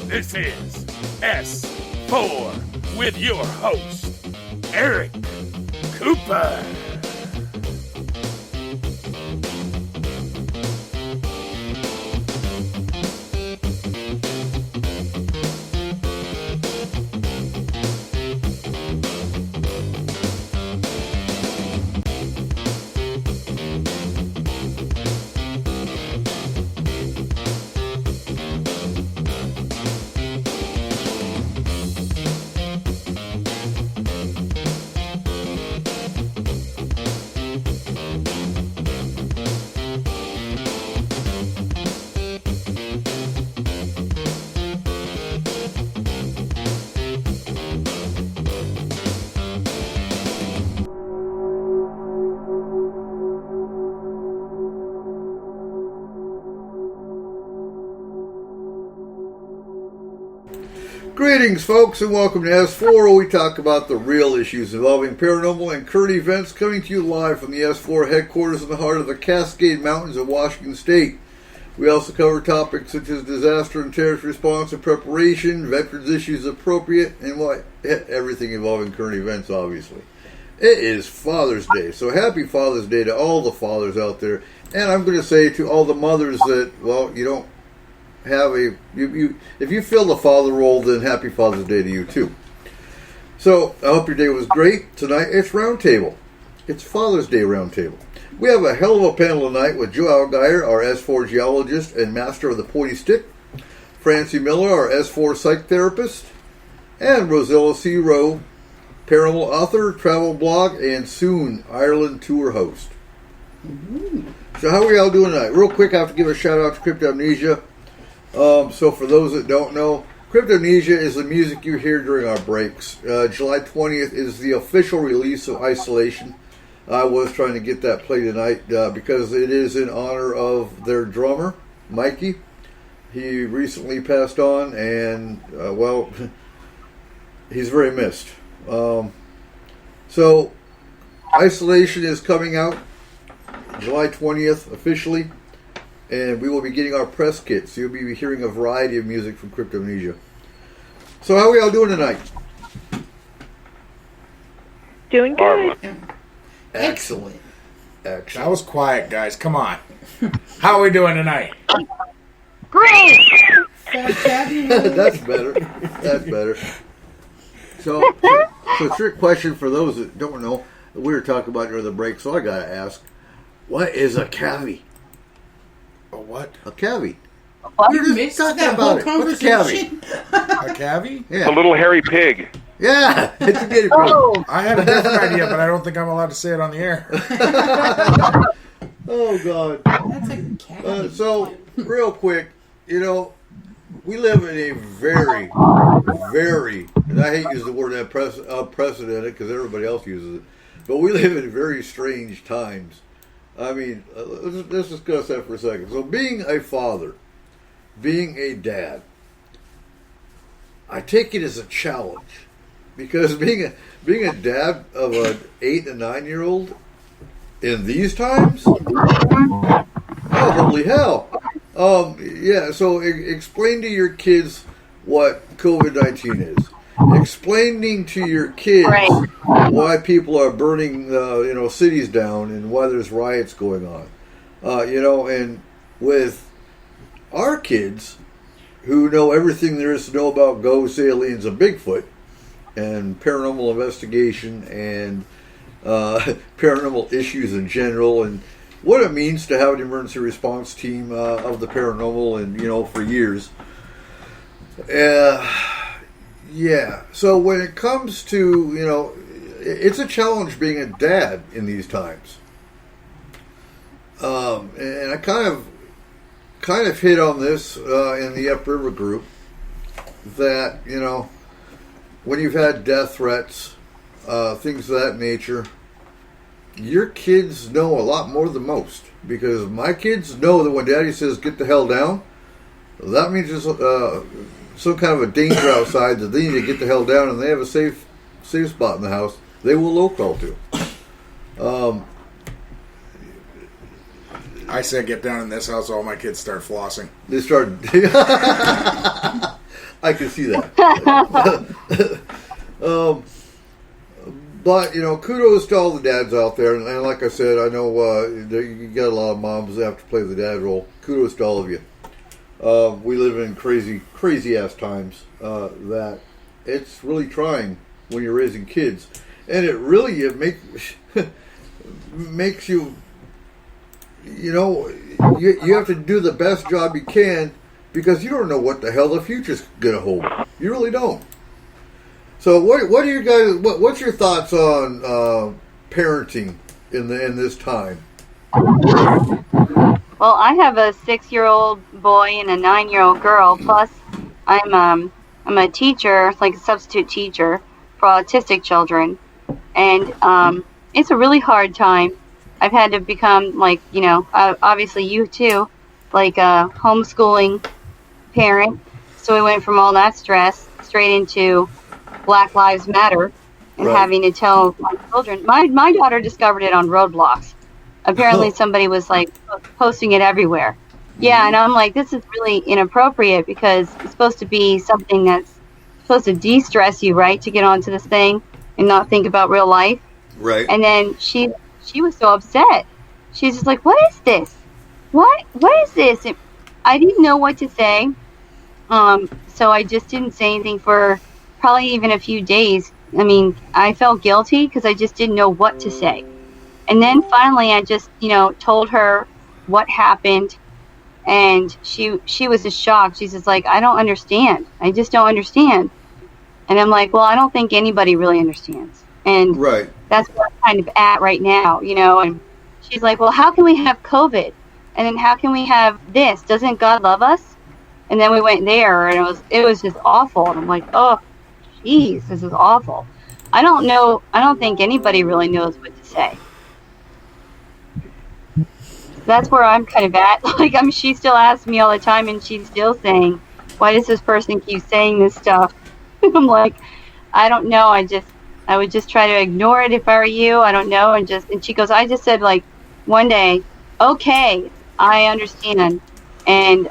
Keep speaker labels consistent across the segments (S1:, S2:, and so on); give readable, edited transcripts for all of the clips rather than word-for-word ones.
S1: This is S-4 with your host, Eric Cooper.
S2: Greetings, folks, and welcome to S-4, where we talk about the real issues involving paranormal and current events, coming to you live from the S-4 headquarters in the heart of the Cascade Mountains of Washington State. We also cover topics such as disaster and terrorist response and preparation, veterans issues appropriate, and everything involving current events, obviously. It is Father's Day, so happy Father's Day to all the fathers out there. And I'm going to say to all the mothers that, well, you don't have if you fill the father role, then happy Father's Day to you too. So I hope your day was great. Tonight it's Roundtable. It's Father's Day Roundtable. We have a hell of a panel tonight with Joe Algier, our S4 geologist and master of the pointy stick, Francie Miller, our S4 psych therapist, and Rosella C. Rowe, paranormal author, travel blog, and soon Ireland tour host. Mm-hmm. So how are we all doing tonight? Real quick, I have to give a shout out to Cryptomnesia. So for those that don't know, Cryptomnesia is the music you hear during our breaks. July 20th is the official release of Isolation. I was trying to get that played tonight because it is in honor of their drummer, Mikey. He recently passed on, and, well, he's very missed. So Isolation is coming out July 20th officially. And we will be getting our press kits. So you'll be hearing a variety of music from Cryptomnesia. So how are we all doing tonight?
S3: Doing good.
S2: Excellent. Excellent.
S4: That was quiet, guys. Come on. How are we doing tonight?
S3: Great!
S2: That's better. That's better. So trick question for those that don't know. We were talking about during the break, so I got to ask. What is a cavy?
S4: A what?
S2: A cavy.
S5: You missed that whole conversation.
S4: A cavy?
S2: Yeah.
S1: A little hairy pig.
S2: Yeah, it's a guinea pig.
S3: Oh,
S4: I had a different idea, but I don't think I'm allowed to say it on the air.
S2: Oh, God.
S5: That's a cat.
S2: So, real quick, you know, we live in a very, and I hate using the word unprecedented because everybody else uses it, but we live in very strange times. I mean, let's discuss that for a second. So being a father, being a dad, I take it as a challenge. Because being a dad of an 8 and 9-year-old in these times, oh, holy hell. Yeah, so explain to your kids what COVID-19 is. Explaining to your kids why people are burning, cities down and why there's riots going on. And with our kids who know everything there is to know about ghosts, aliens, and Bigfoot, and paranormal investigation and paranormal issues in general, and what it means to have an emergency response team of the paranormal, and for years. Yeah. So when it comes to it's a challenge being a dad in these times. And I kind of kind of hit on this in the Upriver group that, when you've had death threats, things of that nature, your kids know a lot more than most. Because my kids know that when Daddy says, get the hell down, that means there's some kind of a danger outside that they need to get the hell down, and they have a safe spot in the house they will low call to.
S4: I say get down in this house, all my kids start flossing.
S2: They start... I can see that. But, kudos to all the dads out there. And like I said, I know you got a lot of moms that have to play the dad role. Kudos to all of you. We live in crazy ass times that it's really trying when you're raising kids. And it makes you, you have to do the best job you can because you don't know what the hell the future's going to hold. You really don't. So what are you guys? What's your thoughts on parenting in this time?
S3: Well, I have a 6-year-old boy and a 9-year-old girl. Plus, I'm a teacher, like a substitute teacher for autistic children, and it's a really hard time. I've had to become obviously you too, like a homeschooling parent. So we went from all that stress straight into Black Lives Matter and having to tell my children. My daughter discovered it on Roadblocks. Apparently somebody was posting it everywhere. Yeah, and I'm like, this is really inappropriate because it's supposed to be something that's supposed to de-stress you, right? To get onto this thing and not think about real life.
S2: Right.
S3: And then she was so upset. She's just like, what is this? What is this? And I didn't know what to say. So I just didn't say anything for probably even a few days. I mean, I felt guilty because I just didn't know what to say. And then finally I just, told her what happened, and she was just shocked. She's just like, I don't understand. I just don't understand. And I'm like, well, I don't think anybody really understands. And that's where I'm kind of at right now, and she's like, well, how can we have COVID? And then how can we have this? Doesn't God love us? And then we went there, and it was just awful. And I'm like, oh, jeez, this is awful. I don't know. I don't think anybody really knows what to say. That's where I'm kind of at. She still asks me all the time, and she's still saying, why does this person keep saying this stuff? I'm like, I don't know. I would just try to ignore it if I were you. I don't know. And she goes, I just said one day, okay, I understand. And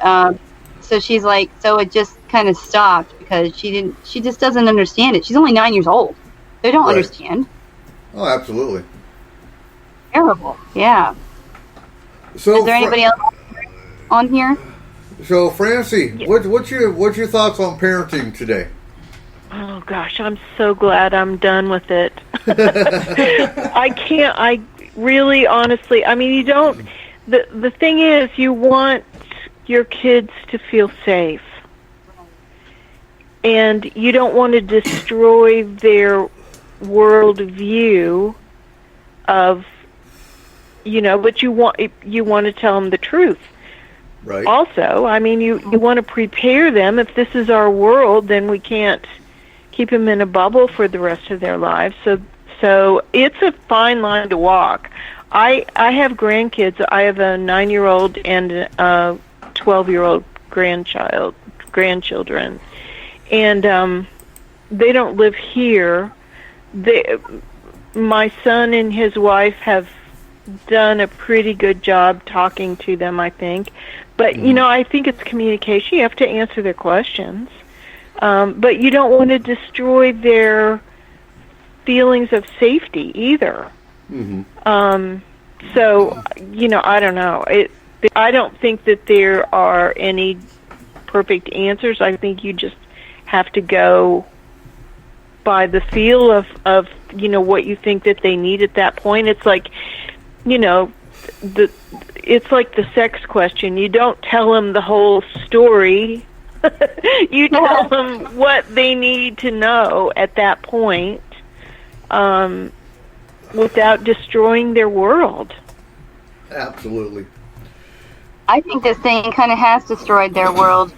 S3: so she's like, so it just kind of stopped because she just doesn't understand it. She's only 9 years old. They don't understand.
S2: Oh, absolutely.
S3: Terrible. Yeah.
S2: So
S3: is there anybody else on here?
S2: So, Francie, what's your thoughts on parenting today?
S6: Oh gosh, I'm so glad I'm done with it. I really honestly, you don't, the thing is, you want your kids to feel safe. And you don't want to destroy their worldview of, but you want to tell them the truth.
S2: Right.
S6: Also, you want to prepare them. If this is our world, then we can't keep them in a bubble for the rest of their lives. So it's a fine line to walk. I have grandkids. I have a 9-year-old and a 12-year-old grandchildren, and they don't live here. My son and his wife have done a pretty good job talking to them, I think. But, I think it's communication. You have to answer their questions. But you don't want to destroy their feelings of safety either. Mm-hmm. So, I don't know. I don't think that there are any perfect answers. I think you just have to go by the feel of what you think that they need at that point. It's like, it's like the sex question. You don't tell them the whole story. You tell them what they need to know at that point, without destroying their world.
S2: Absolutely.
S3: I think this thing kind of has destroyed their world.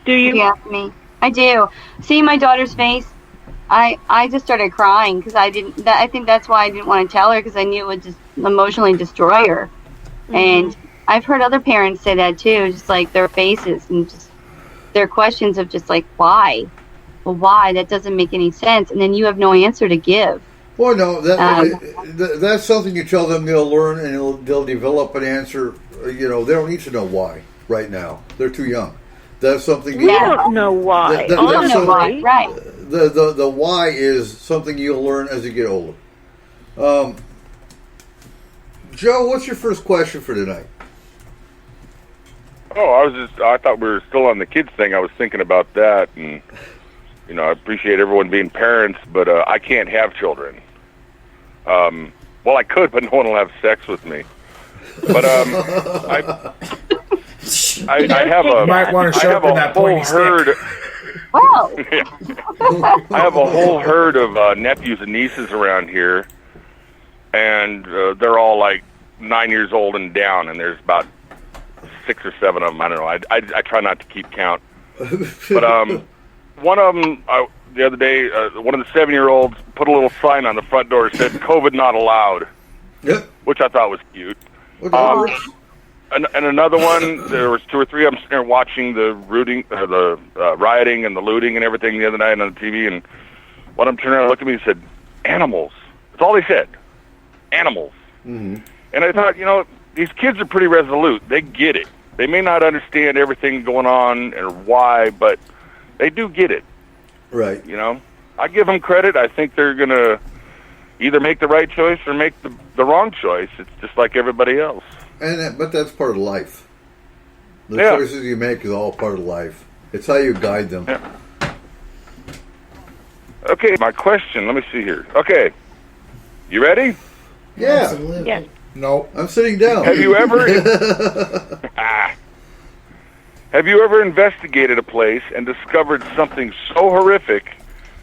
S6: Do you?
S3: If you ask me. I do. See my daughter's face? I just started crying because I think that's why I didn't want to tell her, because I knew it would just emotionally destroy her. Mm-hmm. And I've heard other parents say that too, just like their faces and just their questions of just like, why? Well, why? That doesn't make any sense. And then you have no answer to give.
S2: Well, no, that's something you tell them they'll learn, and they'll develop an answer. You know, they don't need to know why right now. They're too young. That's something.
S6: We don't know why.
S3: We don't know why, right?
S2: The why is something you'll learn as you get older. Joe, what's your first question for tonight?
S1: Oh, I thought we were still on the kids thing. I was thinking about that, and you know, I appreciate everyone being parents, but I can't have children. Well, I could, but no one will have sex with me. But I have a
S4: might want to sharpen that
S1: whole herd.
S3: Wow.
S1: I have a whole herd of nephews and nieces around here, and they're all like 9 years old and down, and there's about 6 or 7 of them. I don't know. I try not to keep count. But one of them, the other day, one of the 7-year-olds put a little sign on the front door that said "COVID not allowed," which I thought was cute. And another one, there was 2 or 3 of them sitting there watching the rioting and the looting and everything the other night on the TV, and one of them turned around and looked at me and said, "Animals." That's all they said. Animals. Mm-hmm. And I thought, you know, these kids are pretty resolute. They get it. They may not understand everything going on or why, but they do get it.
S2: Right.
S1: You know, I give them credit. I think they're going to either make the right choice or make the wrong choice. It's just like everybody else.
S2: But that's part of life. The choices you make is all part of life. It's how you guide them.
S1: Yeah. Okay, my question. Let me see here. Okay, you ready?
S2: Yeah.
S5: Absolutely.
S6: Yes.
S4: No.
S2: I'm sitting down.
S1: Have you ever Have you ever investigated a place and discovered something so horrific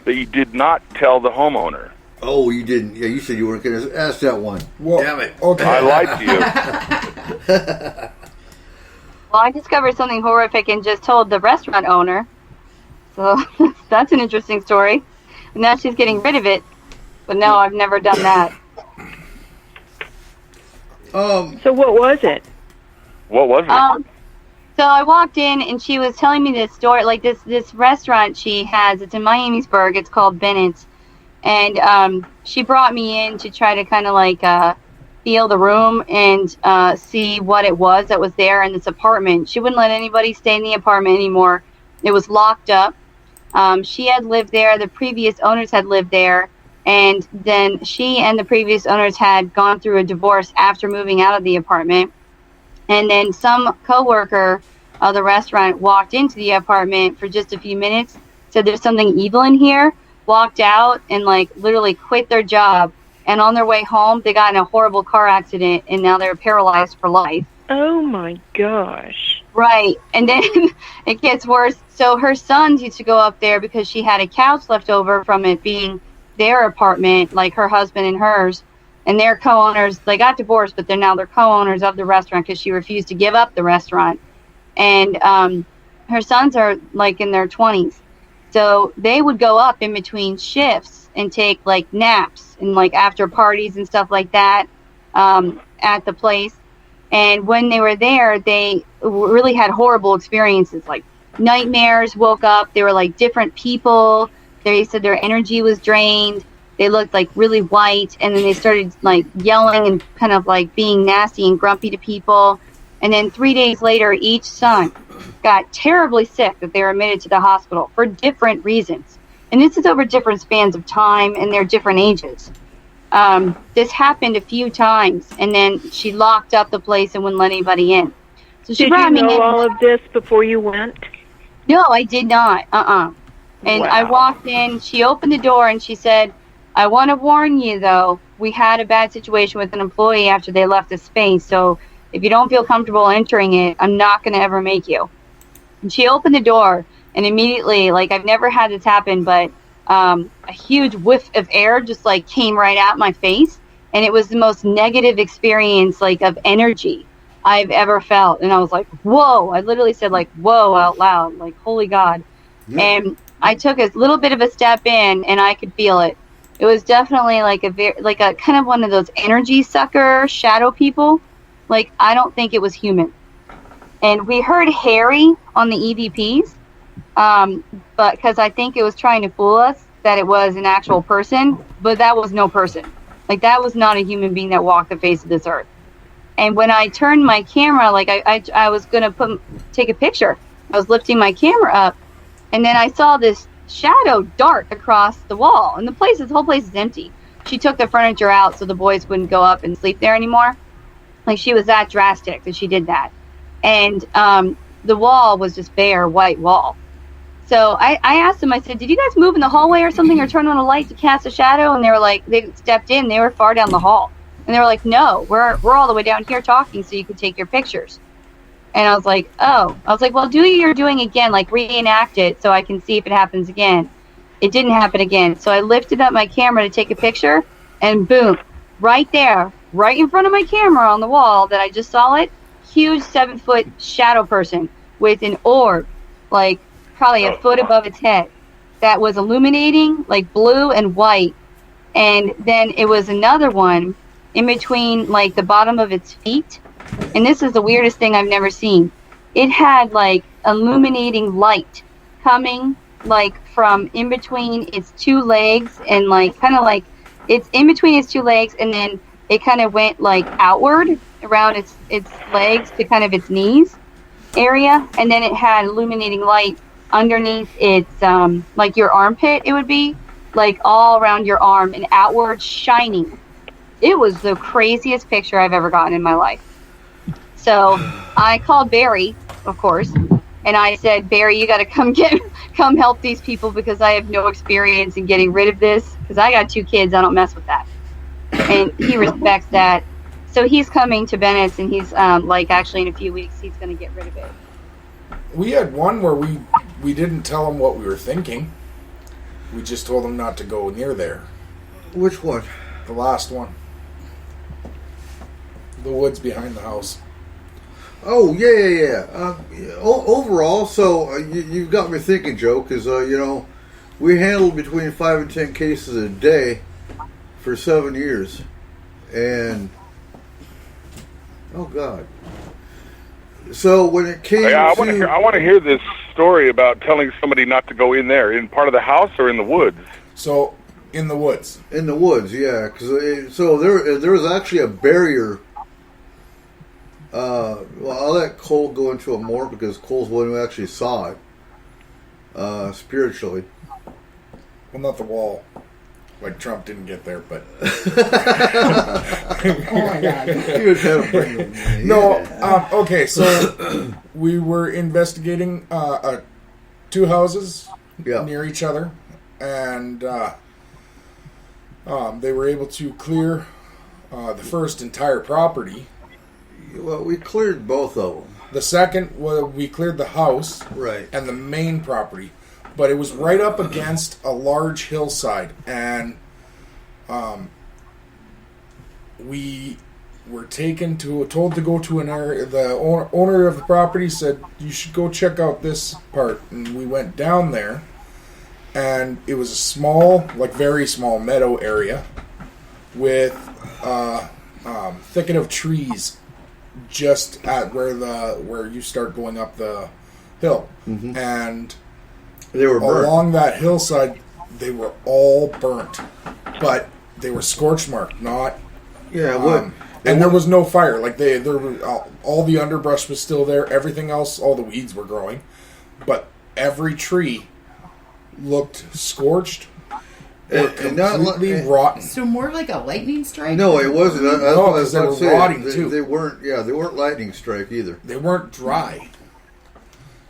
S1: that you did not tell the homeowner?
S2: Oh, you didn't. Yeah, you said you weren't going to ask that one.
S4: Well,
S2: damn it.
S4: Okay.
S1: I lied to you.
S3: Well, I discovered something horrific and just told the restaurant owner. So that's an interesting story. And now she's getting rid of it. But no, I've never done that.
S6: So what was it?
S1: What was it?
S3: So I walked in and she was telling me this story, like this restaurant she has. It's in Miamisburg. It's called Bennett's. And she brought me in to try to kind of like feel the room and see what it was that was there in this apartment. She wouldn't let anybody stay in the apartment anymore. It was locked up. She had lived there. The previous owners had lived there. And then she and the previous owners had gone through a divorce after moving out of the apartment. And then some coworker of the restaurant walked into the apartment for just a few minutes, said there's something evil in here, walked out and like literally quit their job. And on their way home, they got in a horrible car accident and now they're paralyzed for life.
S6: Oh my gosh.
S3: Right. And then it gets worse. So her sons used to go up there because she had a couch left over from it being their apartment, like her husband and hers. And they're co-owners. They got divorced, but they're co-owners of the restaurant because she refused to give up the restaurant. And her sons are like in their 20s. So they would go up in between shifts and take like naps and like after parties and stuff like that at the place. And when they were there, they really had horrible experiences, like nightmares, woke up. They were like different people. They said their energy was drained. They looked like really white, and then they started like yelling and kind of like being nasty and grumpy to people. And then 3 days later, each son got terribly sick that they were admitted to the hospital for different reasons. And this is over different spans of time, and they're different ages. This happened a few times, and then she locked up the place and wouldn't let anybody in. So she brought me in.
S6: Did you know all of this before you went?
S3: No, I did not. And
S6: Wow.
S3: I walked in. She opened the door, and she said, I want to warn you, though, we had a bad situation with an employee after they left the space, so if you don't feel comfortable entering it, I'm not going to ever make you. And she opened the door, and immediately, like, I've never had this happen, but a huge whiff of air just, like, came right at my face, and it was the most negative experience, like, of energy. I've ever felt. And I was like, whoa. I literally said, like, whoa out loud, like, holy God. Yeah. And I took a little bit of a step in, and I could feel it. It was definitely like a kind of one of those energy sucker shadow people. Like, I don't think it was human. And we heard Harry on the EVPs, but because I think it was trying to fool us that it was an actual person, but that was no person. Like, that was not a human being that walked the face of this earth. And when I turned my camera, like I was gonna take a picture. I was lifting my camera up, and then I saw this shadow dart across the wall, and the whole place is empty. She took the furniture out so the boys wouldn't go up and sleep there anymore. Like, she was that drastic that she did that. And the wall was just bare white wall. So I asked them, I said, did you guys move in the hallway or something, or turn on a light to cast a shadow? And they were like, they stepped in, they were far down the hall. And they were like, no, we're all the way down here talking so you can take your pictures. And I was like, oh. I was like, well, do you're doing again, like reenact it so I can see if it happens again. It didn't happen again. So I lifted up my camera to take a picture, and boom, right there, right in front of my camera on the wall that I just saw it, huge 7-foot shadow person with an orb, like probably a foot above its head, that was illuminating like blue and white. And then it was another one in between, like the bottom of its feet. And this is the weirdest thing I've never seen. It had like illuminating light coming like from in between its two legs, and like kind of like it's in between its two legs, and then it kind of went like outward around its legs to kind of its knees area, and then it had illuminating light underneath its like your armpit. It would be like all around your arm and outward shining. It was the craziest picture I've ever gotten in my life. So I called Barry, of course, and I said, Barry, you got to come help these people, because I have no experience in getting rid of this, because I got 2 kids. I don't mess with that. And he respects that. So he's coming to Bennett's, and he's like, actually in a few weeks, he's going to get rid of it.
S4: We had one where we didn't tell him what we were thinking. We just told him not to go near there.
S2: Which one?
S4: The last one. The woods behind the house.
S2: Oh, yeah. Overall, so you've got me thinking, Joe, because, we handled between 5 and 10 cases a day for 7 years. And, oh, God. So when it came
S1: I want to hear this story about telling somebody not to go in there, in part of the house or in the woods.
S4: So, in the woods.
S2: In the woods, yeah. So there was actually a barrier. Well, I'll let Cole go into it more, because Cole's the one who actually saw it spiritually.
S4: Well, not the wall. Like, Trump didn't get there, but...
S5: Oh, my God.
S2: He was having to bring them.
S4: No, okay, so we were investigating 2 houses near each other, and they were able to clear the first entire property.
S2: Well, we cleared both of them.
S4: The second, we cleared the house and the main property. But it was right up against a large hillside, and we were told to go to an area. The owner of the property said, you should go check out this part, and we went down there, and it was a small, like very small meadow area with thicket of trees just at where you start going up the hill, and
S2: they were burnt.
S4: Along that hillside, they were all burnt, but they were scorch marked, not.
S2: Yeah,
S4: and there was no fire. Like all the underbrush was still there. Everything else, all the weeds were growing, but every tree looked scorched or completely rotten.
S5: So more like a lightning strike?
S2: No, it wasn't.
S4: No, because they were rotting too.
S2: They weren't. Yeah, they weren't lightning strike either.
S4: They weren't dry.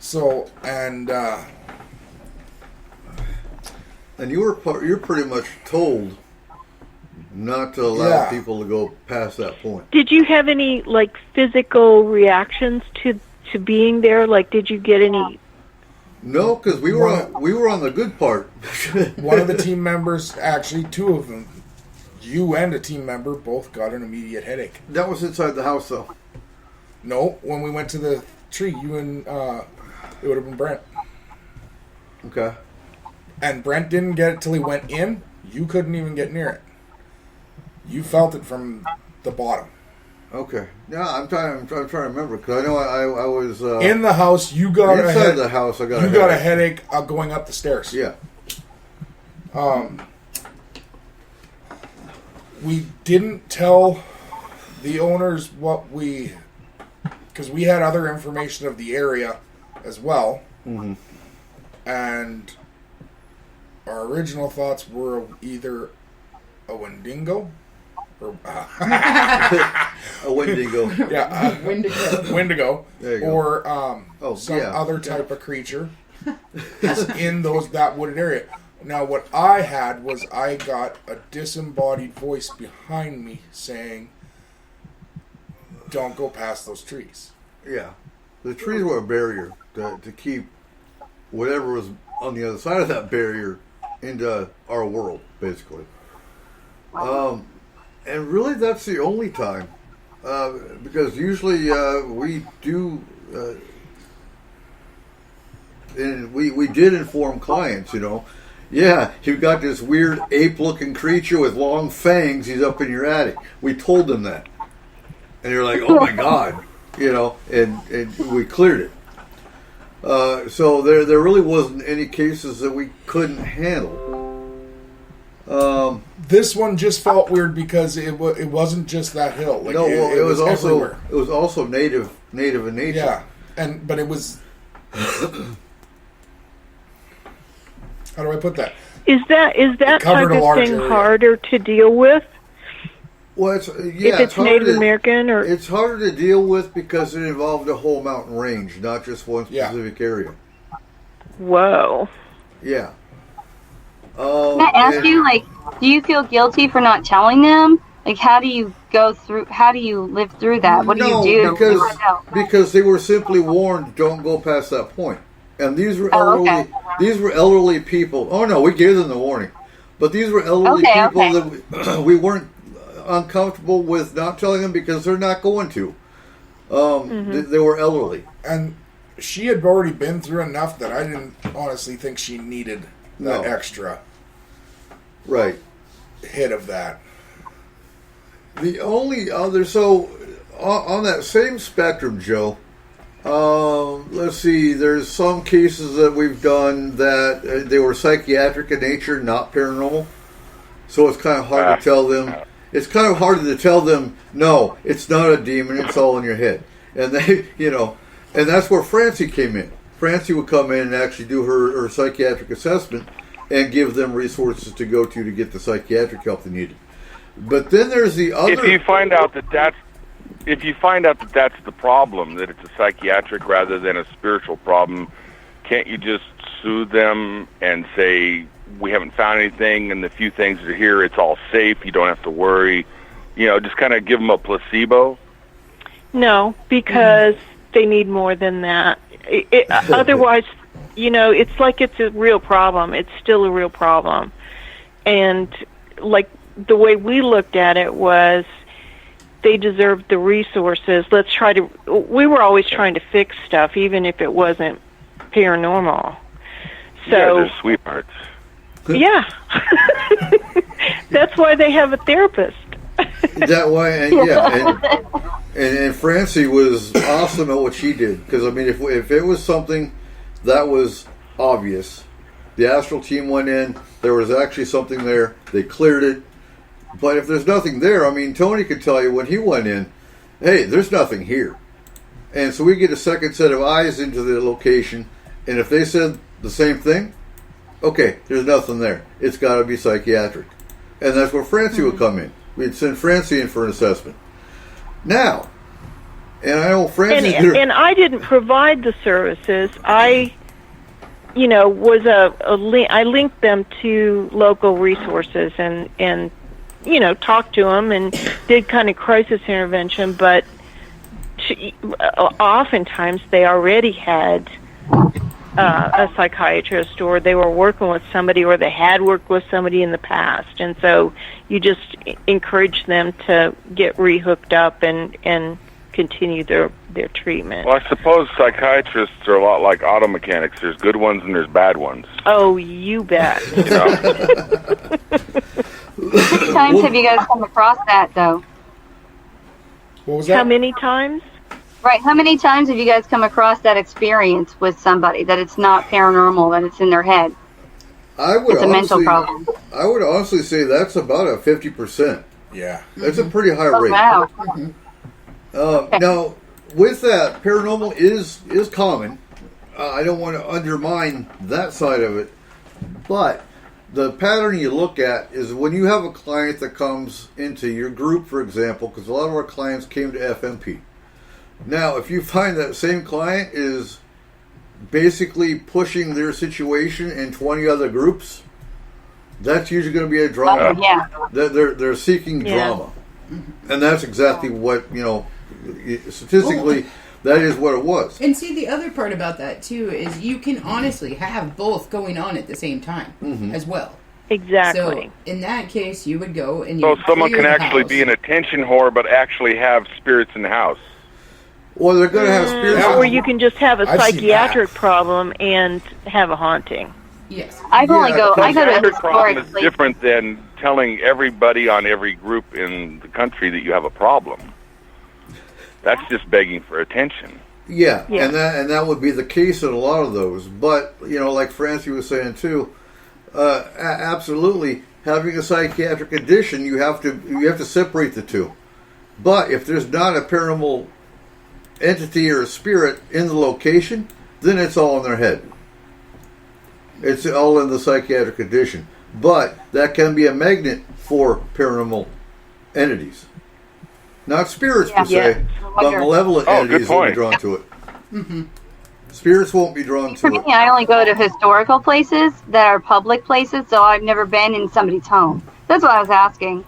S4: So
S2: and you're pretty much told not to allow people to go past that point.
S6: Did you have any like physical reactions to being there? Like, did you get any?
S2: No, because we were on the good part.
S4: One of the team members, actually 2 of them, you and a team member, both got an immediate headache.
S2: That was inside the house, though.
S4: No, when we went to the tree, you and it would have been Brent.
S2: Okay.
S4: And Brent didn't get it till he went in. You couldn't even get near it. You felt it from the bottom.
S2: Okay. Yeah, I'm trying to remember because I know I was
S4: in the house. You got
S2: inside the house. I got
S4: a headache going up the stairs.
S2: Yeah.
S4: We didn't tell the owners because we had other information of the area as well, and our original thoughts were either a Wendigo or
S2: a Wendigo.
S4: Yeah, Wendigo, or some
S2: yeah.
S4: other type of creature is in that wooded area. Now, what I had was I got a disembodied voice behind me saying, "Don't go past those trees."
S2: Yeah, the trees were a barrier to keep whatever was on the other side of that barrier into our world, basically. And really, that's the only time, because usually we do, and we did inform clients, yeah, you've got this weird ape-looking creature with long fangs. He's up in your attic. We told them that, and they're like, "Oh my God," and we cleared it. So there really wasn't any cases that we couldn't handle.
S4: This one just felt weird because it wasn't just that hill. Like, it was also everywhere.
S2: It was also native in nature.
S4: Yeah, but it was. How do I put that?
S6: Is that type of thing harder to deal with?
S2: Well, if
S6: it's Native American, or
S2: it's harder to deal with because it involved a whole mountain range, not just one specific area.
S6: Whoa.
S2: Yeah.
S3: Can I ask you, do you feel guilty for not telling them? Like, how do you live through that? What do you do?
S2: Because they were simply warned, don't go past that point. And these were elderly people. Oh no, we gave them the warning. But these were elderly people that we weren't uncomfortable with not telling them because they're not going to. They were elderly.
S4: And she had already been through enough that I didn't honestly think she needed that extra hit of that.
S2: The only other, on that same spectrum, Joe, let's see, there's some cases that we've done that they were psychiatric in nature, not paranormal. So it's kind of hard to tell them. It's kind of hard to tell them, no, it's not a demon, it's all in your head. And they, and that's where Francie came in. Francie would come in and actually do her psychiatric assessment and give them resources to go to get the psychiatric help they needed. But then there's the other.
S1: If you find out that that's the problem, that it's a psychiatric rather than a spiritual problem, can't you just sue them and say, we haven't found anything, and the few things that are here, it's all safe, you don't have to worry, just kind of give them a placebo?
S6: No, because they need more than that. Otherwise, it's like it's a real problem. It's still a real problem. And, the way we looked at it was they deserved the resources. We were always trying to fix stuff, even if it wasn't paranormal. So,
S1: they're sweethearts.
S6: Yeah. That's why they have a therapist.
S2: That way, and Francie was awesome at what she did. Because, if it was something that was obvious, the astral team went in, there was actually something there, they cleared it. But if there's nothing there, Tony could tell you when he went in, hey, there's nothing here. And so we get a second set of eyes into the location, and if they said the same thing, okay, there's nothing there. It's got to be psychiatric. And that's where Francie would come in. We'd send Francie in for an assessment. Now, and I know Francie...
S6: And I didn't provide the services. I I linked them to local resources and talked to them and did kind of crisis intervention, but oftentimes they already had a psychiatrist, or they were working with somebody, or they had worked with somebody in the past, and so you just encourage them to get rehooked up and continue their treatment.
S1: Well, I suppose psychiatrists are a lot like auto mechanics. There's good ones and there's bad ones.
S6: Oh, you bet.
S1: You know?
S3: How many times have you guys come across that, though?
S4: What was that?
S6: How many times?
S3: Right. How many times have you guys come across that experience with somebody, that it's not paranormal, that it's in their head? It's a mental problem.
S2: I would honestly say that's about a 50%.
S4: Yeah.
S2: That's a pretty high
S3: Oh,
S2: rate.
S3: wow.
S2: Now, with that, paranormal is common. I don't want to undermine that side of it, but the pattern you look at is when you have a client that comes into your group, for example, because a lot of our clients came to FMP. Now, if you find that same client is basically pushing their situation in 20 other groups, that's usually going to be a drama.
S3: Oh, yeah.
S2: They're seeking drama. And that's exactly what, statistically, that is what it was.
S5: And see, the other part about that, too, is you can honestly have both going on at the same time as well.
S6: Exactly.
S5: So, in that case, you would go and you
S1: So
S5: would
S1: someone
S5: clear
S1: can
S5: the
S1: actually
S5: house.
S1: be an attention whore, but actually have spirits in the house.
S2: Well, they're going to have spirits.
S6: Or you can just have a
S4: I've seen
S6: psychiatric problem and have a haunting.
S5: Yes.
S3: I go to a
S1: Psychiatric problem
S3: historic
S1: is
S3: place.
S1: different than telling everybody on every group in the country that you have a problem. That's just begging for attention.
S2: Yeah,
S6: Yeah.
S2: and that would be the case in a lot of those. But like Francie was saying too, absolutely, having a psychiatric condition, you have to separate the two. But if there's not a paranormal entity or a spirit in the location, then it's all in their head. It's all in the psychiatric condition. But that can be a magnet for paranormal entities. Not spirits per se,
S3: Yeah.
S2: but malevolent
S1: Oh, good
S2: entities will be
S1: point.
S2: drawn to it. Spirits won't be drawn
S3: For
S2: to
S3: me,
S2: it.
S3: I only go to historical places that are public places, so I've never been in somebody's home. That's what I was asking.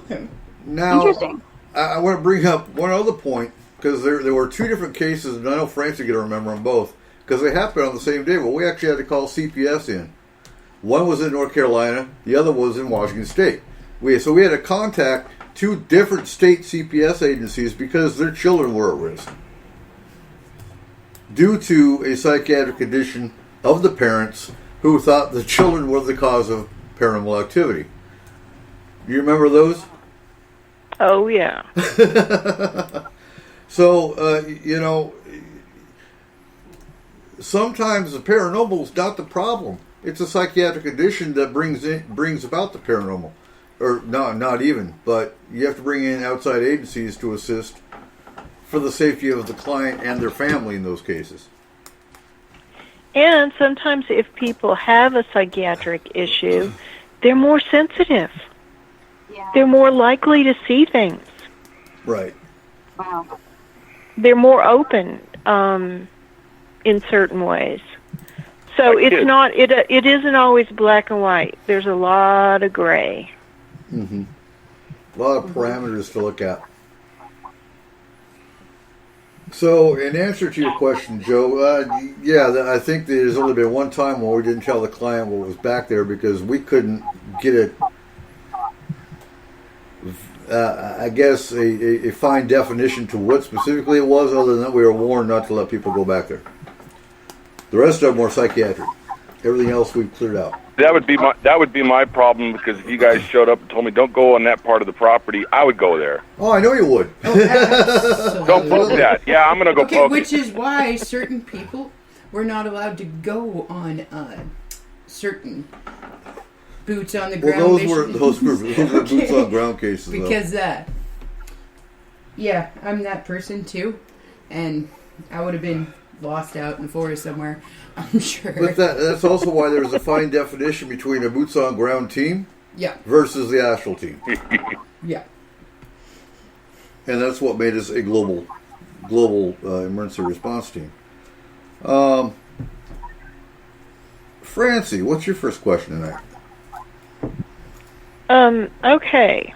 S5: Okay.
S2: Now,
S3: Interesting.
S2: I want to bring up one other point, because there were two different cases, and I know Frank's going to remember them both, because they happened on the same day, but we actually had to call CPS in. One was in North Carolina, the other was in Washington State. So we had to contact two different state CPS agencies because their children were at risk due to a psychiatric condition of the parents who thought the children were the cause of paranormal activity. Do you remember those?
S6: Oh, yeah.
S2: So, sometimes the paranormal is not the problem. It's a psychiatric condition that brings about the paranormal. Or not even, but you have to bring in outside agencies to assist for the safety of the client and their family in those cases.
S6: And sometimes if people have a psychiatric issue, they're more sensitive.
S3: Yeah.
S6: They're more likely to see things.
S2: Right.
S3: Wow.
S6: They're more open in certain ways. So
S1: Like
S6: it's
S1: kids.
S6: not. It isn't always black and white. There's a lot of gray.
S2: Mm-hmm. A lot of parameters to look at. So, in answer to your question, Joe, I think there's only been one time where we didn't tell the client what was back there because we couldn't get it. I guess a fine definition to what specifically it was, other than that we were warned not to let people go back there. The rest of them were psychiatric. Everything else we've cleared out.
S1: That would be my problem, because if you guys showed up and told me don't go on that part of the property, I would go there.
S2: Oh, I know you would.
S1: Don't poke that. Yeah, I'm gonna go
S5: Okay,
S1: poke
S5: which
S1: it.
S5: is why certain people were not allowed to go on certain boots on the ground.
S2: Well,
S5: missions.
S2: those were boots on ground cases, though.
S5: Because yeah, I'm that person too, and I would have been lost out in the forest somewhere, I'm sure.
S2: But that's also why there's a fine definition between a boots on ground team
S5: Yeah,
S2: versus the astral team.
S5: yeah.
S2: And that's what made us a global emergency response team. Francie, what's your first question tonight?
S6: Okay.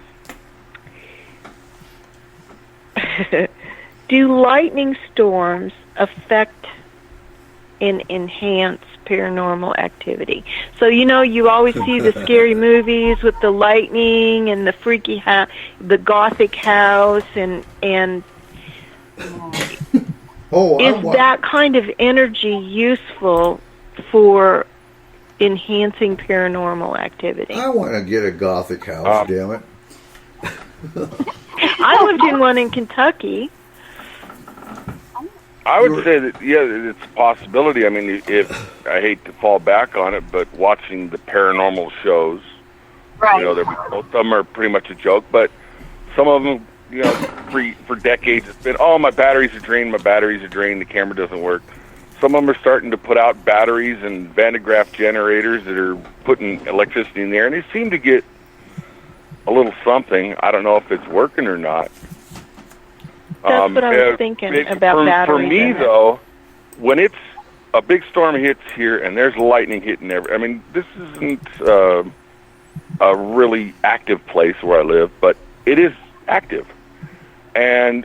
S6: Do lightning storms affect and enhance paranormal activity? So, you always see the scary movies with the lightning and the freaky the gothic house and Is that kind of energy useful for enhancing paranormal activity?
S2: I want to get a Gothic house, damn it.
S6: I lived in one in Kentucky.
S1: I would say that, yeah, it's a possibility. I mean, if I hate to fall back on it, but watching the paranormal shows,
S3: Right.
S1: Most of them are pretty much a joke, but some of them, for decades, it's been, my batteries are drained, the camera doesn't work. Some of them are starting to put out batteries and Van de Graaff generators that are putting electricity in there, and they seem to get a little something. I don't know if it's working or not.
S6: That's what I was thinking about batteries.
S1: For me, though, when it's a big storm hits here and there's lightning hitting I mean, this isn't a really active place where I live, but it is active. And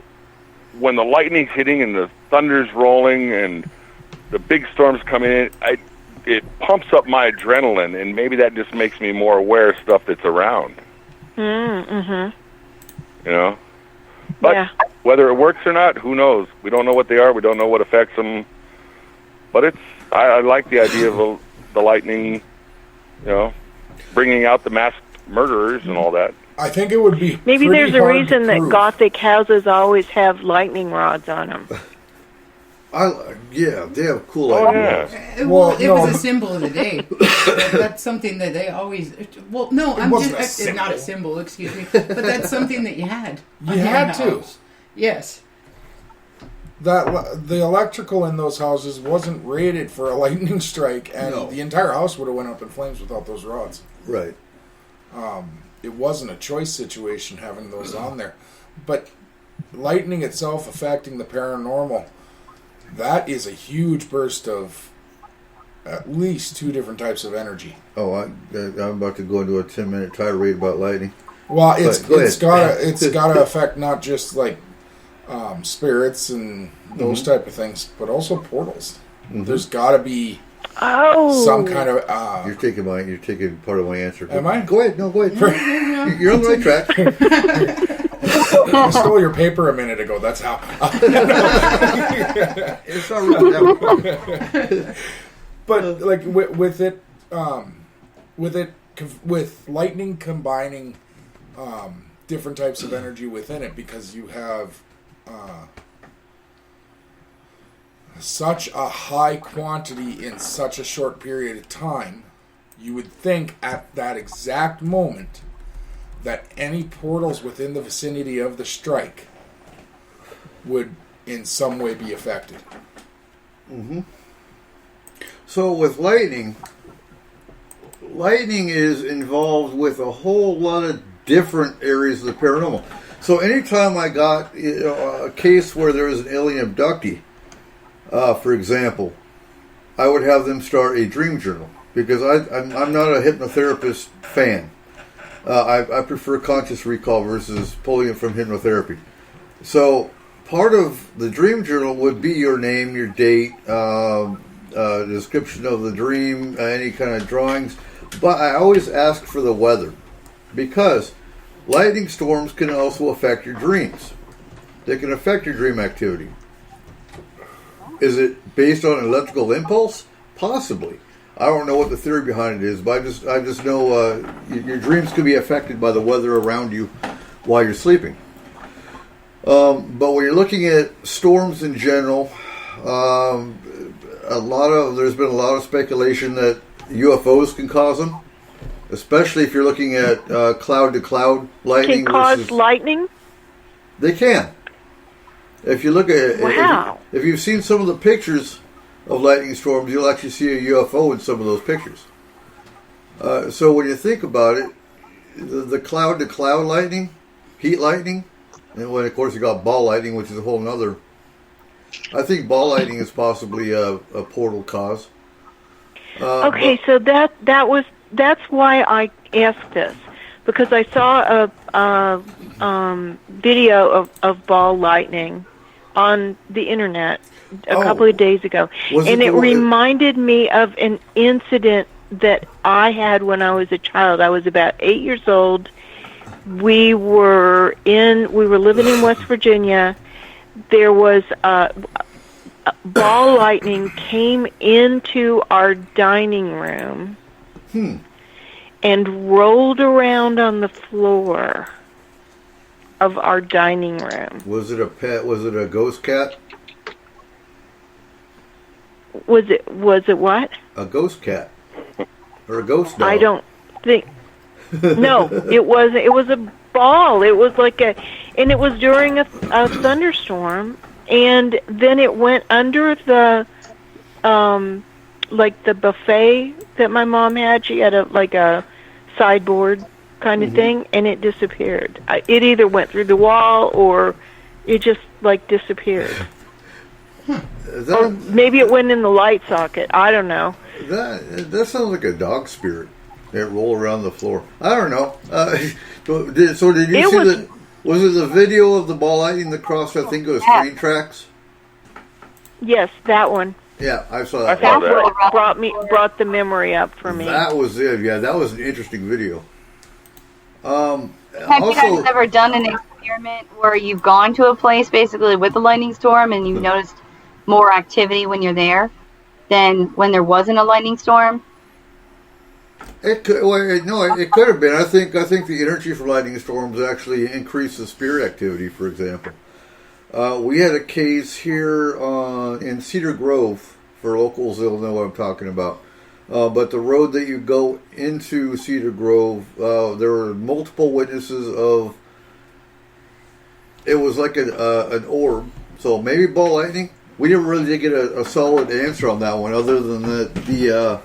S1: when the lightning's hitting and the thunder's rolling and the big storms come in, it pumps up my adrenaline, and maybe that just makes me more aware of stuff that's around.
S6: Mm-hmm.
S1: But whether it works or not, who knows? We don't know what they are. We don't know what affects them. But I like the idea of the lightning, bringing out the masked murderers and all that.
S4: I think it would be
S6: maybe there's a reason that
S4: prove.
S6: Gothic houses always have lightning rods on them.
S2: Yeah, they have cool ideas.
S5: It was a symbol of the day. That's something that they always. Well, no, it's not a symbol. Excuse me, but that's something that you had.
S4: You had to.
S5: Yes.
S4: That the electrical in those houses wasn't rated for a lightning strike, and the entire house would have went up in flames without those rods.
S2: Right.
S4: It wasn't a choice situation having those on there, but lightning itself affecting the paranormal. That is a huge burst of at least 2 different types of energy.
S2: Oh, I'm about to go into a 10-minute tirade about lightning.
S4: Well, it's gotta affect not just like spirits and those type of things, but also portals. Mm-hmm. There's gotta be some kind of.
S2: You're taking part of my answer.
S4: Am I?
S2: Go ahead. No, go ahead. You're on the right track.
S4: I stole your paper a minute ago. That's how.
S2: It's not really that way.
S4: But like with lightning combining different types of energy within it, because you have such a high quantity in such a short period of time, you would think at that exact moment that any portals within the vicinity of the strike would in some way be affected.
S2: Mm-hmm. So with lightning is involved with a whole lot of different areas of the paranormal. So anytime I got a case where there was an alien abductee, for example, I would have them start a dream journal, because I'm not a hypnotherapist fan. I prefer conscious recall versus pulling it from hypnotherapy. So part of the dream journal would be your name, your date, description of the dream, any kind of drawings. But I always ask for the weather, because lightning storms can also affect your dreams. They can affect your dream activity. Is it based on an electrical impulse? Possibly. I don't know what the theory behind it is, but I just know your dreams can be affected by the weather around you while you're sleeping. But when you're looking at storms in general, there's been a lot of speculation that UFOs can cause them, especially if you're looking at cloud-to-cloud lightning.
S6: Can cause lightning?
S2: They can. If you look at if you've seen some of the pictures of lightning storms, you'll actually see a UFO in some of those pictures. So when you think about it, the cloud-to-cloud lightning, heat lightning, and when of course you got ball lightning, which is a whole nother. I think ball lightning is possibly a portal cause.
S6: Okay, so that's why I asked this, because I saw a video of ball lightning on the internet a couple of days ago, and it reminded me of an incident that I had when I was a child. I was about 8 years old. We were living in West Virginia, there was ball lightning came into our dining room and rolled around on the floor of our dining room.
S2: Was it a pet? Was it a ghost cat?
S6: Was it what?
S2: A ghost cat or a ghost dog?
S6: I don't think. No, it wasn't. It was a ball. It was like and it was during a thunderstorm, and then it went under the, like the buffet that my mom had. She had a sideboard kind of thing, and it disappeared. It either went through the wall or it just disappeared. Or maybe it went in the light socket. I don't know.
S2: That sounds like a dog spirit. It rolled around the floor. I don't know. Did you see the? Was it the video of the ball lightning that crossed? I think it was train tracks.
S6: Yes, that one.
S2: Yeah, I saw that.
S6: That's what brought the memory up for me.
S2: That was it. Yeah, that was an interesting video.
S3: Have you guys ever done an experiment where you've gone to a place basically with a lightning storm and you've noticed more activity when you're there than when there wasn't a lightning storm?
S2: It could have been. I think the energy for lightning storms actually increased the spirit activity. For example, we had a case here in Cedar Grove. For locals, they'll know what I'm talking about. But the road that you go into Cedar Grove, there were multiple witnesses of. It was like an orb, so maybe ball lightning. We didn't really get a solid answer on that one, other than that the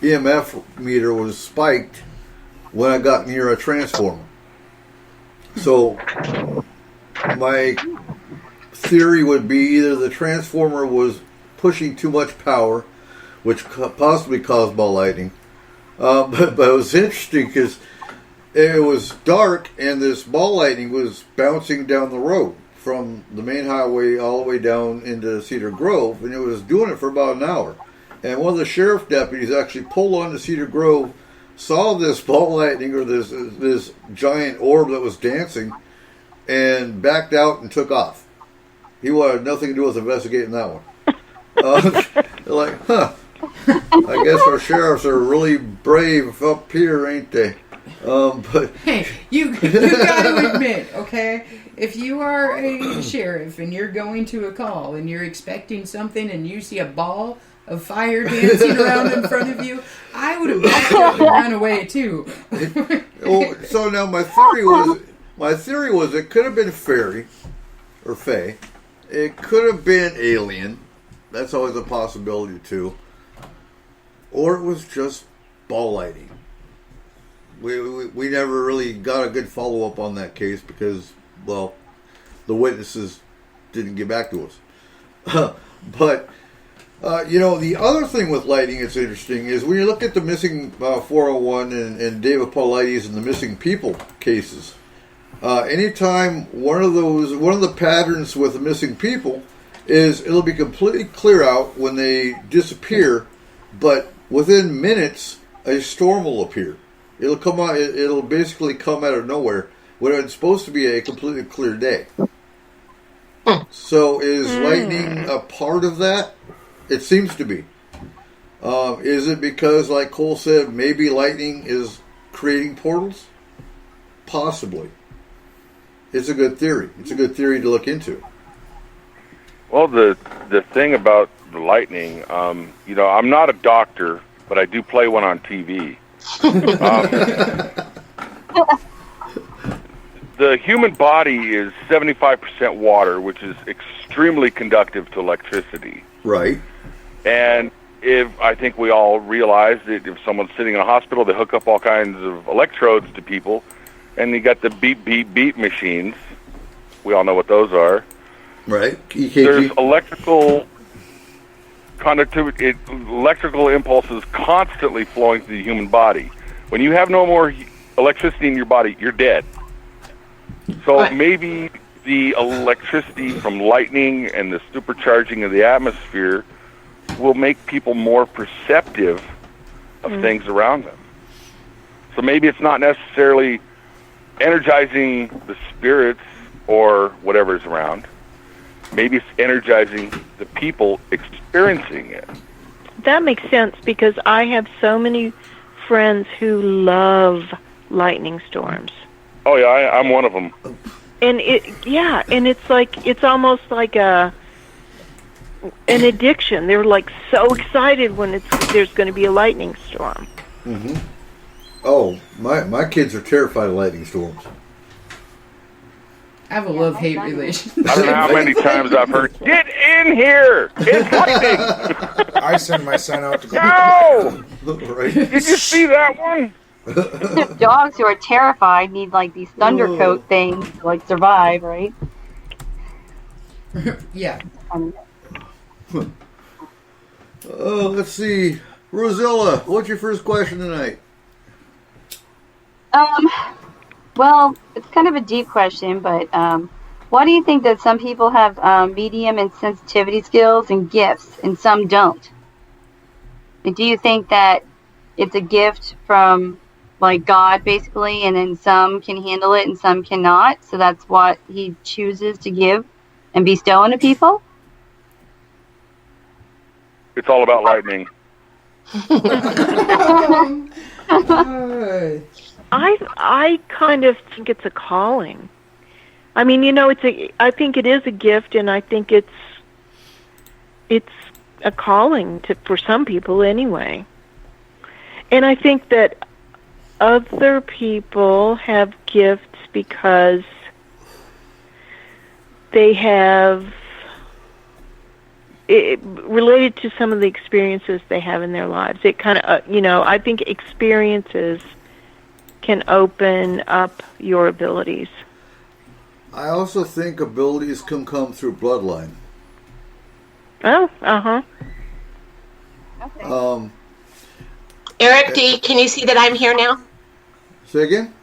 S2: EMF meter was spiked when I got near a transformer. So my theory would be either the transformer was pushing too much power, which possibly caused ball lightning. But it was interesting because it was dark and this ball lightning was bouncing down the road from the main highway all the way down into Cedar Grove, and it was doing it for about an hour. And one of the sheriff deputies actually pulled onto Cedar Grove, saw this ball lightning or this giant orb that was dancing, and backed out and took off. He wanted nothing to do with investigating that one. They're like, I guess our sheriffs are really brave up here, ain't they? But
S5: hey, you got to admit, okay, if you are a sheriff and you're going to a call and you're expecting something and you see a ball of fire dancing around in front of you, I would have backed up and run away too.
S2: So now my theory was it could have been fairy or fae. It could have been alien. That's always a possibility too. Or it was just ball lightning. We never really got a good follow up on that case because, well, the witnesses didn't get back to us. But the other thing with lightning that's interesting is when you look at the missing 401 and David Paulides and the missing people cases. Anytime one of the patterns with the missing people is it'll be completely clear out when they disappear, but within minutes a storm will appear. It'll come out. It'll basically come out of nowhere when it's supposed to be a completely clear day. So is lightning a part of that? It seems to be. Is it because, like Cole said, maybe lightning is creating portals? Possibly. It's a good theory. It's a good theory to look into.
S1: Well, the thing about the lightning, I'm not a doctor, but I do play one on TV. The human body is 75% water, which is extremely conductive to electricity.
S2: Right.
S1: And I think we all realize that if someone's sitting in a hospital, they hook up all kinds of electrodes to people, and you got the beep, beep, beep machines. We all know what those are.
S2: Right. EKG.
S1: There's electrical conductivity, electrical impulses constantly flowing through the human body. When you have no more electricity in your body, you're dead. So maybe the electricity from lightning and the supercharging of the atmosphere will make people more perceptive of things around them. So maybe it's not necessarily energizing the spirits or whatever's around, maybe it's energizing the people experiencing it.
S6: That makes sense because I have so many friends who love lightning storms.
S1: Oh yeah, I'm one of them.
S6: And it's almost like an addiction. They're like so excited when there's going to be a lightning storm.
S2: Mm-hmm. Oh, my kids are terrified of lightning storms.
S5: I have a love-hate relationship.
S1: I don't know how many times I've heard, "Get in here! It's lightning!"
S4: I send my son out to go.
S1: No!
S2: Right?
S1: Did you see that one?
S3: Dogs who are terrified need like these thundercoat things to like survive, right?
S5: Yeah.
S2: Let's see. Rosilla, what's your first question tonight?
S3: Well, it's kind of a deep question, but why do you think that some people have medium and sensitivity skills and gifts and some don't? And do you think that it's a gift from like God basically, and then some can handle it and some cannot, so that's what he chooses to give and bestow on people?
S1: It's all about lightning.
S6: I kind of think it's a calling. I mean, I think it is a gift, and I think it's a calling for some people anyway. And I think that other people have gifts because they have related to some of the experiences they have in their lives. It kind of, I think experiences can open up your abilities.
S2: I also think abilities can come through bloodline.
S6: Oh, uh-huh.
S3: Okay.
S7: Eric D., can you see that I'm here now?
S2: Say again?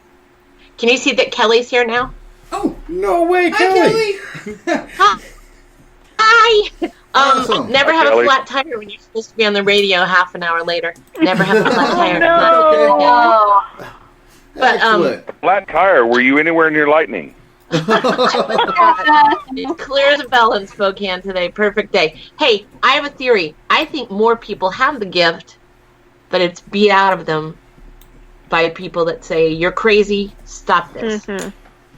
S7: Can you see that Kelly's here now?
S5: Oh,
S4: No way, Kelly!
S7: Hi!
S2: Awesome.
S7: Never
S1: Hi,
S7: have
S1: Kelly.
S7: a flat tire when you're supposed to be on the radio half an hour later. Never have a flat tire.
S6: no.
S3: Oh,
S7: But,
S2: Excellent.
S1: Flat tire. Were you anywhere near lightning?
S7: It's clear as a bell in Spokane today. Perfect day. Hey, I have a theory. I think more people have the gift, but it's beat out of them by people that say, "You're crazy, stop this."
S6: Mm-hmm.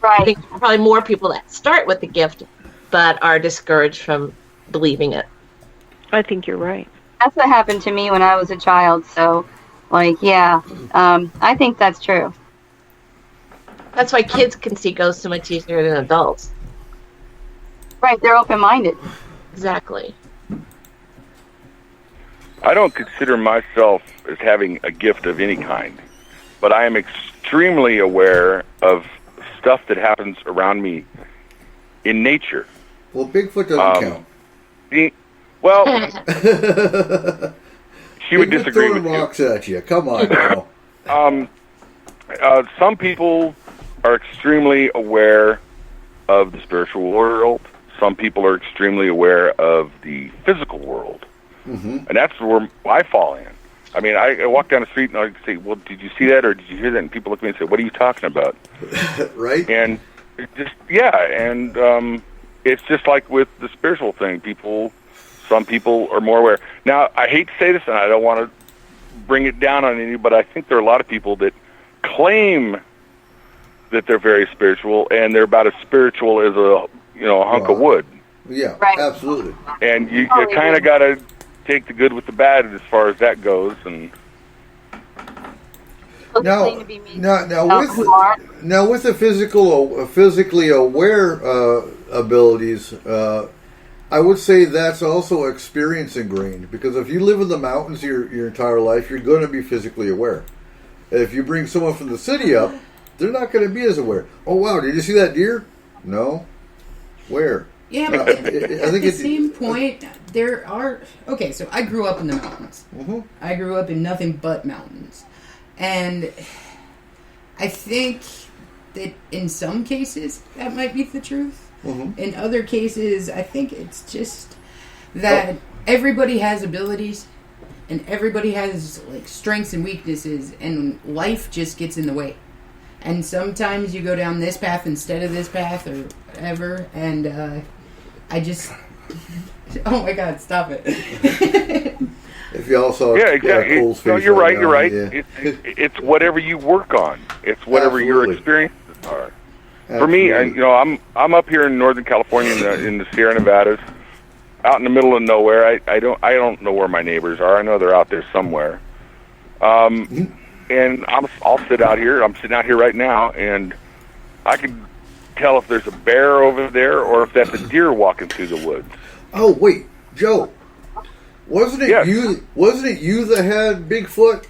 S7: I
S3: right.
S7: think probably more people that start with the gift, but are discouraged from believing it.
S6: I think you're right.
S3: That's what happened to me when I was a child. So, like, yeah, I think that's true.
S7: That's why kids can see ghosts so much easier than adults.
S3: Right, they're open-minded.
S7: Exactly.
S1: I don't consider myself as having a gift of any kind, but I am extremely aware of stuff that happens around me in nature.
S2: Well, Bigfoot doesn't count.
S1: Well, she would
S2: Bigfoot
S1: disagree
S2: throwing
S1: with you.
S2: rocks at you. Come on now.
S1: Some people are extremely aware of the spiritual world. Some people are extremely aware of the physical world.
S2: Mm-hmm.
S1: And that's where I fall in. I mean, I walk down the street and I say, "Well, did you see that or did you hear that?" And people look at me and say, "What are you talking about?"
S2: Right?
S1: And it's just like with the spiritual thing. Some people are more aware. Now, I hate to say this, and I don't want to bring it down on any, but I think there are a lot of people that claim that they're very spiritual, and they're about as spiritual as a hunk of wood.
S2: Yeah,
S3: Right.
S2: absolutely.
S1: And you kind of got to take the good with the bad as far as that goes. And
S2: Now with the physically aware abilities, I would say that's also experience ingrained, because if you live in the mountains your entire life, you're going to be physically aware. If you bring someone from the city up, they're not going to be as aware. Oh wow, did you see that deer? No. Where?
S5: Yeah, but at the same point, there are... Okay, so I grew up in the mountains.
S2: Mm-hmm.
S5: I grew up in nothing but mountains. And I think that in some cases, that might be the truth.
S2: Mm-hmm.
S5: In other cases, I think it's just that everybody has abilities, and everybody has like strengths and weaknesses, and life just gets in the way. And sometimes you go down this path instead of this path or whatever, and I just... Oh my God, stop it.
S2: If you also
S1: exactly.
S2: Cole's
S1: No,
S2: face
S1: you're right.
S2: now,
S1: You're right.
S2: yeah.
S1: It's whatever you work on. It's whatever your
S2: Absolutely.
S1: experiences are. For me, I'm up here in Northern California in the Sierra Nevadas, out in the middle of nowhere. I don't know where my neighbors are. I know they're out there somewhere. And I'll sit out here. I'm sitting out here right now, and I can tell if there's a bear over there or if that's a deer walking through the woods.
S2: Oh wait, Joe, wasn't it
S1: Yes.
S2: you? Wasn't it you that had Bigfoot?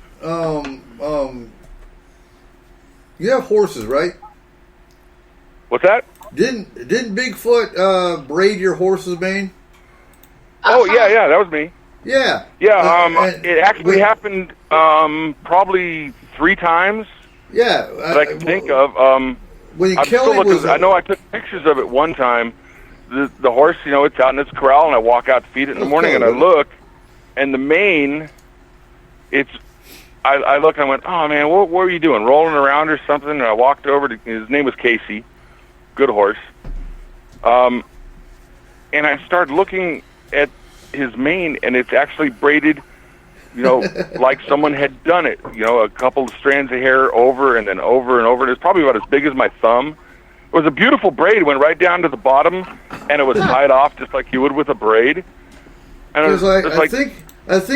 S2: You have horses, right?
S1: What's that?
S2: Didn't Bigfoot braid your horse's mane?
S1: Oh, yeah, that was me.
S2: Yeah.
S1: Yeah, it actually
S2: when-
S1: happened probably 3 times
S2: Yeah.
S1: that I can think of.
S2: When
S1: I'm still
S2: Kelly
S1: looking.
S2: was,
S1: I know I took pictures of it one time. The horse, it's out in its corral, and I walk out to feed it in the
S2: That's
S1: morning, and I
S2: cool.
S1: look, and the mane, I looked and I went, oh, man, what were you doing, rolling around or something? And I walked over to, his name was Casey, good horse, and I started looking at his mane, and it's actually braided, like someone had done it, a couple of strands of hair over and then over and over, and it's probably about as big as my thumb. It was a beautiful braid. It went right down to the bottom, and it was tied off just like you would with a braid. And
S2: because I think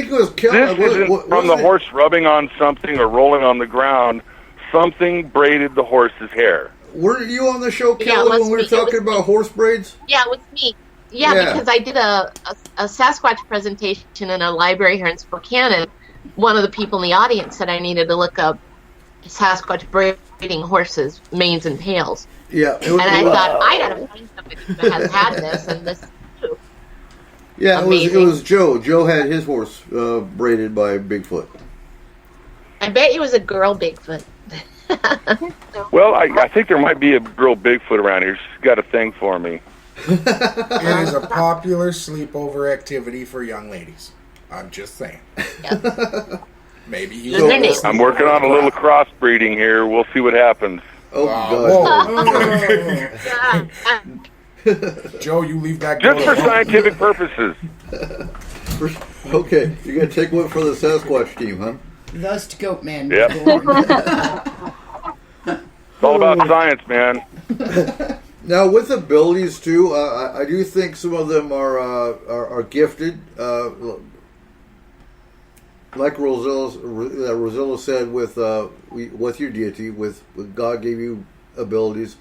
S2: it was Kelly.
S1: this isn't from the horse rubbing on something or rolling on the ground. Something braided the horse's hair.
S2: Weren't you on the show,
S7: Yeah,
S2: Kelly,
S7: it was
S2: when we were
S7: me. It
S2: talking
S7: was
S2: about horse braids?
S7: Yeah, it was me. Yeah,
S2: Yeah.
S7: because I did a Sasquatch presentation in a library here in Spokane, and one of the people in the audience said I needed to look up Sasquatch braiding horses' manes and tails.
S2: Yeah. It was,
S7: And I thought, I gotta find somebody that has had this, and this too.
S2: yeah, it
S7: amazing.
S2: was Joe. Joe had his horse braided by Bigfoot.
S7: I bet it was a girl Bigfoot.
S1: Well, I think there might be a girl Bigfoot around here. She's got a thing for me.
S4: It is a popular sleepover activity for young ladies. I'm just saying.
S7: Yeah.
S4: Maybe you.
S7: Those are names.
S1: I'm working on a little crossbreeding here. We'll see what happens.
S2: Oh, God.
S4: Whoa. Joe, you leave that
S1: Just
S4: girl
S1: for
S4: alone.
S1: scientific purposes.
S2: Okay, you're going to take one for the Sasquatch team, huh?
S5: Thus to Goat Man.
S1: Yep. It's all about science, man.
S2: Now, with abilities, too, I do think some of them are gifted. Like Rosilla said, with your deity, with God gave you abilities.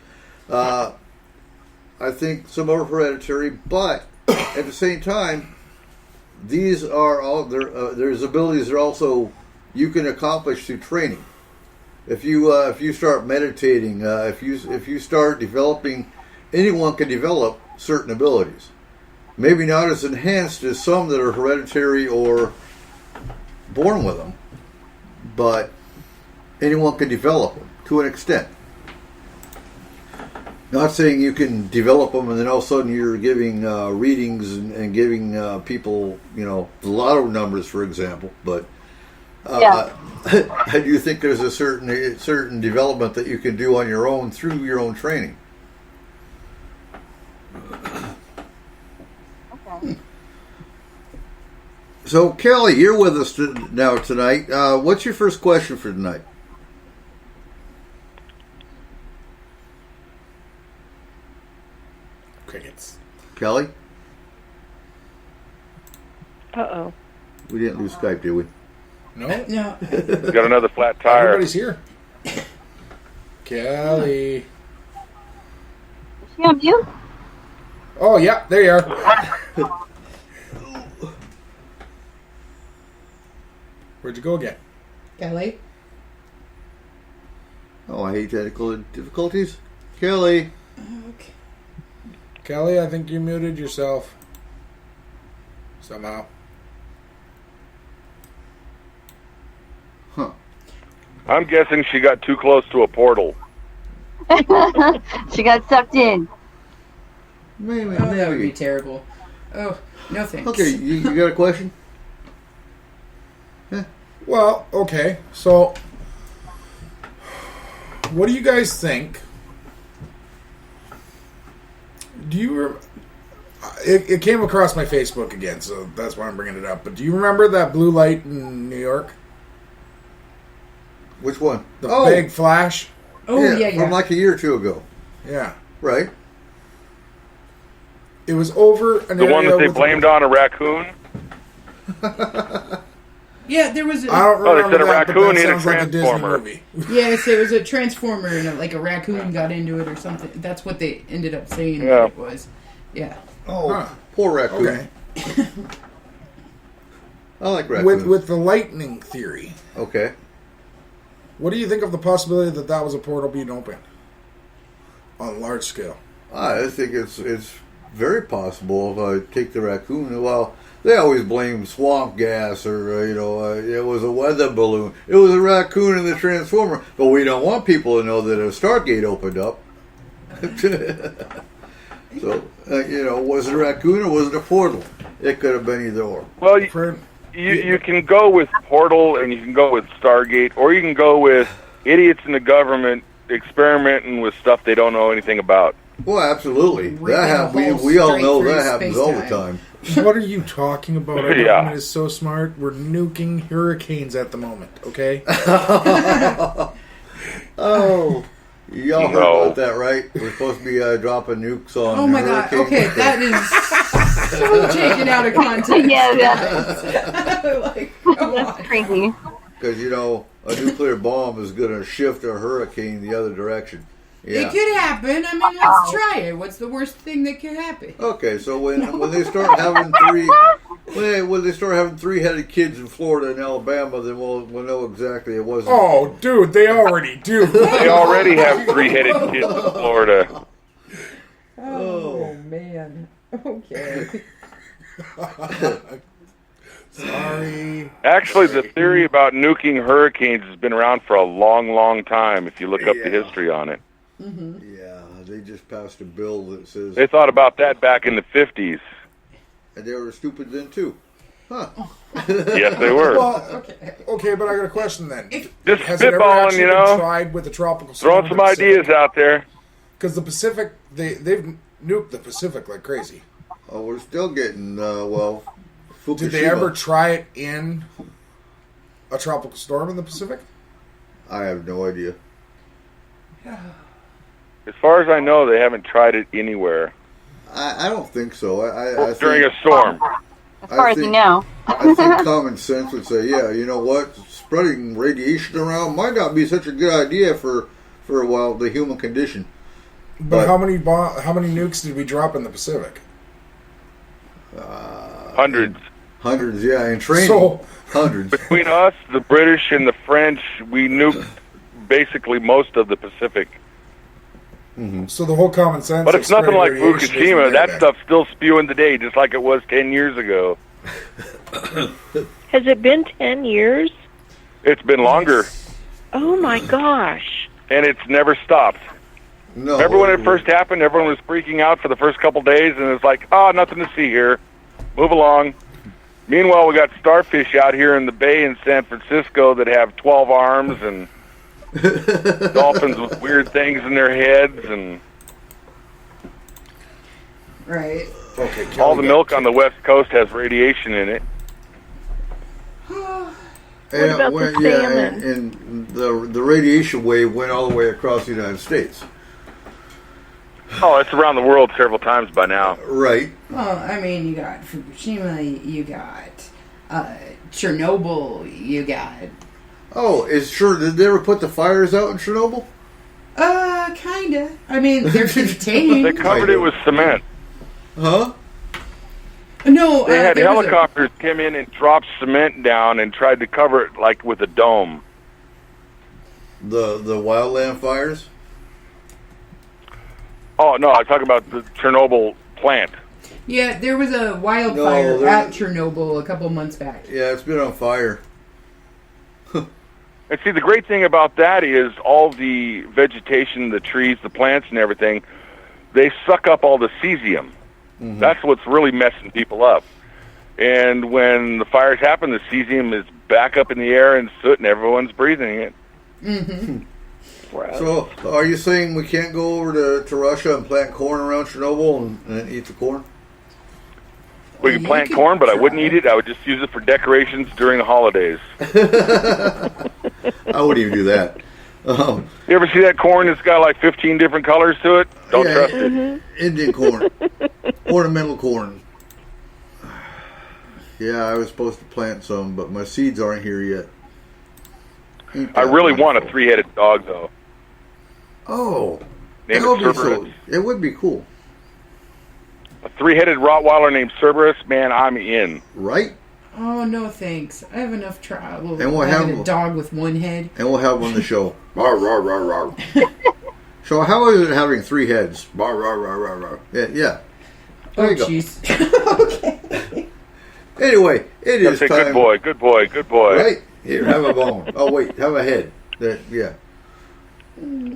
S2: I think some are hereditary, but at the same time, these are all there's abilities that also you can accomplish through training. If you start meditating, if you start developing, anyone can develop certain abilities. Maybe not as enhanced as some that are hereditary or born with them, but anyone can develop them to an extent. Not saying you can develop them and then all of a sudden you're giving readings and giving people, the lotto numbers, for example. But
S3: Yeah.
S2: I do think there's a certain development that you can do on your own through your own training.
S3: Okay.
S2: So, Kelly, you're with us now tonight. What's your first question for tonight?
S4: Crickets.
S2: Kelly?
S6: Uh-oh.
S2: We didn't lose Skype, did we?
S4: No?
S5: No.
S1: Got another flat tire.
S4: Everybody's here. Kelly.
S3: Is she on mute?
S4: Oh, yeah, there you are. Where'd you go again?
S5: Kelly?
S2: Oh, I hate technical difficulties. Kelly?
S5: Okay.
S4: Kelly, I think you muted yourself. Somehow.
S2: Huh.
S1: I'm guessing she got too close to a portal.
S3: She got sucked in.
S2: Maybe.
S5: Oh, that would be terrible. Oh, no thanks.
S2: Okay, you got a question?
S4: Well, okay, so what do you guys think? Do you It came across my Facebook again, so that's why I'm bringing it up. But do you remember that blue light in New York?
S2: Which one?
S4: The big flash?
S5: Oh, yeah.
S2: From like a year or two ago.
S4: Yeah.
S2: Right.
S4: It was over an area
S1: The one that they blamed on a raccoon?
S5: Yeah, there was.
S4: I don't remember
S1: they said a
S4: that, but
S1: raccoon
S4: that
S1: in a
S4: sounds like a Disney
S1: Transformer.
S4: movie.
S5: Yes, it was a transformer, and like a raccoon got into it or something. That's what they ended up saying
S1: Yeah.
S5: it was. Yeah.
S2: Oh,
S4: Huh.
S2: poor raccoon.
S4: Okay.
S2: I like raccoons.
S4: With the lightning theory,
S2: Okay.
S4: what do you think of the possibility that that was a portal being opened on a large scale?
S2: I think it's very possible if I take the raccoon. Well, they always blame swamp gas or, it was a weather balloon. It was a raccoon in the Transformer. But we don't want people to know that a Stargate opened up. So, was it a raccoon or was it a portal? It could have been either or.
S1: Well,
S4: Fred?
S1: you can go with Portal and you can go with Stargate, or you can go with idiots in the government experimenting with stuff they don't know anything about.
S2: Well, absolutely.
S5: Ripping
S2: That
S5: a hole
S2: we all
S5: straight
S2: know
S5: through
S2: that happens all the
S5: space-time.
S2: time.
S4: What are you talking about? Our
S1: Yeah.
S4: government is so smart. We're nuking hurricanes at the moment, okay?
S2: Oh, y'all heard
S1: No.
S2: about that, right? We're supposed to be dropping nukes on.
S5: Oh my god.
S2: hurricanes.
S5: Okay, that is so taken out of context.
S3: Yeah,
S5: Like, come
S3: that's
S5: on.
S3: crazy.
S2: Because a nuclear bomb is going to shift a hurricane the other direction. Yeah.
S5: It could happen. I mean, let's try it. What's the worst thing that could happen?
S2: Okay, so when they start having when they start having 3-headed kids in Florida and Alabama, then we'll know exactly it wasn't.
S4: Oh, dude, they already do.
S1: They already have 3-headed kids in Florida.
S5: Oh man. Okay.
S4: Sorry.
S1: Actually, the theory about nuking hurricanes has been around for a long, long time, if you look up the
S2: Yeah.
S1: history on it.
S2: Yeah, they just passed a bill that says,
S1: They thought about that back in the 50s.
S2: and they were stupid then too. Huh?
S1: Yes, they were.
S4: Well, okay, but I got a question then.
S1: Just
S4: Has it ever
S1: spitballing,
S4: actually
S1: you
S4: been
S1: know?
S4: tried with the tropical storm?
S1: Throwing some ideas out there.
S4: Because the Pacific, they've nuked the Pacific like crazy.
S2: Oh, we're still getting Fukushima.
S4: Did they ever try it in a tropical storm in the Pacific?
S2: I have no idea.
S1: As far as I know, they haven't tried it anywhere.
S2: I don't think so. I
S1: During
S2: think,
S1: a storm.
S3: As far as we know.
S2: I think common sense would say, yeah, you know what? Spreading radiation around might not be such a good idea for the human condition.
S4: But how many nukes did we drop in the Pacific?
S1: Hundreds.
S2: Hundreds, yeah, in training.
S4: So-
S2: Hundreds.
S1: Between us, the British, and the French, we nuked basically most of the Pacific.
S4: So the whole common sense.
S1: But
S4: of
S1: it's nothing like
S4: spreading radiation
S1: Fukushima.
S4: isn't there
S1: That stuff's still spewing today, just like it was 10 years ago.
S6: Has it been 10 years?
S1: It's been longer,
S6: Oh my gosh.
S1: and it's never stopped.
S2: No.
S1: Remember when it first happened? Everyone was freaking out for the first couple days, and it's like, nothing to see here. Move along. Meanwhile, we got starfish out here in the bay in San Francisco that have 12 arms and dolphins with weird things in their heads, and
S5: Right.
S4: Okay,
S1: all
S4: Kelly
S1: the
S4: got
S1: milk on the West Coast has radiation in it.
S2: And
S6: about the salmon?
S2: and the radiation wave went all the way across the United States.
S1: Oh, it's around the world several times by now.
S2: Right.
S5: Well, I mean, you got Fukushima, you got Chernobyl, you got.
S2: Oh, did they ever put the fires out in Chernobyl?
S5: Kinda. I mean, they're contained.
S1: They covered it with cement.
S2: Huh?
S5: No,
S1: They had
S5: there was a-
S1: helicopters come in and drop cement down and tried to cover it like with a dome.
S2: The wildland fires?
S1: Oh, no, I talk about the Chernobyl plant.
S5: Yeah, there was a wildfire
S2: No, there-
S5: at Chernobyl a couple months back.
S2: Yeah, it's been on fire.
S1: And see, the great thing about that is all the vegetation, the trees, the plants and everything, they suck up all the cesium.
S2: Mm-hmm.
S1: That's what's really messing people up. And when the fires happen, the cesium is back up in the air and soot, and everyone's breathing it.
S5: Mm-hmm.
S2: So, are you saying we can't go over to Russia and plant corn around Chernobyl and eat the corn?
S1: We can plant corn, but I wouldn't eat it. I would just use it for decorations during the holidays.
S2: I wouldn't even do that.
S1: You ever see that corn that's got like 15 different colors to it? Don't trust it.
S2: Indian corn. Ornamental corn. Yeah, I was supposed to plant some, but my seeds aren't here yet.
S1: I really want a 3-headed dog, though.
S2: Oh.
S1: Named
S2: That would be
S1: Cerberus.
S2: it would be cool.
S1: A 3-headed Rottweiler named Cerberus, man, I'm in.
S2: Right?
S5: Oh, no thanks. I have enough trouble
S2: And we'll
S5: having
S2: have
S5: a dog with one head.
S2: And we'll have him on the show. Rawr, rawr, rawr, rawr. So how is it having 3 heads? Rawr, rawr, rawr, rawr, rawr. Yeah. There you go.
S5: Jeez. Okay.
S2: Anyway, it is time.
S1: Good boy, good boy, good boy.
S2: Right? Here, have a bone. Oh, wait, have a head. Yeah.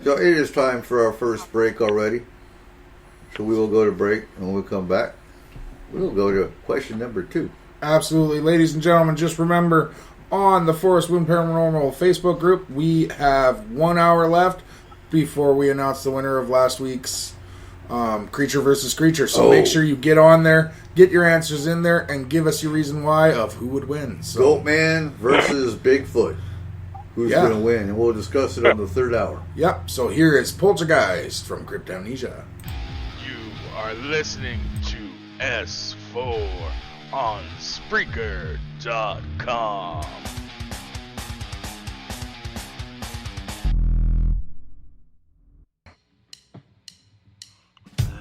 S2: So it is time for our first break already. So we will go to break, and when we come back, we'll go to question number 2.
S4: Absolutely. Ladies and gentlemen, just remember, on the Forest Wind Paranormal Facebook group, we have 1 hour left before we announce the winner of last week's Creature versus Creature. So make sure you get on there, get your answers in there, and give us your reason why of who would win. So,
S2: Goatman versus Bigfoot. Who's going to win? And we'll discuss it on the 3rd hour.
S4: Yep. So here is Poltergeist from Cryptamnesia.
S8: You are listening to S4 on Spreaker.com.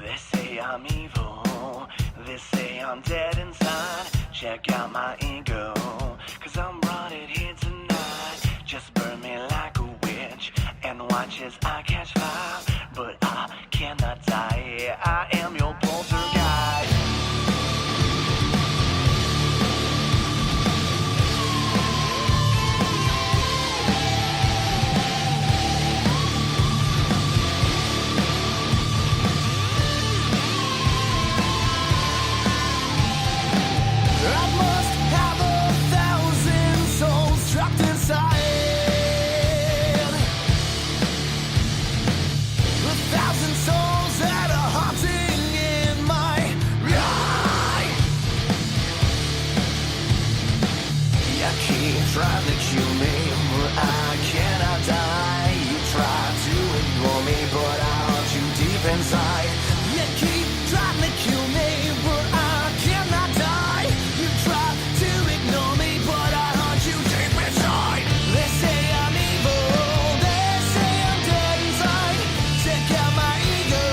S9: They say I'm evil, they say I'm dead inside. Check out my ego, 'cause I'm rotted here tonight. Just burn me like a witch, and watch as I catch fire. But I cannot die, I am your poltergeist. Trying to kill me, but I cannot die. You try to ignore me, but I haunt you deep inside. You keep trying to kill me, but I cannot die. You try to ignore me, but I haunt you deep inside. They say I'm evil, they say I'm dead inside. Check out my ego,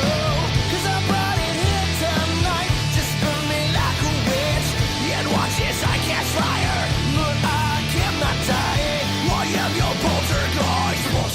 S9: 'cause I brought it here tonight. Just burn me like a witch, and watch as I catch fire. But I cannot die, I am your poltergeist.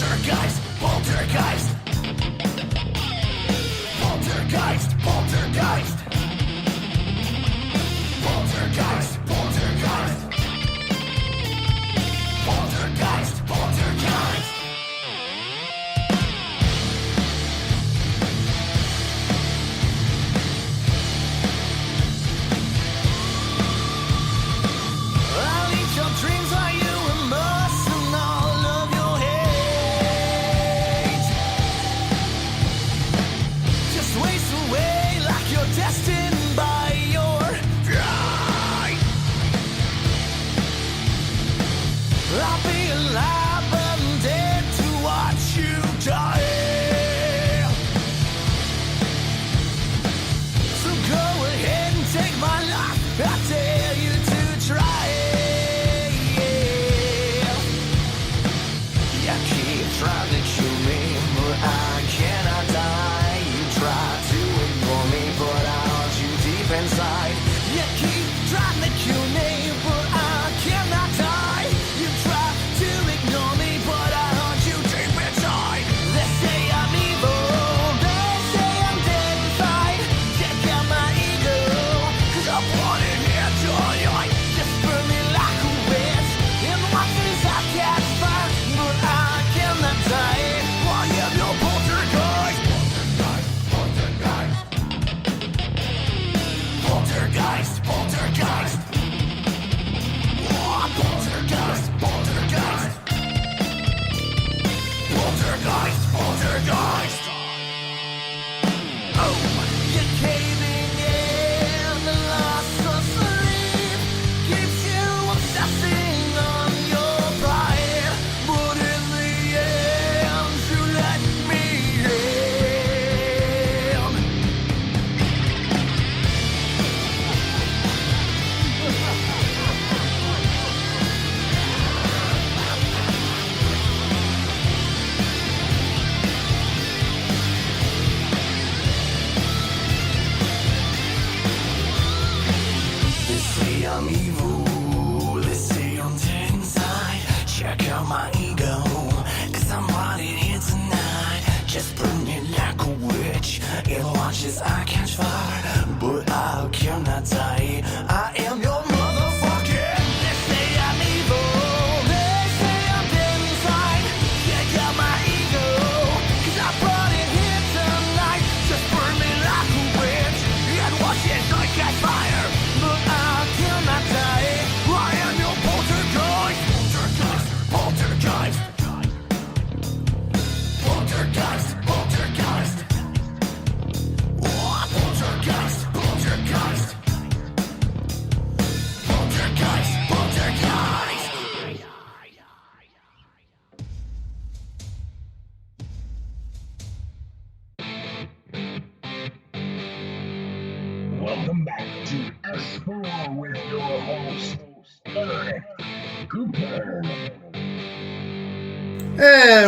S2: And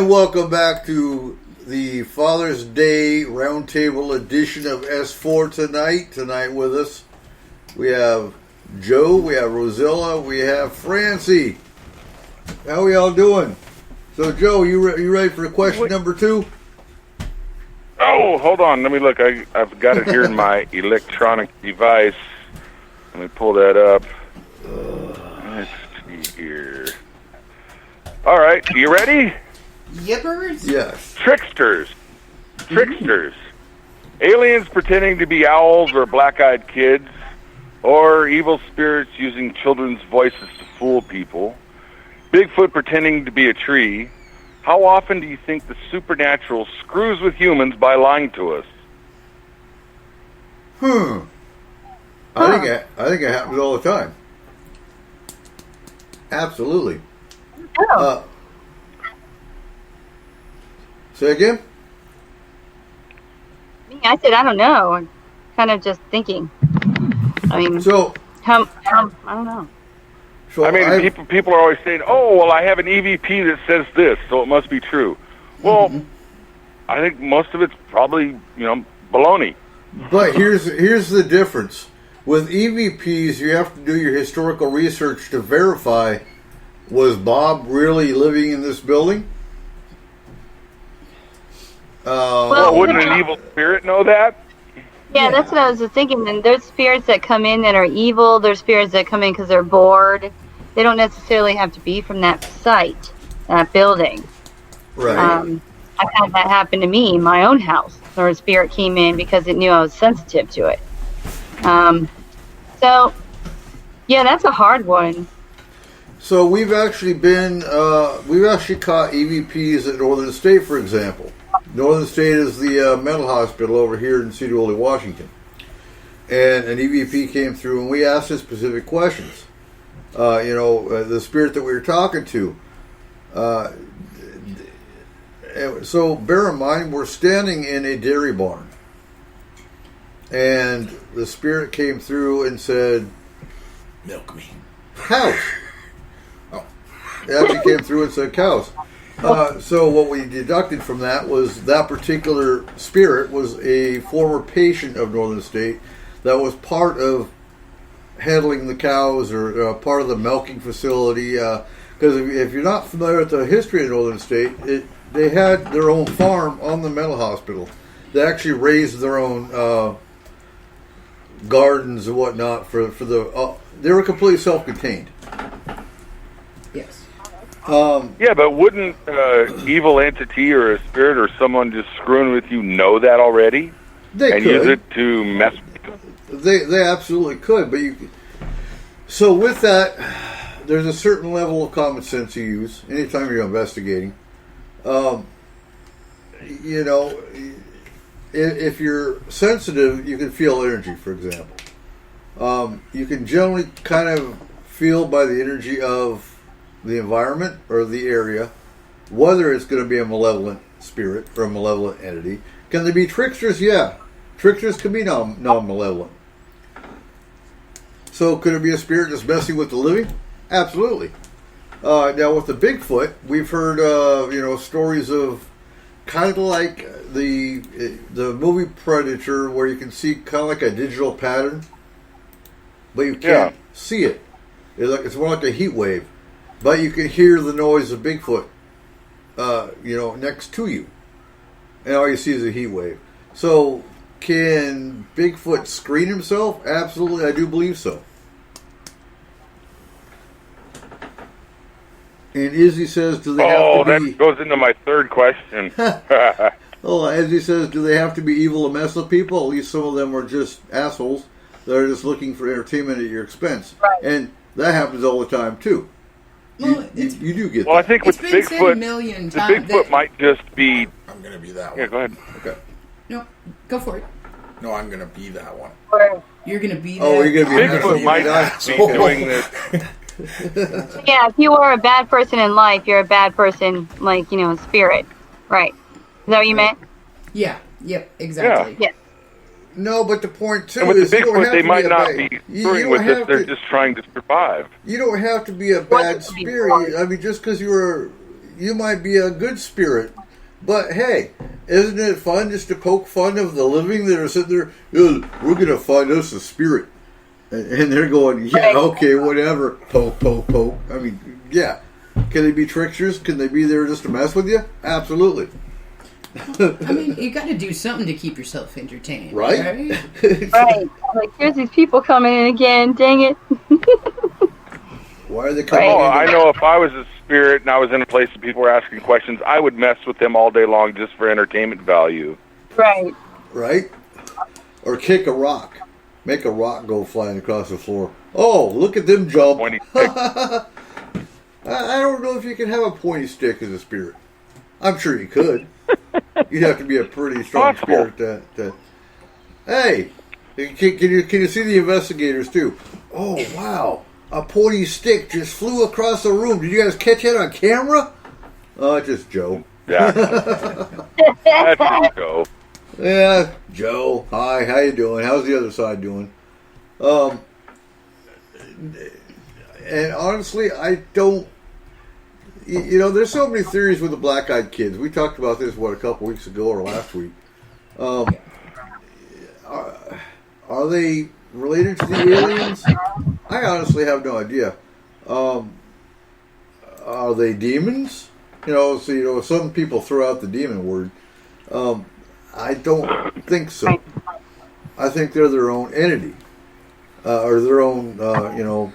S2: welcome back to the Father's Day Roundtable edition of S4 tonight. Tonight with us, we have Joe, we have Rosilla, we have Francie. How are y'all doing? So, Joe, you ready for question number 2?
S1: Oh, hold on. Let me look. I've got it here in my electronic device. Let me pull that up. Let's see here. All right. You ready?
S5: Yippers?
S2: Yes.
S1: Tricksters. Aliens pretending to be owls or black-eyed kids, or evil spirits using children's voices to fool people. Bigfoot pretending to be a tree. How often do you think the supernatural screws with humans by lying to us?
S2: I think it happens all the time. Absolutely.
S3: Oh.
S2: Say again?
S3: I said, I don't know. I'm kind of just thinking. I mean,
S2: So,
S3: I don't know.
S2: so
S1: I mean, people are always saying, "Oh, well, I have an EVP that says this, so it must be true." Well, I think most of it's probably, baloney.
S2: But here's the difference. With EVPs, you have to do your historical research to verify, was Bob really living in this building?
S3: Well,
S1: Wouldn't an evil spirit know that?
S3: Yeah, that's what I was just thinking. And there's spirits that come in that are evil. There's spirits that come in because they're bored. They don't necessarily have to be from that site, that building.
S2: Right.
S3: I've had that happen to me in my own house, where a spirit came in because it knew I was sensitive to it. So, yeah, that's a hard one.
S2: So we've actually caught EVPs at Northern State, for example. Northern State is the mental hospital over here in Cedar Valley, Washington. And an EVP came through, and we asked it specific questions. The spirit that we were talking to. So bear in mind, we're standing in a dairy barn. And the spirit came through and said,
S4: Milk me.
S2: cows.
S4: Oh.
S2: It actually came through and said cows. So what we deducted from that was that particular spirit was a former patient of Northern State that was part of handling the cows or part of the milking facility. Because if you're not familiar with the history of Northern State, they had their own farm on the mental hospital. They actually raised their own gardens and whatnot for the. They were completely self-contained.
S5: Yes.
S1: Yeah, but wouldn't evil entity or a spirit or someone just screwing with you know that already?
S2: They
S1: and
S2: could.
S1: use it to mess with you?
S2: They absolutely could, but so with that, there's a certain level of common sense you use anytime you're investigating. If you're sensitive, you can feel energy, for example. You can generally kind of feel by the energy of the environment or the area whether it's going to be a malevolent spirit or a malevolent entity. Can there be tricksters? Yeah. Tricksters can be non-malevolent. So could it be a spirit just messing with the living? Absolutely. Now with the Bigfoot, we've heard stories of kind of like the movie Predator, where you can see kind of like a digital pattern, but you can't see it. It's more like a heat wave, but you can hear the noise of Bigfoot, next to you, and all you see is a heat wave. So can Bigfoot screen himself? Absolutely, I do believe so. And Izzy says, do they have to be...
S1: that goes into my third question.
S2: Izzy says, do they have to be evil to mess with people? At least some of them are just assholes that are just looking for entertainment at your expense.
S3: Right.
S2: And that happens all the time, too.
S5: Well,
S2: you do get
S1: Well, I
S2: that.
S1: think with
S5: It's been said a
S1: Bigfoot,
S5: million
S1: the
S5: times
S1: Bigfoot
S5: that-
S1: might just be...
S4: I'm going to be that one.
S1: Yeah, go ahead.
S2: Okay.
S5: No, go for it.
S4: No, I'm going to be that one.
S5: You're going to be that.
S2: Oh, you're going to be
S1: Bigfoot might not be doing this.
S3: Yeah, if you are a bad person in life, you're a bad person, in spirit. Right. Is that what you meant?
S5: Yeah. Yep. Exactly.
S3: Yeah.
S2: No, but the point too
S1: And with
S2: is
S1: the
S2: you don't
S1: Bigfoot,
S2: have
S1: they
S2: to
S1: might
S2: be a
S1: not
S2: bad,
S1: be
S2: you
S1: screwing
S2: don't
S1: with us.
S2: have
S1: They're
S2: to,
S1: just trying to survive.
S2: you don't have to be a bad spirit. I mean, just because you might be a good spirit. But hey, isn't it fun just to poke fun of the living that are sitting there? "Yeah, we're going to find us a spirit. And they're going, yeah, okay, whatever. Poke, poke, poke. I mean, yeah. Can they be tricksters? Can they be there just to mess with you? Absolutely.
S5: I mean, you got to do something to keep yourself entertained,
S2: Right?
S3: Right. Like, here's these people coming in again. Dang it.
S2: Why are they coming
S1: Oh,
S2: in?
S1: I know if I was a spirit and I was in a place that people were asking questions, I would mess with them all day long just for entertainment value.
S3: Right.
S2: Right? Or kick a rock. Make a rock go flying across the floor. Oh, look at them jump.
S1: Pointy stick.
S2: I don't know if you can have a pointy stick as a spirit. I'm sure you could. You'd have to be a pretty strong
S1: Possible.
S2: spirit to hey, can you see the investigators too? Oh, wow. A pointy stick just flew across the room. Did you guys catch it on camera? Oh, it's just Joe.
S1: Yeah. That's just go.
S2: Yeah, Joe. Hi, how you doing? How's the other side doing? And honestly, I don't. You know, there's so many theories with the black-eyed kids. We talked about this a couple weeks ago or last week. Are they related to the aliens? I honestly have no idea. Are they demons? So some people throw out the demon word. I don't think so. I think they're their own entity, or their own,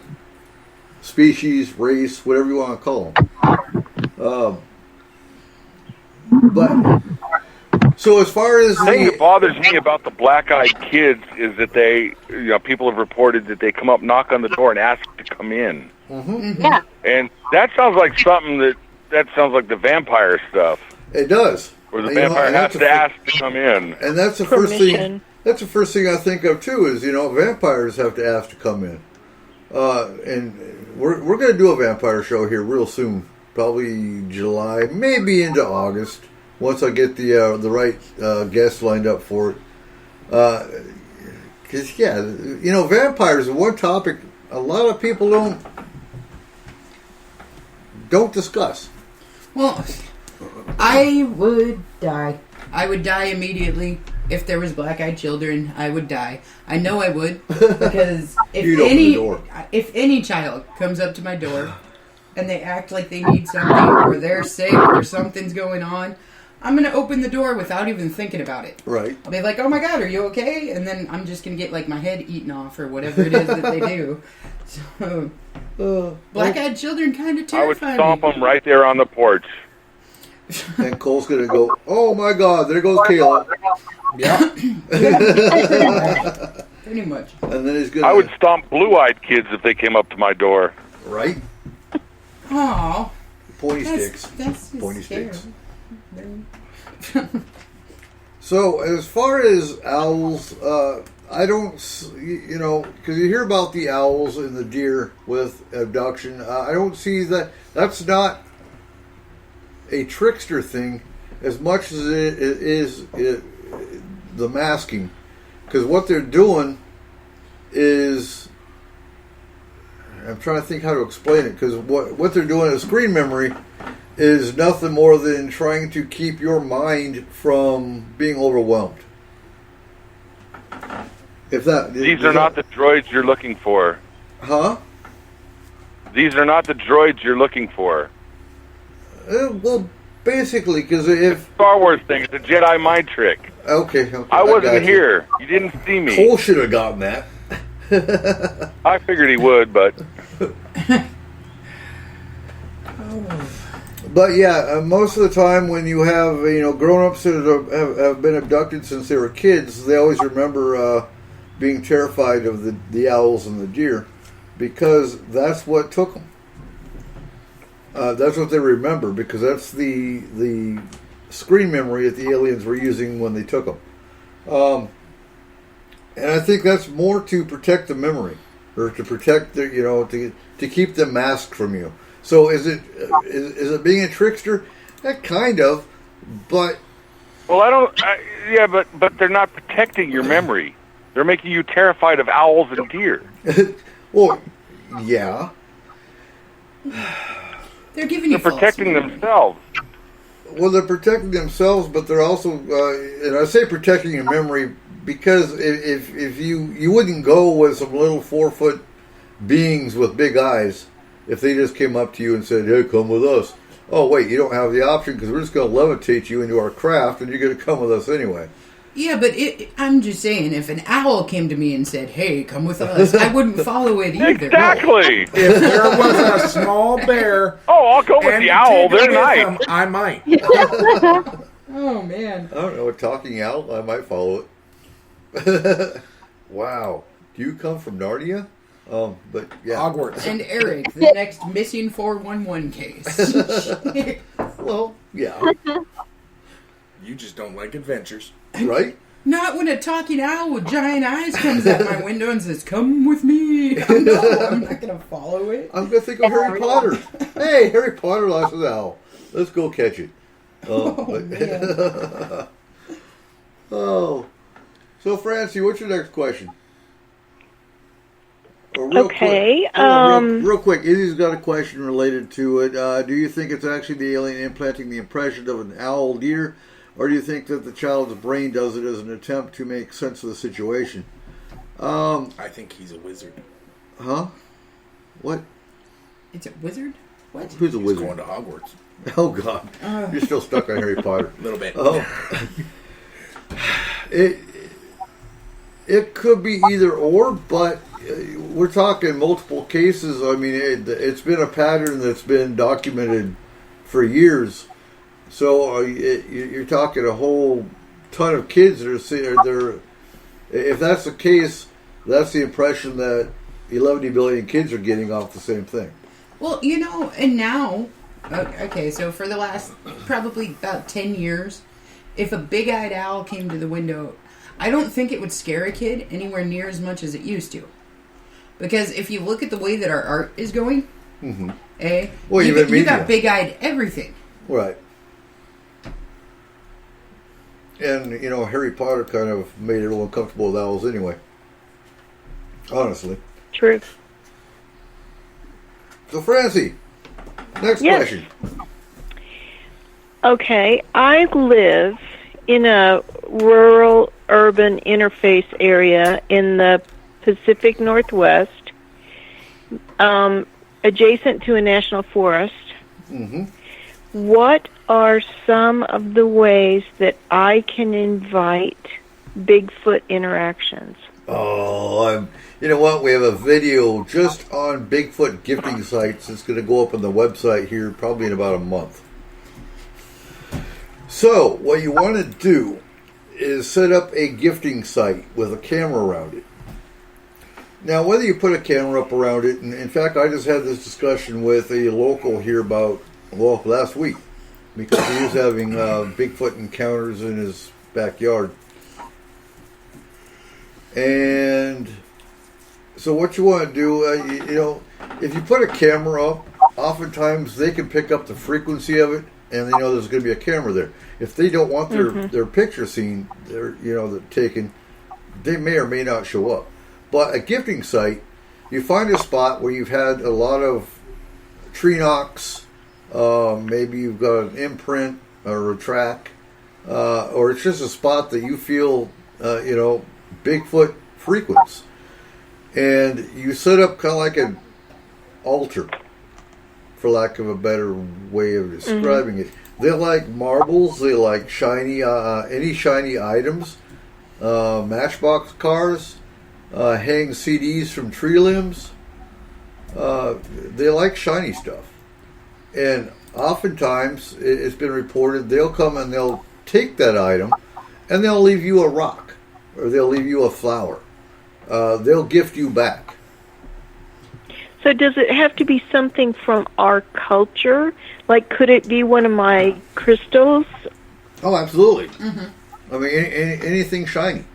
S2: species, race, whatever you want to call them. But so as far as
S1: The thing that bothers me about the black-eyed kids is that people have reported that they come up, knock on the door, and ask to come in.
S2: Mm-hmm.
S3: Yeah.
S1: And that sounds like something that sounds like the vampire stuff,
S2: it does,
S1: where the vampire has to ask to come in.
S2: and that's the first thing.
S6: Permission.
S2: That's the first thing I think of too. Is vampires have to ask to come in, and we're going to do a vampire show here real soon, probably July, maybe into August. Once I get the right guests lined up for it, because vampires are one topic a lot of people don't discuss.
S5: Well, I would die. I would die immediately. If there was black-eyed children, I would die. I know I would, because
S2: You'd open the door.
S5: if any child comes up to my door and they act like they need something or they're sick or something's going on, I'm going to open the door without even thinking about it.
S2: Right.
S5: I'll be like, oh my God, are you okay? And then I'm just going to get like my head eaten off or whatever it is that they do. So, black-eyed children kind of
S1: I would
S5: terrify
S1: stomp
S5: me.
S1: them right there on the porch.
S2: And Cole's going to go, oh my God, there goes Kayla.
S4: Yeah.
S5: Pretty much.
S2: And then he's going to...
S1: I would stomp blue-eyed kids if they came up to my door.
S2: Right?
S5: Aww.
S2: Pointy sticks.
S5: That's
S2: Pointy
S5: scary.
S2: sticks. So, as far as owls, I don't, because you hear about the owls and the deer with abduction. I don't see that. That's not a trickster thing as much as it is the masking. Because what they're doing is, I'm trying to think how to explain it, because what they're doing is screen memory is nothing more than trying to keep your mind from being overwhelmed. These
S1: These are not the droids you're looking for.
S2: Huh?
S1: These are not the droids you're looking for.
S2: Well, basically, because if...
S1: Star Wars thing, it's a Jedi mind trick.
S2: Okay.
S1: I
S2: got
S1: wasn't
S2: you.
S1: here. You didn't see me.
S2: Cole should have gotten that.
S1: I figured he would, but...
S2: But yeah, most of the time when you have grown-ups that have been abducted since they were kids, they always remember being terrified of the owls and the deer because that's what took them. That's what they remember because that's the screen memory that the aliens were using when they took them. And I think that's more to protect the memory or to protect to keep them masked from you. So is it being a trickster? Kind of, but
S1: Well, Yeah, but they're not protecting your memory. They're making you terrified of owls and deer.
S2: Well, yeah.
S5: They're giving you
S1: They're protecting themselves.
S2: Well, they're protecting themselves, but they're also, and I say protecting your memory because if you wouldn't go with some little 4-foot beings with big eyes if they just came up to you and said, "Hey, come with us." Oh, wait, you don't have the option because we're just going to levitate you into our craft, and you're going to come with us anyway.
S5: Yeah, but I'm just saying, if an owl came to me and said, "Hey, come with us," I wouldn't follow it either.
S1: Exactly.
S4: If there was a small bear,
S1: I'll go with the owl. They're nice.
S4: I might.
S5: Oh man.
S2: I don't know, a talking owl, I might follow it. Wow. Do you come from Narnia? But yeah.
S4: Hogwarts.
S5: And Eric, the next missing 411 case.
S2: Well, yeah.
S4: You just don't like adventures.
S2: Right?
S5: Not when a talking owl with giant eyes comes at my window and says, "Come with me." No, I'm not going to follow it.
S2: I'm going to think of Harry Potter. Hey, Harry Potter lost an owl. Let's go catch it.
S5: Man.
S2: Oh. So, Francie, what's your next question?
S6: Okay.
S2: Real quick, Izzy's got a question related to it. Do you think it's actually the alien implanting the impression of an owl deer, or do you think that the child's brain does it as an attempt to make sense of the situation?
S4: I think he's a wizard.
S2: Huh? What?
S5: It's a wizard? What?
S2: Who's a wizard?
S4: Going to Hogwarts.
S2: Oh, God. You're still stuck on Harry Potter.
S4: A little bit.
S2: Oh. It could be either or, but we're talking multiple cases. I mean, it's been a pattern that's been documented for years. So you're talking a whole ton of kids that are if that's the case, that's the impression that 11 billion kids are getting off the same thing.
S5: Well, and now, okay, so for the last probably about 10 years, if a big-eyed owl came to the window, I don't think it would scare a kid anywhere near as much as it used to. Because if you look at the way that our art is going,
S2: Mm-hmm.
S5: Well, you got big-eyed everything.
S2: Right. And, Harry Potter kind of made everyone comfortable with owls anyway. Honestly.
S6: True.
S2: So, Francie, next question.
S6: Okay, I live in a rural urban interface area in the Pacific Northwest, adjacent to a national forest.
S2: Mm-hmm.
S6: What are some of the ways that I can invite Bigfoot interactions?
S2: Oh, you know what? We have a video just on Bigfoot gifting sites. It's going to go up on the website here probably in about a month. So, what you want to do is set up a gifting site with a camera around it. Now, whether you put a camera up around it, and in fact, I just had this discussion with a local here last week, because he was having Bigfoot encounters in his backyard. And so what you want to do, if you put a camera up, oftentimes they can pick up the frequency of it, and they know there's going to be a camera there. If they don't want their picture seen, taken, they may or may not show up. But a gifting site, you find a spot where you've had a lot of tree knocks, maybe you've got an imprint or a track, or it's just a spot that you feel, Bigfoot frequents. And you set up kind of like an altar, for lack of a better way of describing it. They like marbles, they like shiny, any shiny items, matchbox cars, hang CDs from tree limbs. They like shiny stuff. And oftentimes, it's been reported, they'll come and they'll take that item and they'll leave you a rock or they'll leave you a flower. They'll gift you back.
S6: So does it have to be something from our culture? Like, could it be one of my crystals?
S2: Oh, absolutely.
S5: Mm-hmm.
S2: I mean, anything shiny.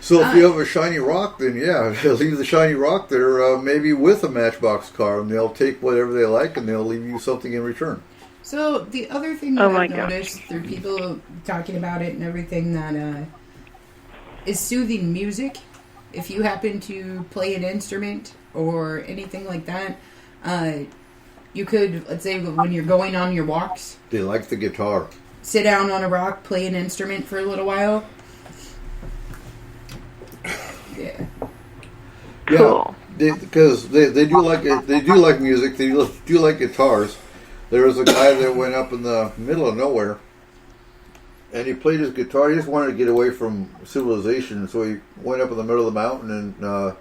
S2: So if you have a shiny rock, then yeah, they'll leave the shiny rock there, maybe with a matchbox car, and they'll take whatever they like, and they'll leave you something in return.
S5: So the other thing that I've noticed through people talking about it and everything that is soothing music. If you happen to play an instrument or anything like that, you could, let's say when you're going on your walks.
S2: They like the guitar.
S5: Sit down on a rock, play an instrument for a little while. Yeah.
S6: Cool.
S2: Because they do like it. They do like music. They do like guitars. There was a guy that went up in the middle of nowhere, and he played his guitar. He just wanted to get away from civilization, so he went up in the middle of the mountain and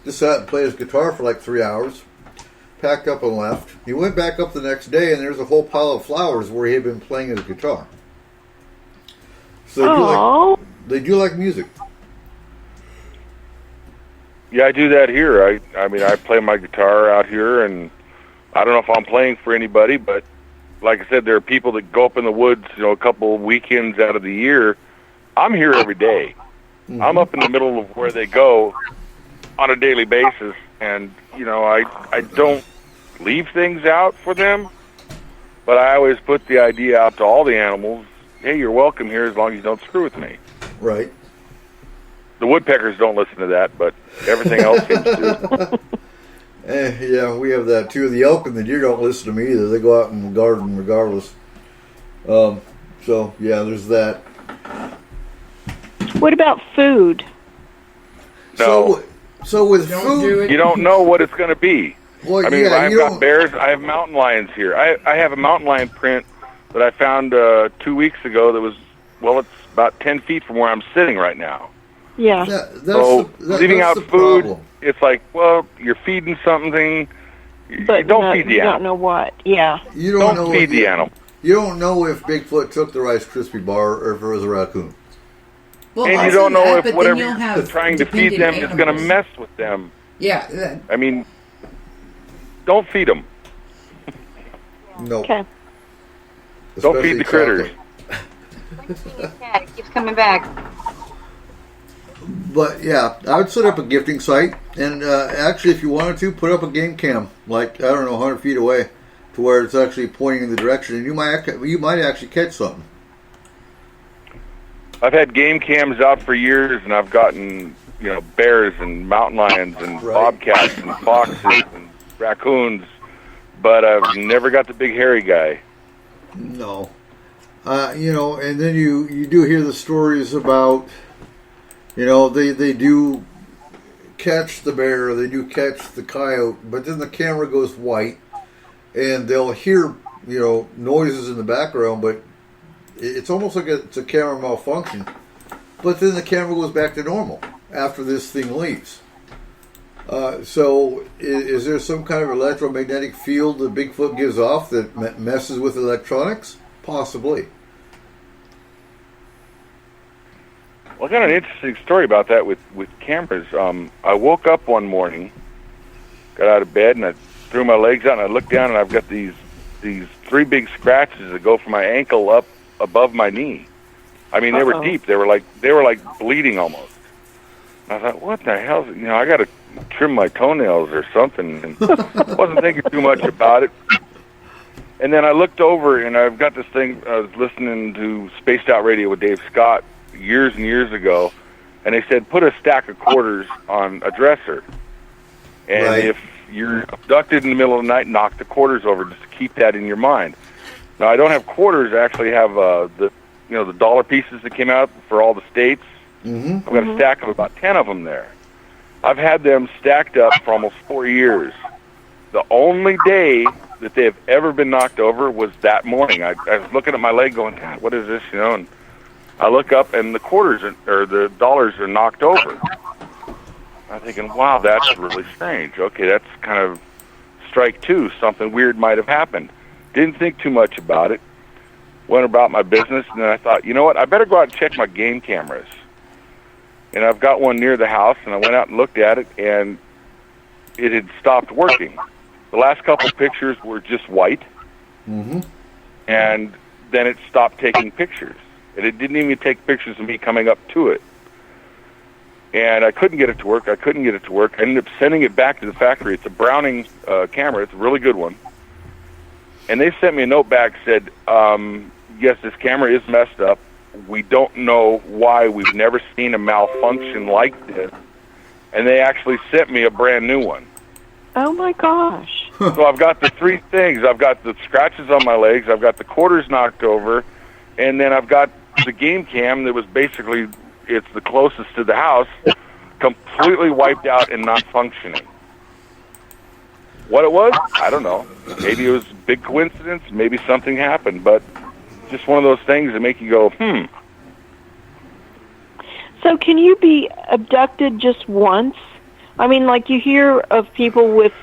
S2: just sat and played his guitar for like 3 hours. Packed up and left. He went back up the next day, and there's a whole pile of flowers where he had been playing his guitar. So they do like music.
S1: Yeah, I do that here. I mean, I play my guitar out here, and I don't know if I'm playing for anybody, but like I said, there are people that go up in the woods, a couple of weekends out of the year. I'm here every day. Mm-hmm. I'm up in the middle of where they go on a daily basis, and, I don't leave things out for them, but I always put the idea out to all the animals, hey, you're welcome here as long as you don't screw with me.
S2: Right.
S1: The woodpeckers don't listen to that, but everything else seems to.
S2: Yeah, we have that too. The elk and the deer don't listen to me either. They go out and garden regardless. So, yeah, there's that.
S6: What about food?
S1: No.
S2: So with food...
S1: You don't know what it's going to be.
S2: Well,
S1: I mean, I've got bears. I have mountain lions here. I have a mountain lion print that I found 2 weeks ago that was, it's about 10 feet from where I'm sitting right now.
S6: Yeah.
S1: Leaving out food, problem. It's like, you're feeding something.
S6: But
S1: you don't feed the animal.
S6: You don't know what. Yeah.
S2: You don't
S1: feed the animal.
S2: You don't know if Bigfoot took the Rice Krispie bar or if it was a raccoon.
S5: Well,
S1: and you don't know if whatever you're trying to feed them is going to mess with them.
S5: Yeah.
S1: I mean, don't feed them.
S2: No.
S6: Okay.
S1: Don't feed the critters.
S3: It keeps coming back.
S2: But yeah, I would set up a gifting site, and actually, if you wanted to, put up a game cam, like 100 feet away, to where it's actually pointing in the direction, and you might actually catch something.
S1: I've had game cams out for years, and I've gotten bears and mountain lions and bobcats and foxes and raccoons, but I've never got the big hairy guy.
S2: No, and then you do hear the stories about. They do catch the bear, they do catch the coyote, but then the camera goes white, and they'll hear, noises in the background, but it's almost like it's a camera malfunction. But then the camera goes back to normal after this thing leaves. So is there some kind of electromagnetic field that Bigfoot gives off that messes with electronics? Possibly.
S1: Well, I got an interesting story about that with cameras. I woke up one morning, got out of bed, and I threw my legs out, and I looked down, and I've got these 3 big scratches that go from my ankle up above my knee. I mean, they were deep. They were like bleeding almost. And I thought, what the hell? I got to trim my toenails or something, and wasn't thinking too much about it. And then I looked over, and I've got this thing. I was listening to Spaced Out Radio with Dave Scott years and years ago, and they said put a stack of quarters on a dresser, and if you're abducted in the middle of the night, knock the quarters over just to keep that in your mind. Now, I don't have quarters. I actually have the dollar pieces that came out for all the states. Mm-hmm. I've got a stack of about 10 of them there. I've had them stacked up for almost 4 years. The only day that they have ever been knocked over was that morning. I was looking at my leg going, God, what is this, and I look up, and the quarters or the dollars are knocked over. I'm thinking, wow, that's really strange. Okay, that's kind of strike 2. Something weird might have happened. Didn't think too much about it. Went about my business, and then I thought, you know what? I better go out and check my game cameras. And I've got one near the house, and I went out and looked at it, and it had stopped working. The last couple pictures were just white, and then it stopped taking pictures. And it didn't even take pictures of me coming up to it. And I couldn't get it to work. I ended up sending it back to the factory. It's a Browning camera. It's a really good one. And they sent me a note back, said, yes, this camera is messed up. We don't know why. We've never seen a malfunction like this. And they actually sent me a brand new one.
S6: Oh, my gosh.
S1: So I've got the three things. I've got the scratches on my legs. I've got the quarters knocked over. And then I've got the game cam that was basically, it's the closest to the house, completely wiped out and not functioning. What it was, I don't know. Maybe it was a big coincidence. Maybe something happened. But just one of those things that make you go,
S6: So can you be abducted just once? I mean, like you hear of people with,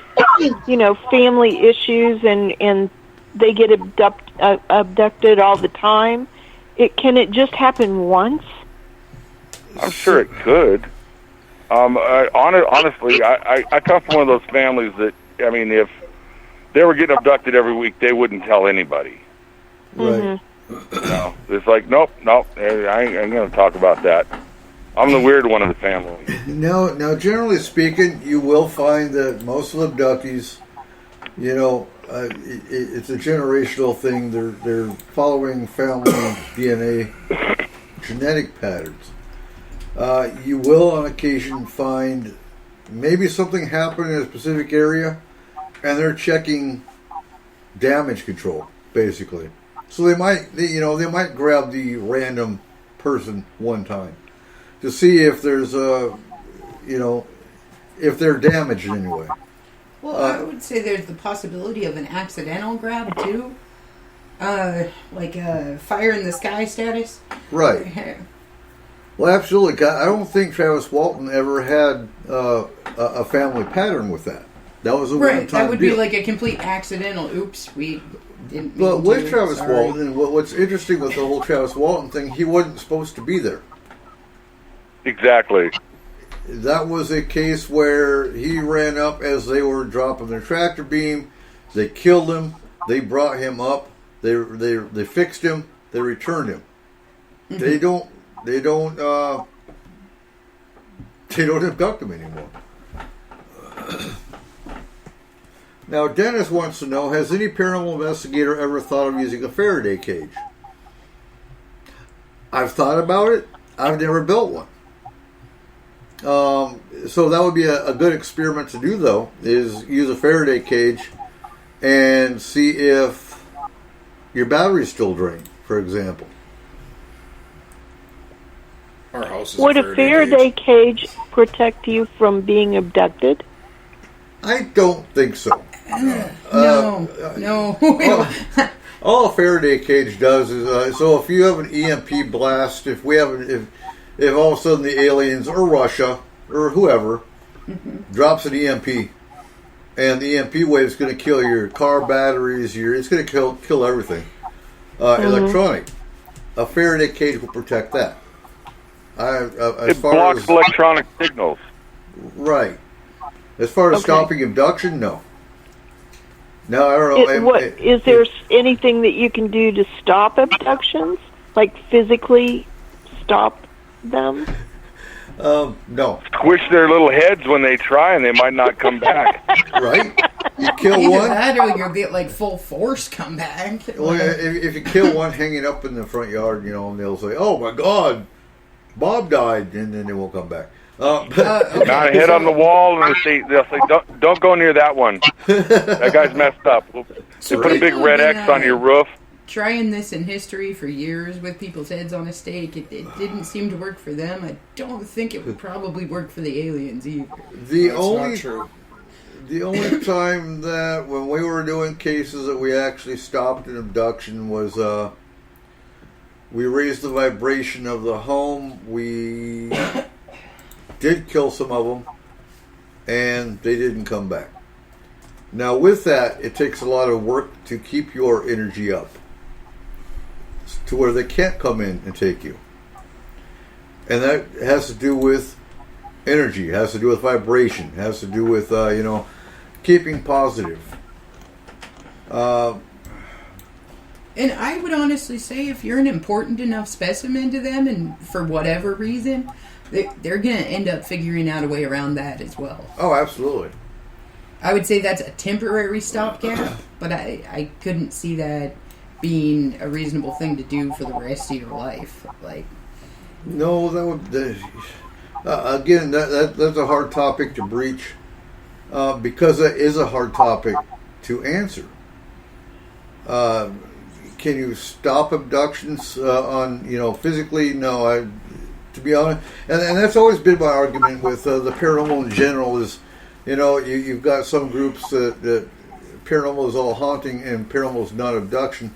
S6: family issues and they get abducted all the time. Can it just happen once?
S1: I'm sure it could. Honestly, I come from one of those families that, I mean, if they were getting abducted every week, they wouldn't tell anybody.
S2: Right.
S1: No, it's like, nope, I ain't going to talk about that. I'm the weird one of the family.
S2: Now, generally speaking, you will find that most of the abductees, it's a generational thing. They're following family DNA genetic patterns. You will, on occasion, find maybe something happened in a specific area, and they're checking damage control, basically. So they might grab the random person one time to see if there's if they're damaged in any way.
S5: Well, I would say there's the possibility of an accidental grab too, like a fire in the sky status.
S2: Right. Well, absolutely. I don't think Travis Walton ever had a family pattern with that. That was a one-time
S5: That would
S2: deal.
S5: be like a complete accidental. Oops, we didn't.
S2: But with Travis
S5: sorry.
S2: Walton, what's interesting with the whole Travis Walton thing, he wasn't supposed to be there.
S1: Exactly.
S2: That was a case where he ran up as they were dropping their tractor beam. They killed him. They brought him up. They fixed him. They returned him. Mm-hmm. They don't abduct him anymore. Now, Dennis wants to know, has any paranormal investigator ever thought of using a Faraday cage? I've thought about it. I've never built one. So that would be a good experiment to do, though, is use a Faraday cage and see if your battery's still drained, for example.
S4: Our house is
S6: Would a Faraday cage protect you from being abducted?
S2: I don't think so.
S5: No.
S2: All a Faraday cage does is so if you have an EMP blast, if all of a sudden the aliens or Russia or whoever drops an EMP, and the EMP wave is going to kill your car batteries, it's going to kill everything electronic. A Faraday cage will protect that.
S1: It blocks electronic signals.
S2: Right. As far as stopping abduction, no. No, I don't know.
S6: Is there anything that you can do to stop abductions? Like physically stop them?
S2: No.
S1: Squish their little heads when they try, and they might not come back.
S2: Right? You kill
S5: Either
S2: one.
S5: that, or you'll get like full force come back.
S2: Well, if you kill one hanging up in the front yard, and they'll say, "Oh my God, Bob died," and then they won't come back.
S1: Not a head on the wall, and they'll say, "Don't go near that one. That guy's messed up." They put a big red X on your roof.
S5: Trying this in history for years with people's heads on a stake, it didn't seem to work for them. I don't think it would probably work for the aliens either.
S4: Not true.
S2: The only time that when we were doing cases that we actually stopped an abduction was we raised the vibration of the home. We did kill some of them, and they didn't come back. Now, with that, it takes a lot of work to keep your energy up to where they can't come in and take you. And that has to do with energy, has to do with vibration, has to do with, keeping positive.
S5: And I would honestly say if you're an important enough specimen to them, and for whatever reason, they're going to end up figuring out a way around that as well.
S2: Oh, absolutely.
S5: I would say that's a temporary stopgap, but I couldn't see that being a reasonable thing to do for the rest of your life. Like,
S2: no, that would again that's a hard topic to breach because it is a hard topic to answer. Can you stop abductions on physically? No, to be honest, and that's always been my argument with the paranormal in general is, you've got some groups that paranormal is all haunting and paranormal is not abduction.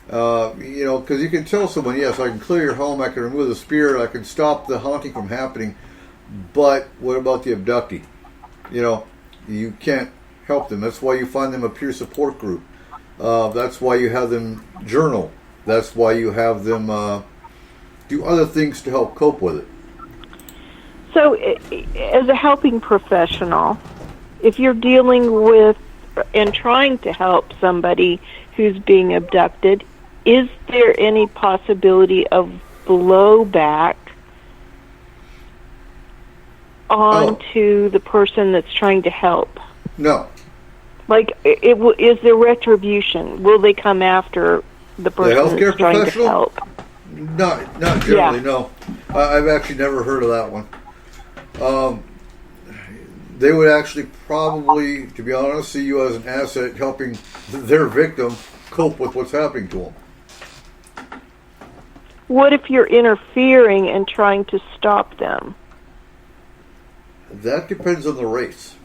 S2: Because you can tell someone, yes, I can clear your home, I can remove the spirit, I can stop the haunting from happening, but what about the abductee? You can't help them. That's why you find them a peer support group. That's why you have them journal. That's why you have them do other things to help cope with it.
S6: So, as a helping professional, if you're dealing with and trying to help somebody who's being abducted, is there any possibility of blowback onto the person that's trying to help?
S2: No.
S6: Like, is there retribution? Will they come after the person that's trying to help?
S2: Not generally, no. I've actually never heard of that one. They would actually probably, to be honest, see you as an asset helping their victim cope with what's happening to them.
S6: What if you're interfering and trying to stop them?
S2: That depends on the race.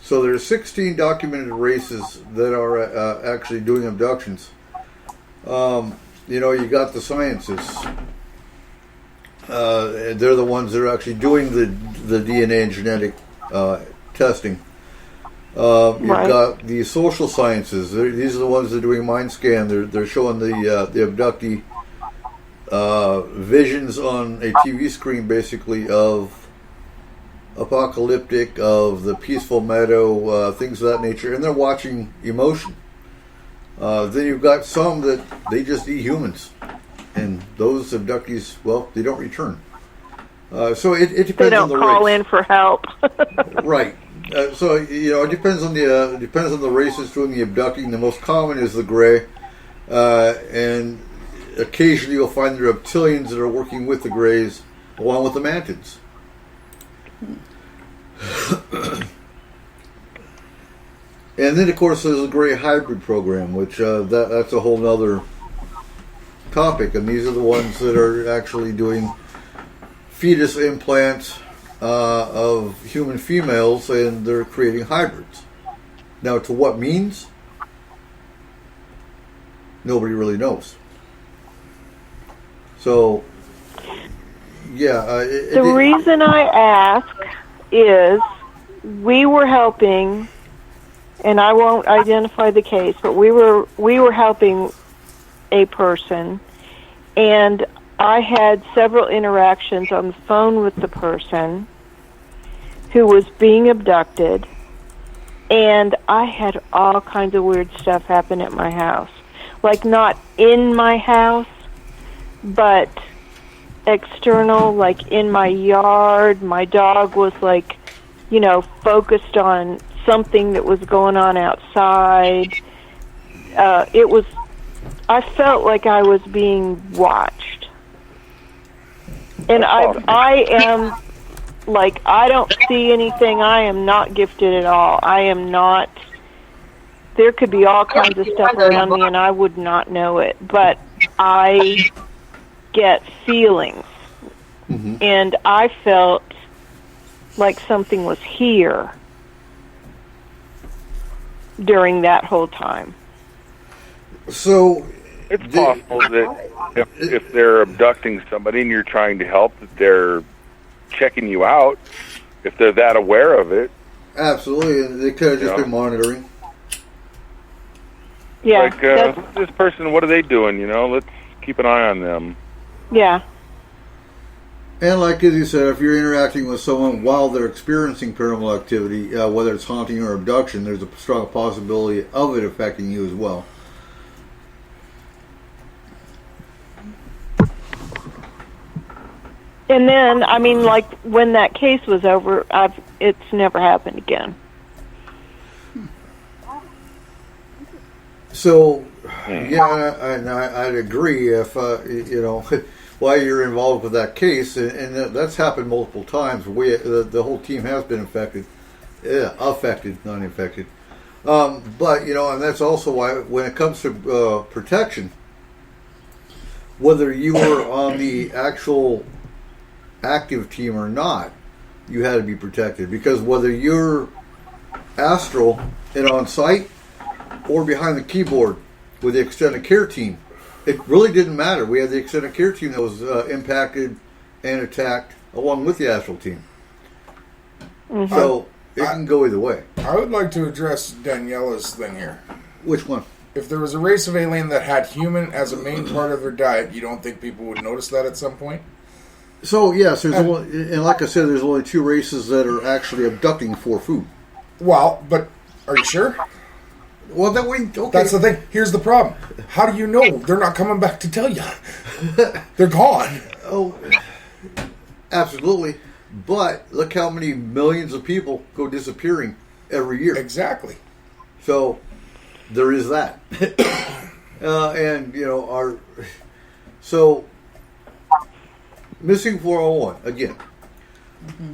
S2: So there's 16 documented races that are actually doing abductions. You got the scientists. They're the ones that are actually doing the DNA and genetic testing. You've got the social sciences. These are the ones that are doing mind scan. They're showing the abductee visions on a TV screen, basically, of apocalyptic, of the peaceful meadow, things of that nature, and they're watching emotion. Then you've got some that they just eat humans, and those abductees, well, they don't return. So it depends on the race.
S6: They don't call in for help.
S2: Right. So it depends on the races doing the abducting. The most common is the gray, and occasionally you'll find the reptilians that are working with the grays, along with the mantids. And then, of course, there's a gray hybrid program, which that's a whole nother topic. And these are the ones that are actually doing fetus implants of human females, and they're creating hybrids. Now, to what means? Nobody really knows. So, yeah.
S6: The reason I ask is we were helping, and I won't identify the case, but we were helping a person, and I had several interactions on the phone with the person who was being abducted, and I had all kinds of weird stuff happen at my house. Like, not in my house, but external, like in my yard. My dog was like, focused on something that was going on outside. I felt like I was being watched. And I am, like, I don't see anything. I am not gifted at all. I am not. There could be all kinds of stuff around me and I would not know it. But I get feelings. Mm-hmm. And I felt like something was here during that whole time.
S2: So
S1: it's possible that if they're abducting somebody and you're trying to help, that they're checking you out, if they're that aware of it.
S2: Absolutely. They could have just been monitoring.
S6: Yeah.
S1: Like, this person, what are they doing? Let's keep an eye on them.
S6: Yeah.
S2: And like as you said, if you're interacting with someone while they're experiencing paranormal activity, whether it's haunting or abduction, there's a strong possibility of it affecting you as well.
S6: And then, I mean, like when that case was over, it's never happened again.
S2: So, yeah, I'd agree if, while you're involved with that case, and that's happened multiple times. The whole team has been affected, not infected. But, and that's also why when it comes to protection, whether you were on the actual active team or not, you had to be protected. Because whether you're astral and on site or behind the keyboard with the extended care team, it really didn't matter. We had the extended care team that was impacted and attacked along with the astral team. Mm-hmm. So it can go either way.
S4: I would like to address Daniela's thing here.
S2: Which one?
S4: If there was a race of alien that had human as a main part of their diet, you don't think people would notice that at some point?
S2: So, yes, and like I said, there's only 2 races that are actually abducting for food.
S4: Well, but are you sure?
S2: Well, okay.
S4: That's the thing. Here's the problem. How do you know they're not coming back to tell you? They're gone.
S2: Oh, absolutely. But look how many millions of people go disappearing every year.
S4: Exactly.
S2: So there is that. So missing 401 again. Mm-hmm.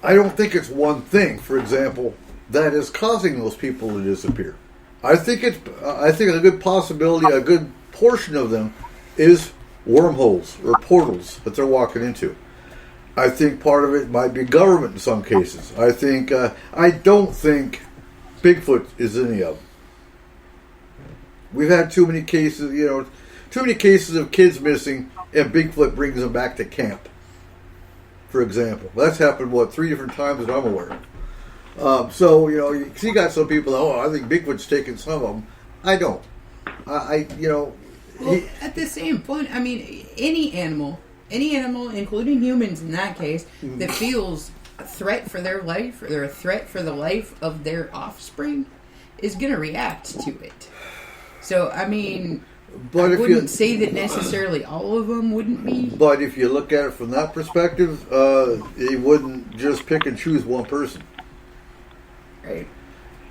S2: I don't think it's one thing, for example, that is causing those people to disappear. I think a good possibility, a good portion of them is wormholes or portals that they're walking into. I think part of it might be government in some cases. I don't think Bigfoot is any of them. We've had too many cases of kids missing, and Bigfoot brings them back to camp. For example, that's happened 3 different times that I'm aware of. So you got some people. I think Bigfoot's taken some of them. I don't.
S5: Well, at the same point, I mean, any animal, including humans in that case, that feels a threat for their life or a threat for the life of their offspring is going to react to it. So, I mean, I wouldn't say that necessarily all of them wouldn't be.
S2: But if you look at it from that perspective, they wouldn't just pick and choose one person.
S5: Right.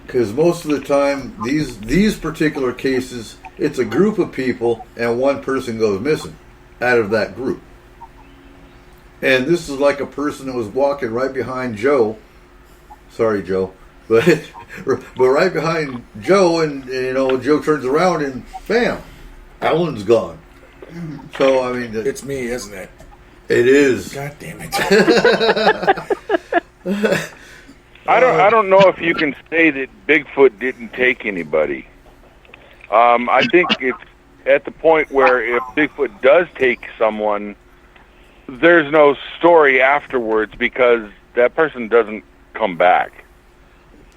S2: Because most of the time, these particular cases, it's a group of people and one person goes missing out of that group. And this is like a person that was walking right behind Joe. Sorry, Joe. But right behind Joe, and Joe turns around and bam, Alan's gone. Mm-hmm. So, I mean...
S4: It's me, isn't it?
S2: It is.
S4: God damn it.
S1: I don't know if you can say that Bigfoot didn't take anybody. I think it's at the point where if Bigfoot does take someone, there's no story afterwards because that person doesn't come back.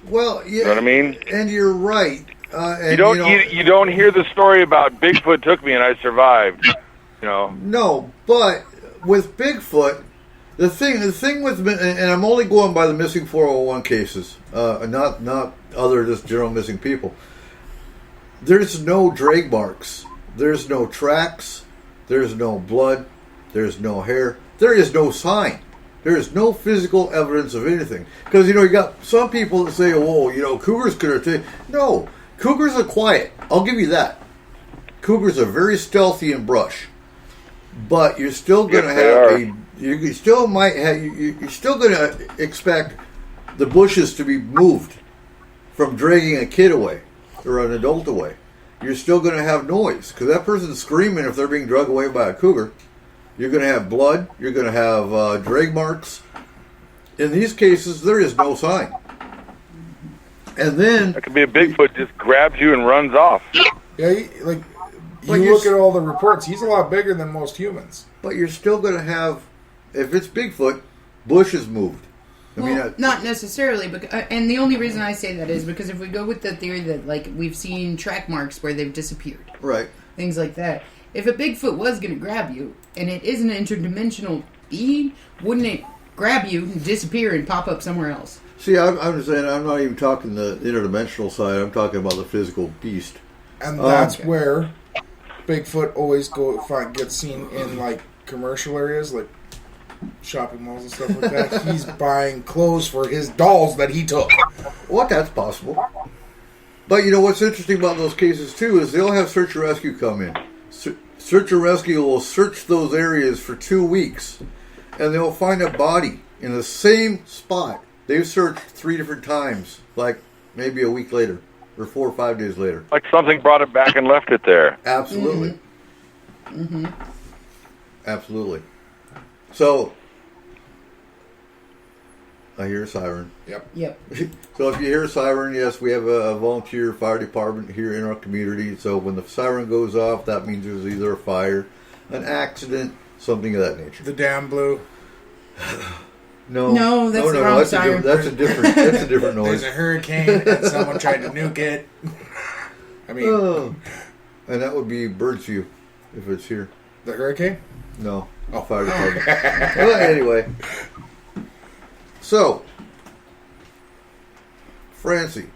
S2: Well, yeah,
S1: you know what I mean?
S2: And you're right. And
S1: you don't hear the story about Bigfoot took me and I survived.
S2: No, but with Bigfoot, the thing with, and I'm only going by the missing 401 cases, not other just general missing people. There's no drag marks. There's no tracks. There's no blood. There's no hair. There is no sign. There is no physical evidence of anything. Because, you got some people that say, cougars could have taken... No, cougars are quiet. I'll give you that. Cougars are very stealthy in brush. But you're still going to have you're still going to expect the bushes to be moved from dragging a kid away or an adult away. You're still going to have noise because that person's screaming if they're being dragged away by a cougar. You're going to have blood. You're going to have drag marks. In these cases, there is no sign. And then...
S1: That could be a Bigfoot just grabs you and runs off.
S4: Yeah, you look at all the reports, he's a lot bigger than most humans.
S2: But you're still going to have, if it's Bigfoot, bushes moved.
S5: Not necessarily, and the only reason I say that is because if we go with the theory that, we've seen track marks where they've disappeared.
S2: Right.
S5: Things like that. If a Bigfoot was going to grab you, and it is an interdimensional being, wouldn't it grab you and disappear and pop up somewhere else?
S2: See, I'm saying I'm not even talking the interdimensional side. I'm talking about the physical beast.
S4: And that's where Bigfoot always gets seen in, commercial areas, shopping malls and stuff like that. He's buying clothes for his dolls that he took.
S2: Well, that's possible. But you know what's interesting about those cases too is they'll have search and rescue come in. Search and rescue will search those areas for 2 weeks, and they'll find a body in the same spot. They've searched 3 different times, like maybe a week later or 4 or 5 days later.
S1: Like something brought it back and left it there.
S2: Absolutely. Mm-hmm. Absolutely. So, I hear a siren.
S5: Yep.
S2: So if you hear a siren, yes, we have a volunteer fire department here in our community. So when the siren goes off, that means there's either a fire, an accident, something of that nature.
S4: The dam blew.
S5: No, that's the wrong siren.
S2: That's a different noise.
S4: There's a hurricane and someone tried to nuke it. I mean,
S2: and that would be Birdsview if it's here.
S4: The hurricane?
S2: No, fire department. Well, anyway. So, Francie,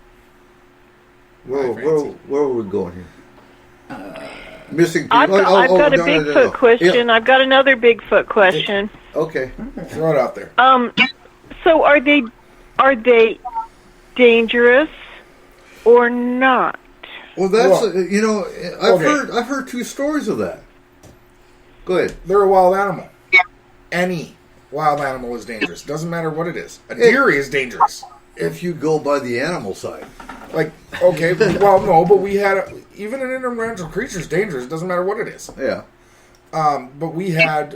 S2: where are we going here? Missing people.
S6: I've got a Bigfoot question.
S2: Yeah.
S6: I've got another Bigfoot question.
S2: Okay.
S4: Throw it out there.
S6: So are they dangerous or not?
S2: Well, that's I've heard 2 stories of that. Go ahead.
S4: They're a wild animal. Any wild animal is dangerous. Doesn't matter what it is. A deer is dangerous.
S2: If you go by the animal side.
S4: Like, okay, well, no, but we had... even an interdimensional creature is dangerous. Doesn't matter what it is.
S2: Yeah.
S4: But we had...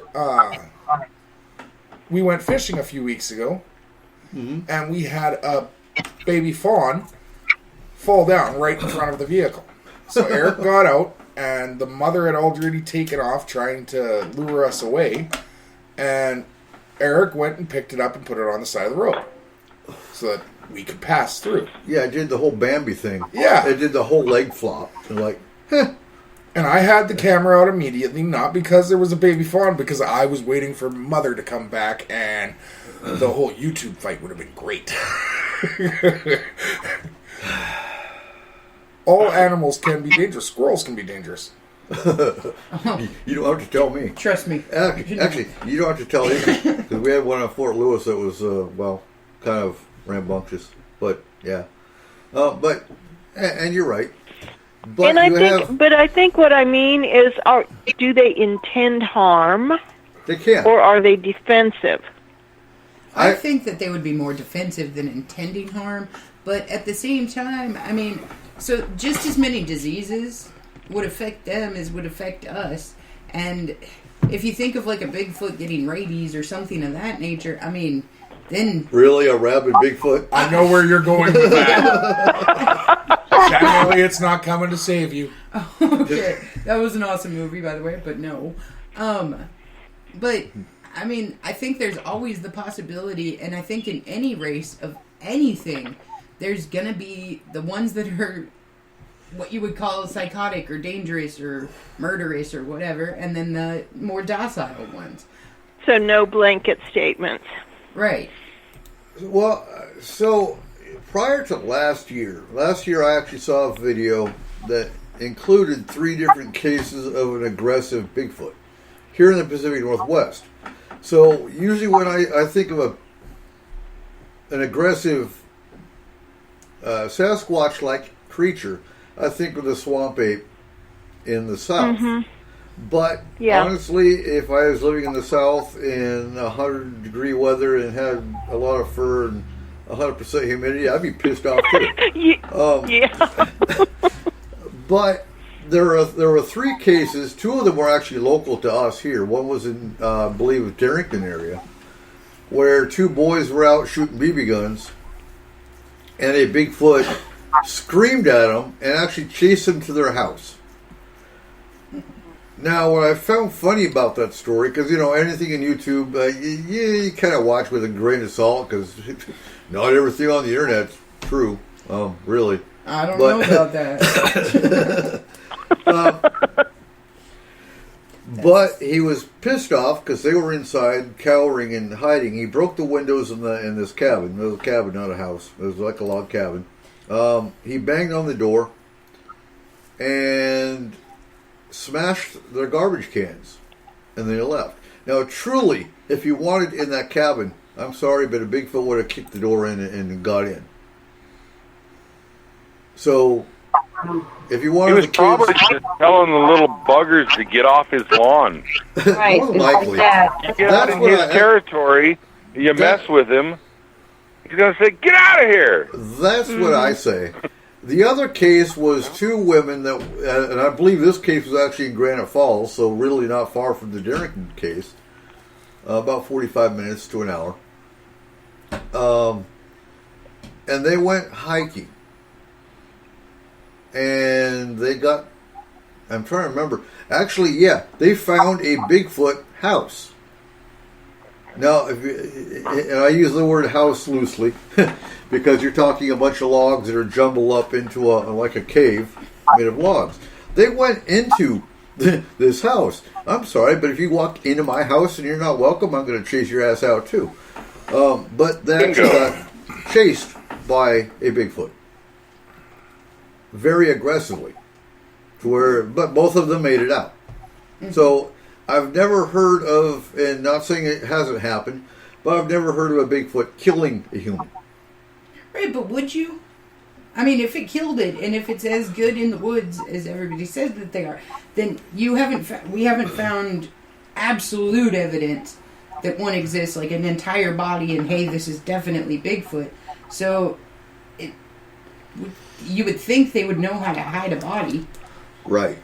S4: we went fishing a few weeks ago, and we had a baby fawn fall down right in front of the vehicle. So Eric got out, and the mother had already taken off trying to lure us away, and Eric went and picked it up and put it on the side of the road so that we could pass through.
S2: Yeah, it did the whole Bambi thing.
S4: Yeah.
S2: It did the whole leg flop. And like, heh.
S4: And I had the camera out immediately, not because there was a baby fawn, because I was waiting for mother to come back, and the whole YouTube fight would have been great. All animals can be dangerous. Squirrels can be dangerous.
S2: You don't have to tell me.
S5: Trust me.
S2: Actually, you don't have to tell either. Because we had one in Fort Lewis that was, kind of rambunctious. But, yeah. And you're right. But
S6: I think what I mean is, do they intend harm?
S2: They can.
S6: Or are they defensive?
S5: I think that they would be more defensive than intending harm. But at the same time, I mean, so just as many diseases would affect them as would affect us. And if you think of like a Bigfoot getting rabies or something of that nature, I mean, then...
S2: Really? A rabid Bigfoot?
S4: I know where you're going with that. Generally, it's not coming to save you.
S5: Okay. That was an awesome movie, by the way, but no. But, I mean, I think there's always the possibility, and I think in any race of anything, there's going to be the ones that are what you would call psychotic or dangerous or murderous or whatever, and then the more docile ones.
S6: So no blanket statements.
S5: Right.
S2: Well, so prior to last year I actually saw a video that included 3 different cases of an aggressive Bigfoot here in the Pacific Northwest. So usually when I think of an aggressive Sasquatch-like creature, I think of the swamp ape in the South. Mm-hmm. But honestly, if I was living in the South in 100-degree weather and had a lot of fur and 100% humidity, I'd be pissed off too. But there were 3 cases. 2 of them were actually local to us here. One was in, I believe, the Darrington area, where 2 boys were out shooting BB guns, and a Bigfoot screamed at them and actually chased them to their house. Now, what I found funny about that story, because, anything in YouTube, you kind of watch with a grain of salt, because not everything on the internet's true, really.
S5: I don't know about that.
S2: But he was pissed off because they were inside, cowering and hiding. He broke the windows in this cabin. It was a cabin, not a house. It was like a log cabin. He banged on the door and smashed their garbage cans, and they left. Now, truly, if you wanted in that cabin, I'm sorry, but a Bigfoot would have kicked the door in and got in. So, if you wanted
S1: He was
S2: the
S1: probably
S2: kids,
S1: just telling the little buggers to get off his lawn.
S3: Right.
S2: More
S3: It's like
S2: likely.
S3: that.
S1: You get out in his territory, you mess with him, he's going to say, get out of here!
S2: That's what I say. The other case was two women that, and I believe this case was actually in Granite Falls, so really not far from the Darrington case, about 45 minutes to an hour. And they went hiking. And they got, I'm trying to remember, actually, yeah, they found a Bigfoot house. Now, and I use the word house loosely, because you're talking a bunch of logs that are jumbled up into like a cave made of logs. They went into this house. I'm sorry, but if you walk into my house and you're not welcome, I'm going to chase your ass out too. But they actually got chased by a Bigfoot. Very aggressively. But both of them made it out. So, I've never heard of, and not saying it hasn't happened, but I've never heard of a Bigfoot killing a human.
S5: Right, but would you? I mean, if it killed it, and if it's as good in the woods as everybody says that they are, then we haven't found absolute evidence that one exists, like an entire body, and hey, this is definitely Bigfoot. So, you would think they would know how to hide a body.
S2: Right.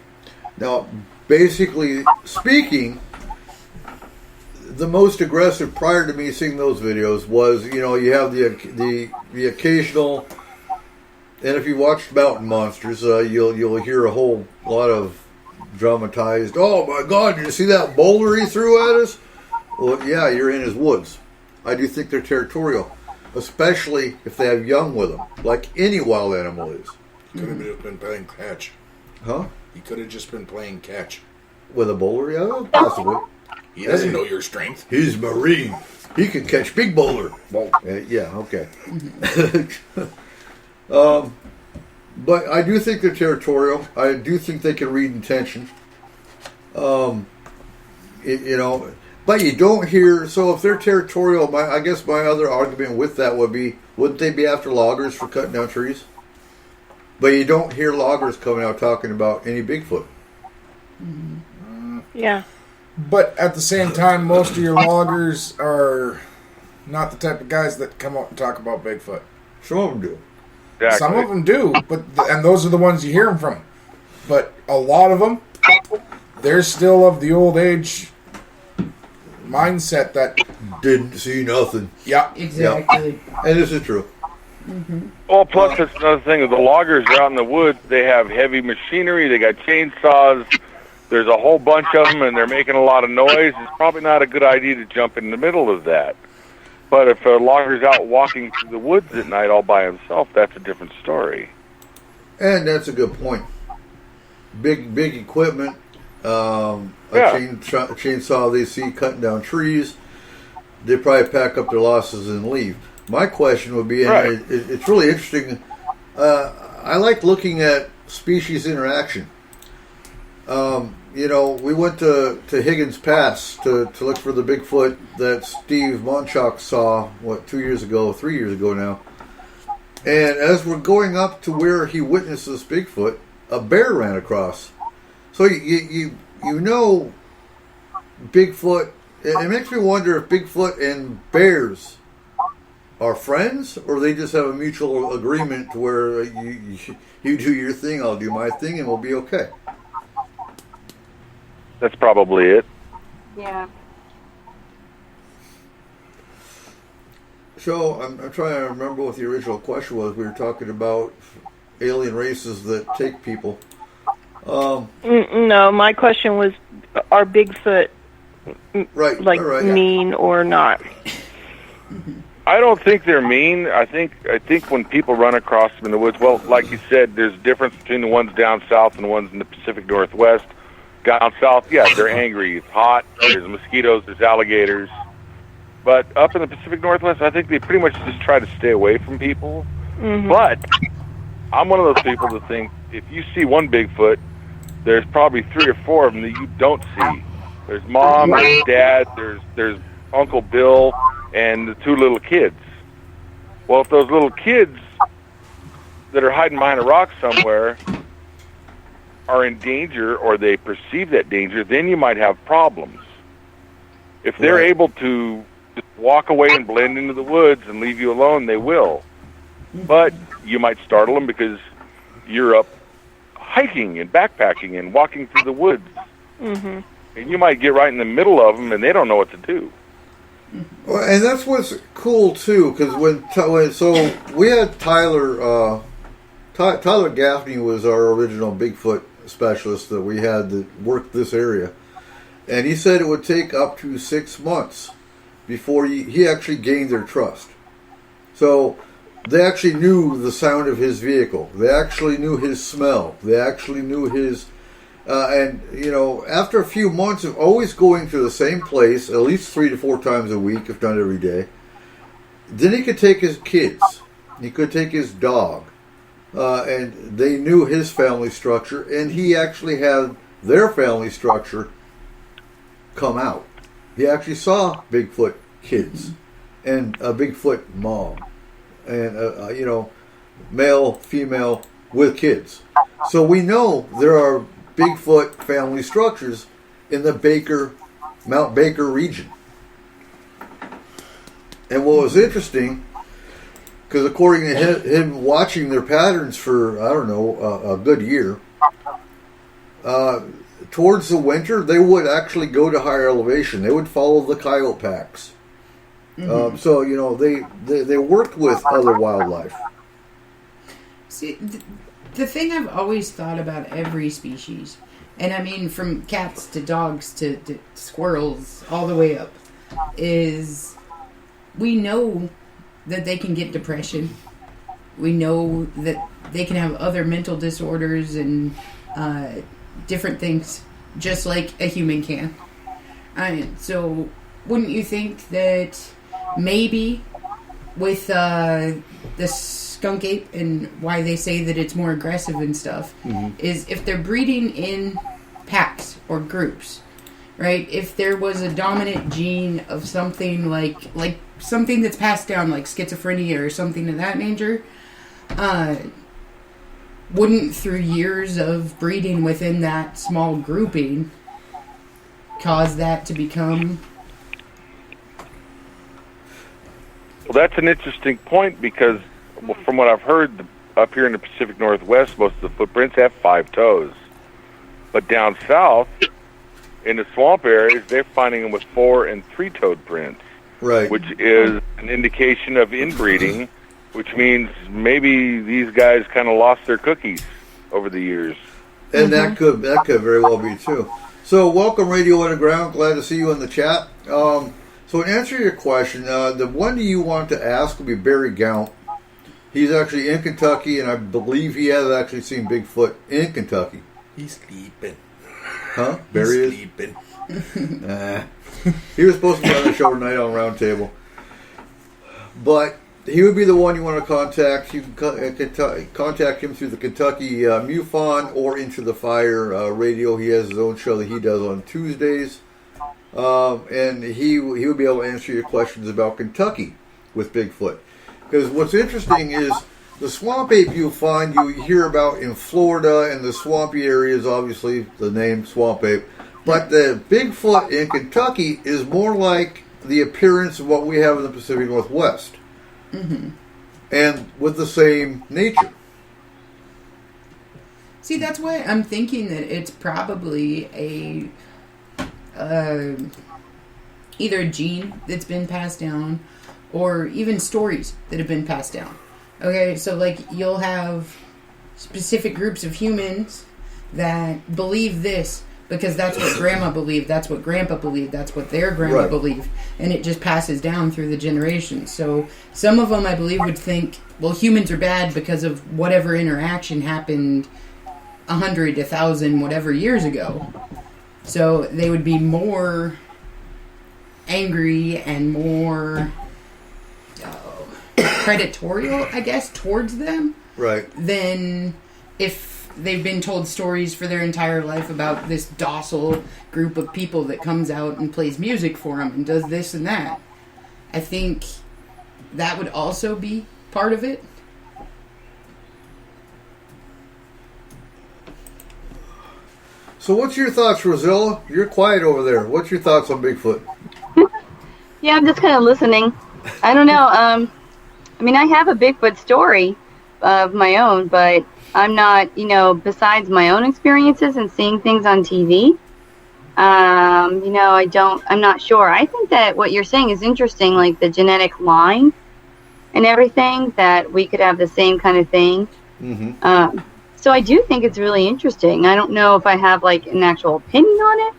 S2: Now, basically speaking, the most aggressive prior to me seeing those videos was, you have the occasional, and if you watched Mountain Monsters, you'll hear a whole lot of dramatized, oh my God, did you see that boulder he threw at us? Well, yeah, you're in his woods. I do think they're territorial, especially if they have young with them, like any wild animal is.
S4: He could have just been playing catch.
S2: Huh?
S4: He could have just been playing catch.
S2: With a bowler, yeah, possibly.
S4: He doesn't know your strength.
S2: He's Marine. He can catch big bowler. Yeah, okay. But I do think they're territorial. I do think they can read intention. But you don't hear. So if they're territorial, I guess my other argument with that would be, wouldn't they be after loggers for cutting down trees? But you don't hear loggers coming out talking about any Bigfoot.
S6: Yeah.
S4: But at the same time, most of your loggers are not the type of guys that come out and talk about Bigfoot.
S2: Some of them do.
S1: Exactly.
S4: Some of them do, and those are the ones you hear them from. But a lot of them, they're still of the old age mindset that
S2: didn't see nothing.
S4: Yeah,
S5: exactly.
S2: Yeah. And this is true.
S5: Mm-hmm.
S1: Well, plus that's another thing. The loggers are out in the woods. They have heavy machinery. They got chainsaws. There's a whole bunch of them, and they're making a lot of noise. It's probably not a good idea to jump in the middle of that. But if a logger's out walking through the woods at night all by himself, that's a different story.
S2: And that's a good point. Big equipment. A chainsaw they see cutting down trees. They probably pack up their losses and leave. My question would be, and it's really interesting, I like looking at species interaction. We went to Higgins Pass to look for the Bigfoot that Steve Monchok saw, 3 years ago now. And as we're going up to where he witnessed this Bigfoot, a bear ran across. So you Bigfoot, it makes me wonder if Bigfoot and bears are friends, or they just have a mutual agreement to where you do your thing, I'll do my thing, and we'll be okay.
S1: That's probably it.
S3: Yeah.
S2: So I'm trying to remember what the original question was. We were talking about alien races that take people.
S6: No, my question was, are Bigfoot mean or not?
S1: I don't think they're mean. I think when people run across them in the woods, well, like you said, there's a difference between the ones down south and the ones in the Pacific Northwest. Down south, yeah, they're angry. It's hot. There's mosquitoes. There's alligators. But up in the Pacific Northwest, I think they pretty much just try to stay away from people. Mm-hmm. But I'm one of those people that think if you see one Bigfoot, there's probably 3 or 4 of them that you don't see. There's Mom, there's Dad, there's Uncle Bill, and the 2 little kids. Well, if those little kids that are hiding behind a rock somewhere are in danger, or they perceive that danger, then you might have problems. If they're able to just walk away and blend into the woods and leave you alone, they will. But you might startle them because you're up hiking and backpacking and walking through the woods.
S6: Mm-hmm.
S1: And you might get right in the middle of them, and they don't know what to do.
S2: Well, and that's what's cool too, because so we had Tyler Gaffney was our original Bigfoot specialist that we had that worked this area, and he said it would take up to 6 months before he actually gained their trust. So they actually knew the sound of his vehicle. They actually knew his smell. They actually knew his... and, after a few months of always going to the same place, at least 3 to 4 times a week, if not every day, then he could take his kids. He could take his dog. And they knew his family structure, and he actually had their family structure come out. He actually saw Bigfoot kids and a Bigfoot mom and, male, female with kids. So we know there are Bigfoot family structures in the Mount Baker region. And what was interesting, because according to him watching their patterns for, a good year, towards the winter, they would actually go to higher elevation. They would follow the coyote packs.
S5: Mm-hmm.
S2: So, they worked with other wildlife.
S5: See, the thing I've always thought about every species, and I mean from cats to dogs to squirrels all the way up, is we know that they can get depression. We know that they can have other mental disorders and different things, just like a human can. So wouldn't you think that maybe with the skunk ape and why they say that it's more aggressive and stuff, is if they're breeding in packs or groups, right? If there was a dominant gene of something like something that's passed down, like schizophrenia or something of that nature, wouldn't through years of breeding within that small grouping cause that to become...
S1: Well, that's an interesting point because from what I've heard, up here in the Pacific Northwest, most of the footprints have 5 toes. But down south, in the swamp areas, they're finding them with 4 and 3-toed prints.
S2: Right.
S1: Which is an indication of inbreeding, which means maybe these guys kind of lost their cookies over the years.
S2: And that could very well be too. So welcome, Radio Underground. Glad to see you in the chat. So to answer your question, the one you want to ask will be Barry Gaunt. He's actually in Kentucky, and I believe he has actually seen Bigfoot in Kentucky.
S4: He's sleeping.
S2: Huh? Barry is?
S4: Sleeping.
S2: Nah. He was supposed to be on the show tonight on Roundtable. But he would be the one you want to contact. You can contact him through the Kentucky MUFON or Into the Fire radio. He has his own show that he does on Tuesdays. And he would be able to answer your questions about Kentucky with Bigfoot. Because what's interesting is the swamp ape you hear about in Florida and the swampy areas, obviously the name swamp ape. But the Bigfoot in Kentucky is more like the appearance of what we have in the Pacific Northwest.
S5: Mm-hmm.
S2: And with the same nature.
S5: See, that's why I'm thinking that it's probably either a gene that's been passed down or even stories that have been passed down. Okay, so like you'll have specific groups of humans that believe this because that's what grandma believed, that's what grandpa believed, that's what their grandma believed, and it just passes down through the generations. So some of them, I believe, would think, well, humans are bad because of whatever interaction happened 100, 1,000, whatever years ago. So they would be more angry and more predatorial, I guess, towards them.
S2: Right.
S5: Than if they've been told stories for their entire life about this docile group of people that comes out and plays music for them and does this and that. I think that would also be part of it.
S2: So what's your thoughts, Rosella? You're quiet over there. What's your thoughts on Bigfoot?
S3: Yeah, I'm just kind of listening. I don't know. I mean, I have a Bigfoot story of my own, but I'm not, besides my own experiences and seeing things on TV, I'm not sure. I think that what you're saying is interesting, like the genetic line and everything, that we could have the same kind of thing.
S2: Mm-hmm.
S3: So I do think it's really interesting. I don't know if I have like an actual opinion on it.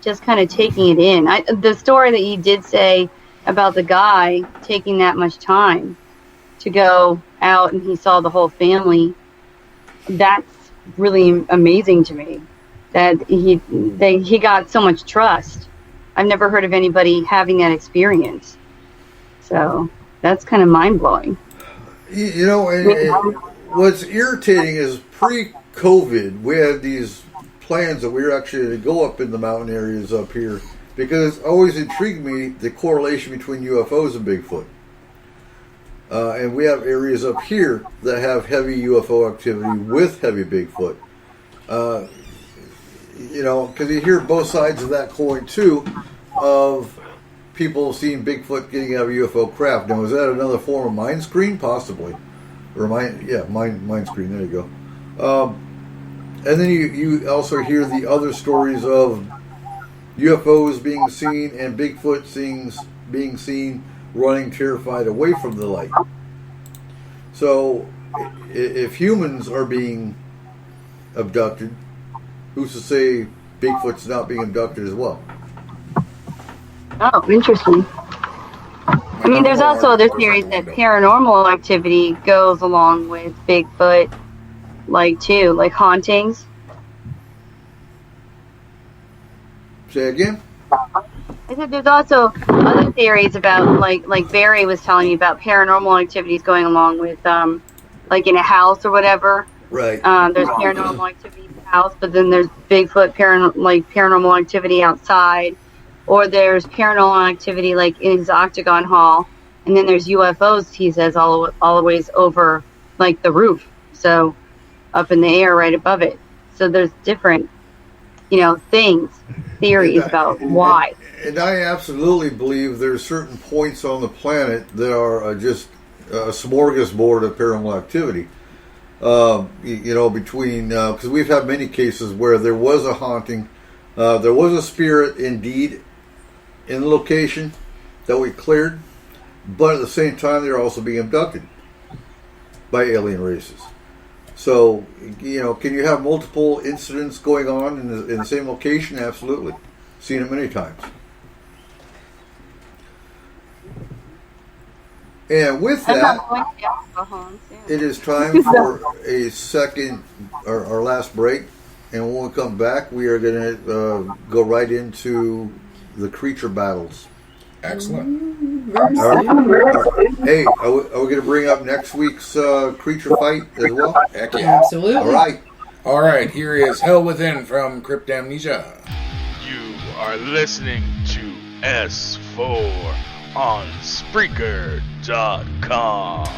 S3: Just kind of taking it in. The story that you did say about the guy taking that much time to go out and he saw the whole family, that's really amazing to me. That he got so much trust. I've never heard of anybody having that experience. So that's kind of mind-blowing.
S2: What's irritating is pre-COVID, we had these plans that we were actually to go up in the mountain areas up here, because it always intrigued me the correlation between UFOs and Bigfoot. And we have areas up here that have heavy UFO activity with heavy Bigfoot. Because you hear both sides of that coin too, of people seeing Bigfoot getting out of UFO craft. Now, is that another form of mind screen? Possibly. Or mind screen, there you go. And then you also hear the other stories of UFOs being seen and Bigfoot being seen running terrified away from the light. So, if humans are being abducted, who's to say Bigfoot's not being abducted as well?
S3: Oh, interesting. I mean, there's also other theories that paranormal activity goes along with Bigfoot, like hauntings.
S2: Say again?
S3: I said there's also other theories about, like Barry was telling me about paranormal activities going along with, like in a house or whatever.
S2: Right.
S3: There's paranormal activity in the house, but then there's Bigfoot paranormal activity outside. Or there's paranormal activity like in his octagon hall, and then there's UFOs, he says, always over like the roof, so up in the air right above it. So there's different, theories about why.
S2: And I absolutely believe there's certain points on the planet that are just a smorgasbord of paranormal activity. Because we've had many cases where there was a haunting, there was a spirit indeed in the location that we cleared, but at the same time they're also being abducted by alien races. So, can you have multiple incidents going on in the same location? Absolutely. Seen it many times. And with that, it is time for a second, our last break. And when we come back, we are going to go right into the creature battles.
S4: Excellent.
S2: Hey, are we going to bring up next week's creature fight as well?
S4: Heck yeah.
S5: Absolutely.
S2: All right.
S4: Here is Hell Within from Cryptamnesia.
S8: You are listening to S4 on Spreaker.com.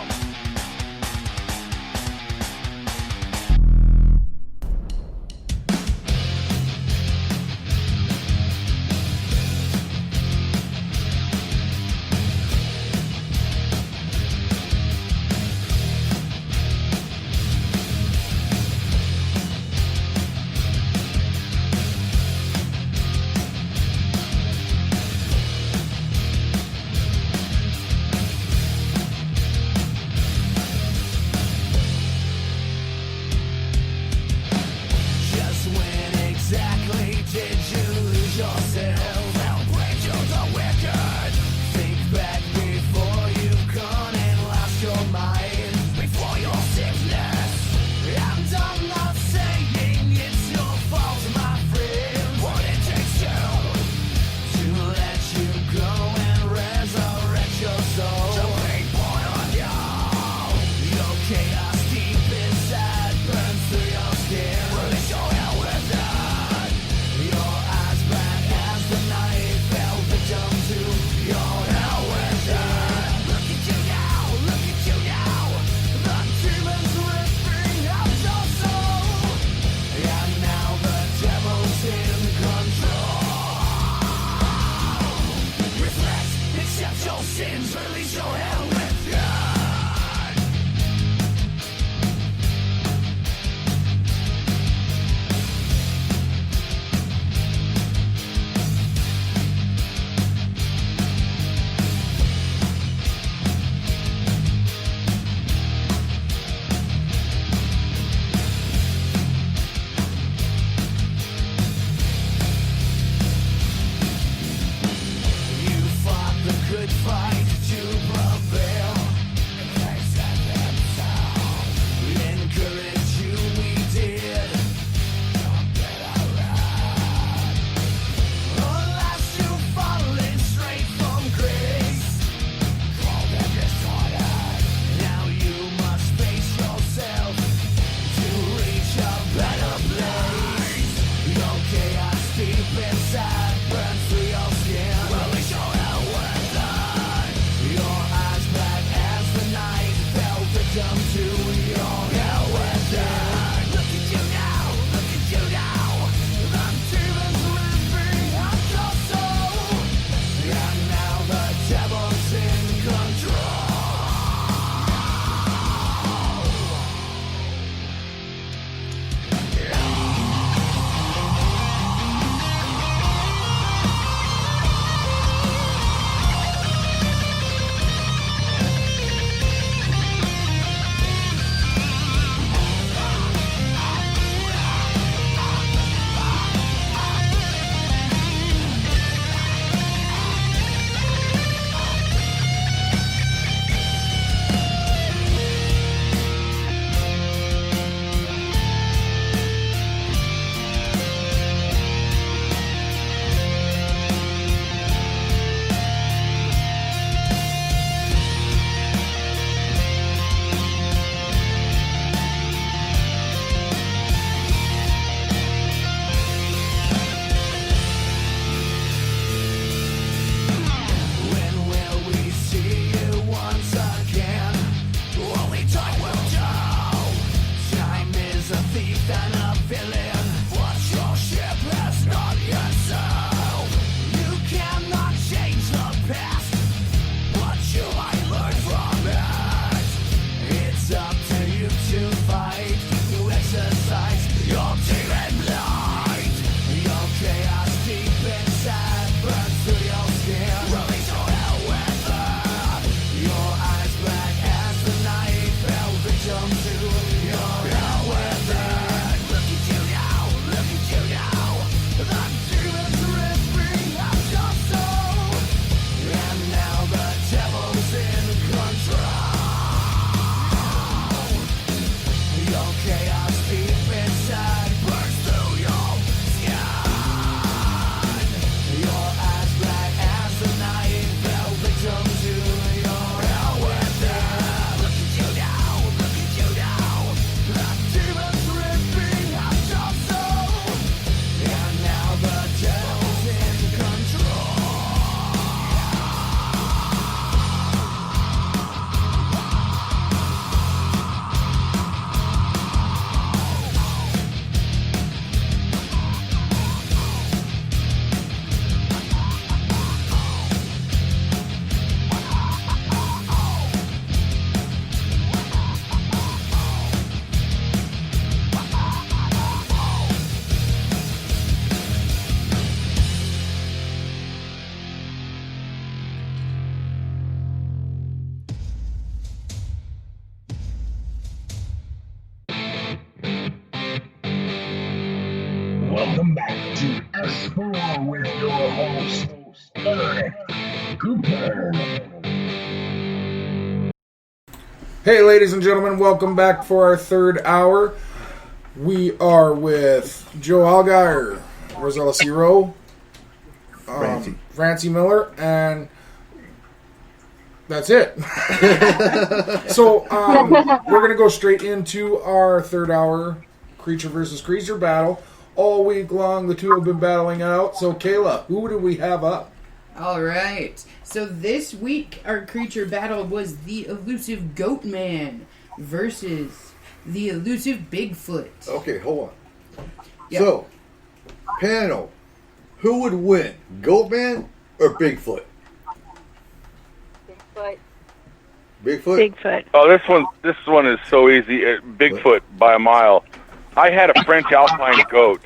S10: with your host, Eric Cooper.
S4: Hey, ladies and gentlemen, welcome back for our third hour. We are with Joe Algar, Rosella C. Rowe, Francie Miller, and that's it. So we're going to go straight into our third hour creature versus creature battle. All week long, the two have been battling out. So, Kayla, who do we have up?
S5: All right. So this week, our creature battle was the elusive Goat Man versus the elusive Bigfoot.
S2: Okay, hold on.
S5: Yep.
S2: So, panel, who would win, Goatman or Bigfoot?
S3: Bigfoot.
S2: Bigfoot?
S6: Bigfoot.
S1: Oh, this one is so easy. Bigfoot by a mile. I had a French Alpine goat,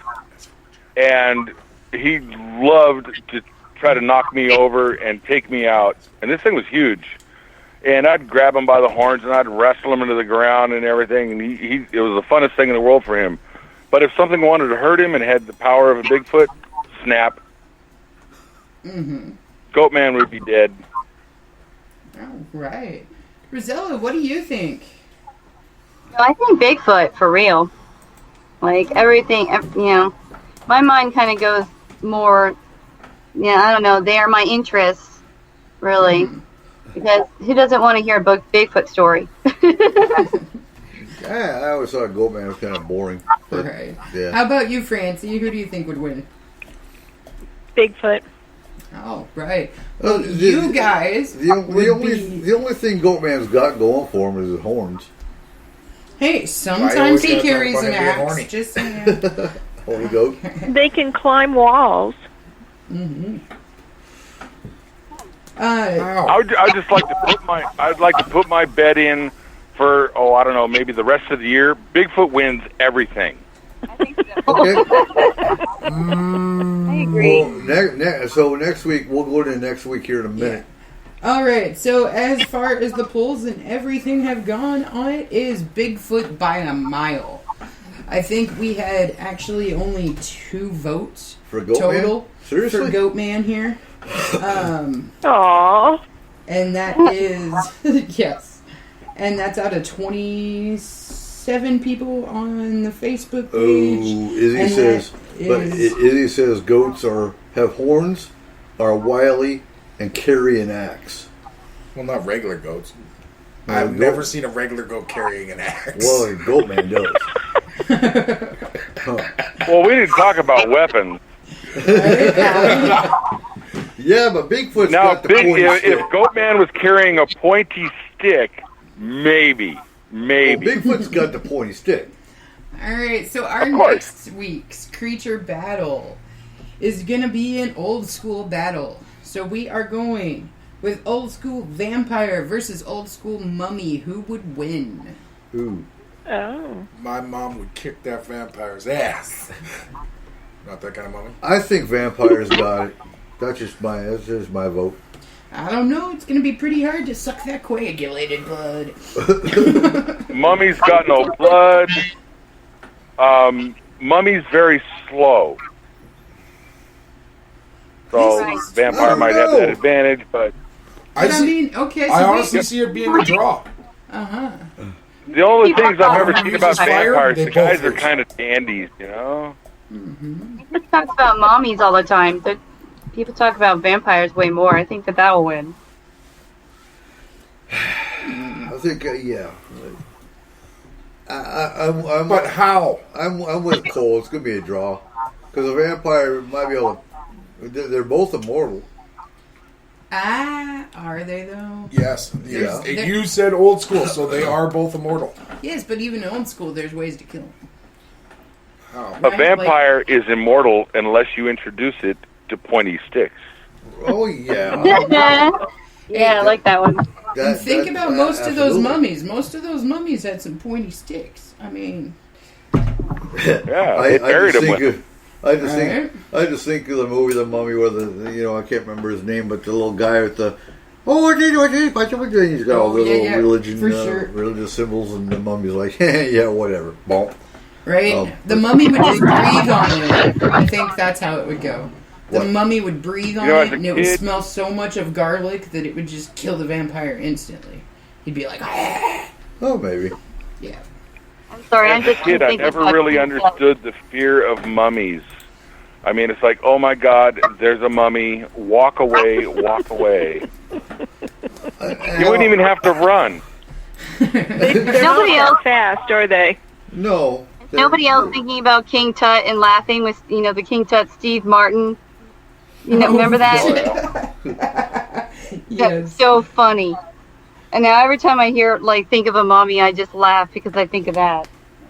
S1: and he loved to try to knock me over and take me out. And this thing was huge. And I'd grab him by the horns, and I'd wrestle him into the ground and everything. And it was the funnest thing in the world for him. But if something wanted to hurt him and had the power of a Bigfoot, snap.
S5: Mm-hmm.
S1: Goatman would be dead.
S5: All right. Rosella, what do you think?
S3: I think Bigfoot, for real. Like, everything, my mind kind of goes more, I don't know, they are my interests, really. Because who doesn't want to hear a Bigfoot story?
S2: I always thought Goatman was kind of boring. But,
S5: Right.
S2: yeah.
S5: How about you, Francie? Who do you think would win?
S6: Bigfoot.
S5: Oh, right. Well, you guys
S2: The only thing Goatman's got going for him is his horns.
S5: Hey, sometimes he carries an axe. Just saying.
S2: Holy goat.
S6: They can climb walls.
S5: Mm-hmm.
S1: I'd just like to put my bet in for I don't know, maybe the rest of the year. Bigfoot wins everything.
S3: I think so.
S2: Okay.
S3: I agree.
S2: Well, so next week, we'll go into next week here in a minute.
S5: All right, so as far as the polls and everything have gone on it is Bigfoot by a mile. I think we had actually only 2 votes
S2: For Goatman?
S5: total
S2: Seriously?
S5: for Goatman here.
S6: Aww.
S5: And that is, yes, and that's out of 27 people on the Facebook page.
S2: Izzy says goats have horns, are wily, and carry an axe.
S4: Well, not regular goats. I've never seen a regular goat carrying an axe.
S2: Well, Goatman does.
S1: Well, we didn't talk about weapons.
S2: Yeah, but Bigfoot's
S1: Now,
S2: got the pointy
S1: if
S2: stick.
S1: Goatman was carrying a pointy stick, maybe.
S2: Well, Bigfoot's got the pointy stick.
S5: All right, so our next week's creature battle is going to be an old school battle. So we are going with old school vampire versus old school mummy. Who would win?
S2: Ooh.
S6: Oh.
S4: My mom would kick that vampire's ass. Not that kind of mummy.
S2: I think vampires got it. That's just my vote.
S5: I don't know. It's going to be pretty hard to suck that coagulated blood.
S1: Mummy's got no blood. Mummy's very slow. So vampire might have that advantage, but
S5: I
S4: honestly see it being a draw.
S5: Uh-huh.
S1: The only things I've ever seen about
S4: Fire,
S1: vampires,
S4: they
S1: the guys
S4: both
S1: are kind of dandies, you know?
S5: Mm-hmm.
S3: People talk about mommies all the time. People talk about vampires way more. I think that'll win.
S2: I think, yeah. I'm
S4: But how?
S2: I'm with Cole. It's going to be a draw. Because a vampire might be able to... They're both immortal.
S5: Are they though?
S4: Yes.
S2: Yeah.
S4: You said old school, so they are both immortal.
S5: Yes, but even in old school, there's ways to kill them.
S4: How?
S1: A vampire is immortal unless you introduce it to pointy sticks.
S2: Oh, yeah.
S3: Yeah, I like that one.
S5: And think about most of those
S2: absolutely.
S5: mummies. Most of those mummies had some pointy sticks. I mean...
S1: Yeah, they buried them with them.
S2: I just think of the movie The Mummy where I can't remember his name, but the little guy with the he's got all the little religious symbols, and the mummy's like, yeah, whatever. Bonk.
S5: Right? The mummy would just breathe on it. I think that's how it would go. The mummy would breathe on
S1: as
S5: it,
S1: a
S5: and it would
S1: kid-
S5: smell so much of garlic that it would just kill the vampire instantly. He'd be like, "Ah."
S2: Oh, maybe.
S5: Yeah.
S3: I'm sorry, I'm
S1: As a
S3: just
S1: kid, I
S3: thinking
S1: never
S3: about
S1: really
S3: King
S1: understood the fear of mummies. I mean, it's like, oh my God, there's a mummy. Walk away, walk away. You wouldn't even have to run.
S6: They're
S3: Nobody
S6: not
S3: else-
S6: that fast, are they?
S2: No.
S3: Nobody else thinking about King Tut and laughing with, the King Tut Steve Martin. Remember that? That's
S5: Yes.
S3: so funny. And now every time I think of a mummy, I just laugh because I think of that.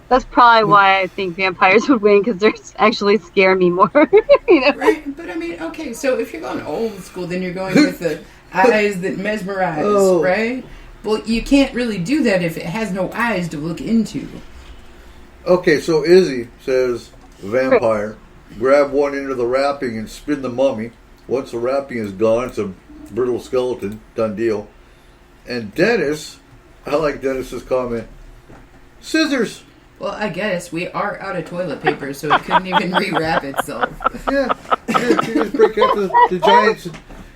S3: That's probably why I think vampires would win, because they actually scare me more.
S5: Right? But I mean, okay, so if you're going old school, then you're going with the eyes that mesmerize,
S2: Oh.
S5: right? Well, you can't really do that if it has no eyes to look into.
S2: Okay, so Izzy says, vampire, grab one end of the wrapping and spin the mummy. Once the wrapping is gone, it's a brittle skeleton. Done deal. And Dennis, I like Dennis's comment, scissors.
S5: Well, I guess we are out of toilet paper, so it couldn't even rewrap itself.
S2: Yeah, you just break out the giant.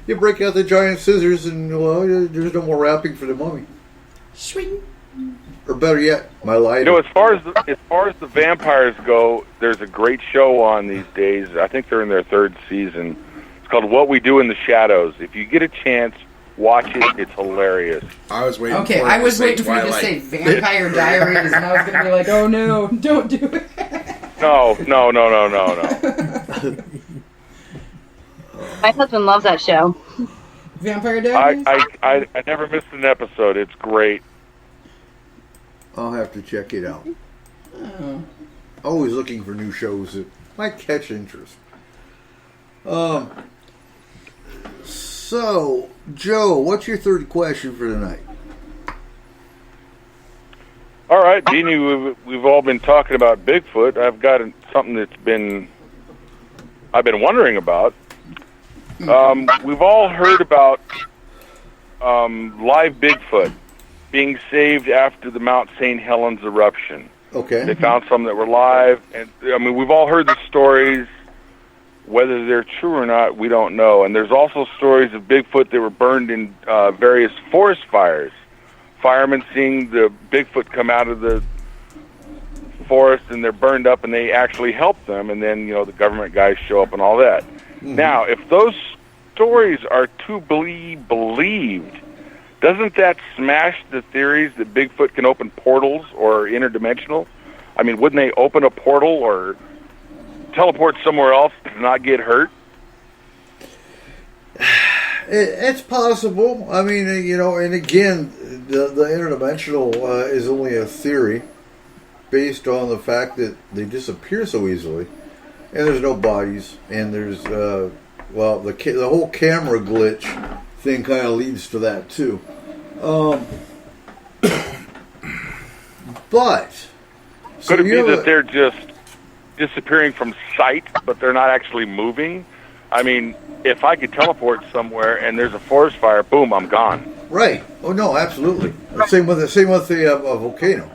S2: You break out the giant scissors, and there's no more wrapping for the mummy.
S5: Swing.
S2: Or better yet, my lighter.
S1: As far as the vampires go, there's a great show on these days. I think they're in their 3rd season. It's called What We Do in the Shadows. If you get a chance, watch it. It's hilarious.
S4: I was waiting.
S5: Okay,
S4: for
S5: I
S4: it
S5: was
S4: to say
S5: waiting for you to
S4: Twilight.
S5: say Vampire Diaries, and I was going to be like, oh no, don't do it.
S1: No.
S3: My husband loves that show.
S5: Vampire Diaries?
S1: I never missed an episode. It's great.
S2: I'll have to check it out.
S5: Oh.
S2: Always looking for new shows that might catch interest. So, Joe, what's your 3rd question for tonight?
S1: All right, Deanie, we've all been talking about Bigfoot. I've got something I've been wondering about. We've all heard about live Bigfoot being saved after the Mount St. Helens eruption.
S2: Okay.
S1: They found some that were live, and I mean, we've all heard the stories. Whether they're true or not, we don't know. And there's also stories of Bigfoot that were burned in various forest fires. Firemen seeing the Bigfoot come out of the forest, and they're burned up, and they actually help them, and then, the government guys show up and all that. Mm-hmm. Now, if those stories are to be believed, doesn't that smash the theories that Bigfoot can open portals or interdimensional? I mean, wouldn't they open a portal or teleport somewhere else to not get hurt?
S2: It's possible. I mean, and again, the interdimensional is only a theory based on the fact that they disappear so easily, and there's no bodies, and there's the whole camera glitch thing kind of leads to that too. But
S1: could it be that they're just disappearing from sight, but they're not actually moving? I mean, if I could teleport somewhere and there's a forest fire, boom, I'm gone.
S2: Right. Oh no, absolutely. Same with the volcano.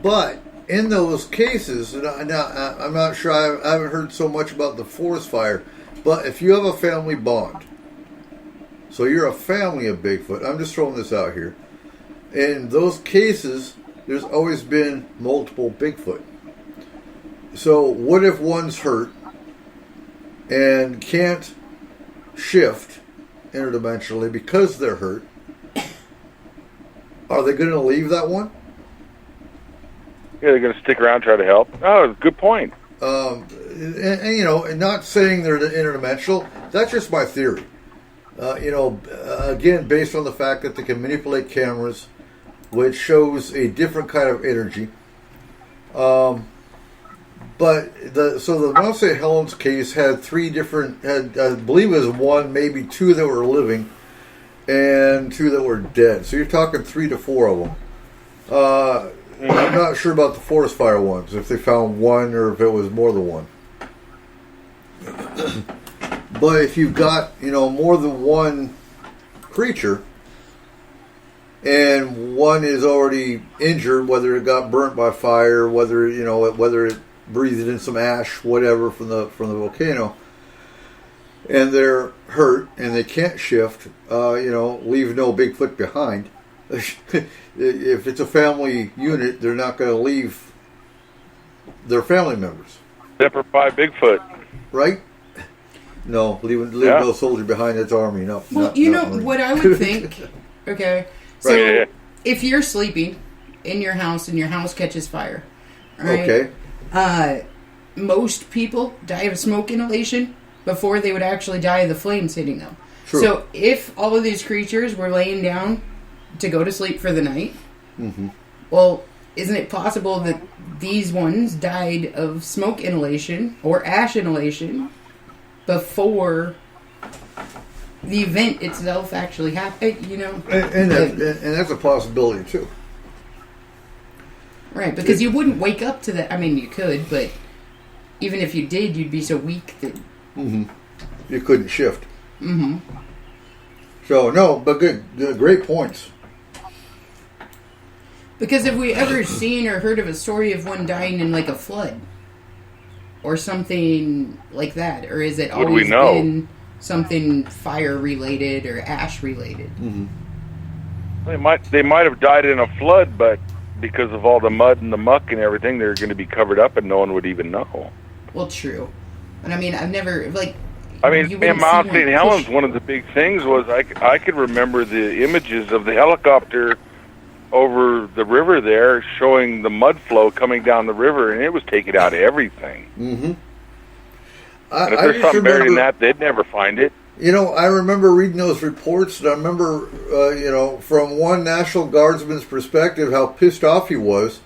S2: But in those cases, and I'm not sure. I haven't heard so much about the forest fire. But if you have a family bond, so you're a family of Bigfoot. I'm just throwing this out here. In those cases, there's always been multiple Bigfoot. So what if one's hurt and can't shift interdimensionally because they're hurt? Are they going to leave that one?
S1: Yeah, they're going to stick around and try to help. Oh, good point.
S2: And not saying they're interdimensional. That's just my theory. Again, based on the fact that they can manipulate cameras, which shows a different kind of energy. But the Mount St. Helens case had I believe it was 1, maybe 2 that were living, and 2 that were dead. So you're talking 3 to 4 of them. I'm not sure about the forest fire ones, if they found 1 or if it was more than 1. But if you've got, more than one creature, and one is already injured, whether it got burnt by fire, whether it breathed in some ash, whatever, from the volcano, and they're hurt and they can't shift, leave no Bigfoot behind. If it's a family unit, they're not going to leave their family members.
S1: Separate by Bigfoot.
S2: Right? No, leave no soldier behind. That's army. No.
S5: Well, what I would think. Okay, so
S1: Right.
S5: if you're sleeping in your house and your house catches fire, right?
S2: Okay.
S5: Most people die of smoke inhalation before they would actually die of the flames hitting them.
S2: True.
S5: So if all of these creatures were laying down to go to sleep for the night, well, isn't it possible that these ones died of smoke inhalation or ash inhalation before the event itself actually happened?
S2: And that's a possibility too.
S5: Right, because you wouldn't wake up to that. I mean, you could, but even if you did, you'd be so weak that...
S2: You couldn't shift. So, no, but good. Great points.
S5: Because have we ever seen or heard of a story of one dying in, like, a flood? Or something like that? Or is it
S1: Would we
S5: always
S1: know?
S5: been something fire-related or ash-related?
S1: They might have died in a flood, but because of all the mud and the muck and everything, they're going to be covered up and no one would even know.
S5: Well, true. And I mean, I've never, like...
S1: in Mount St. Helens, one of the big things was I could remember the images of the helicopter over the river there showing the mud flow coming down the river, and it was taking out everything. And if there's something buried in that, they'd never find it.
S2: I remember reading those reports, and I remember, from one National Guardsman's perspective, how pissed off he was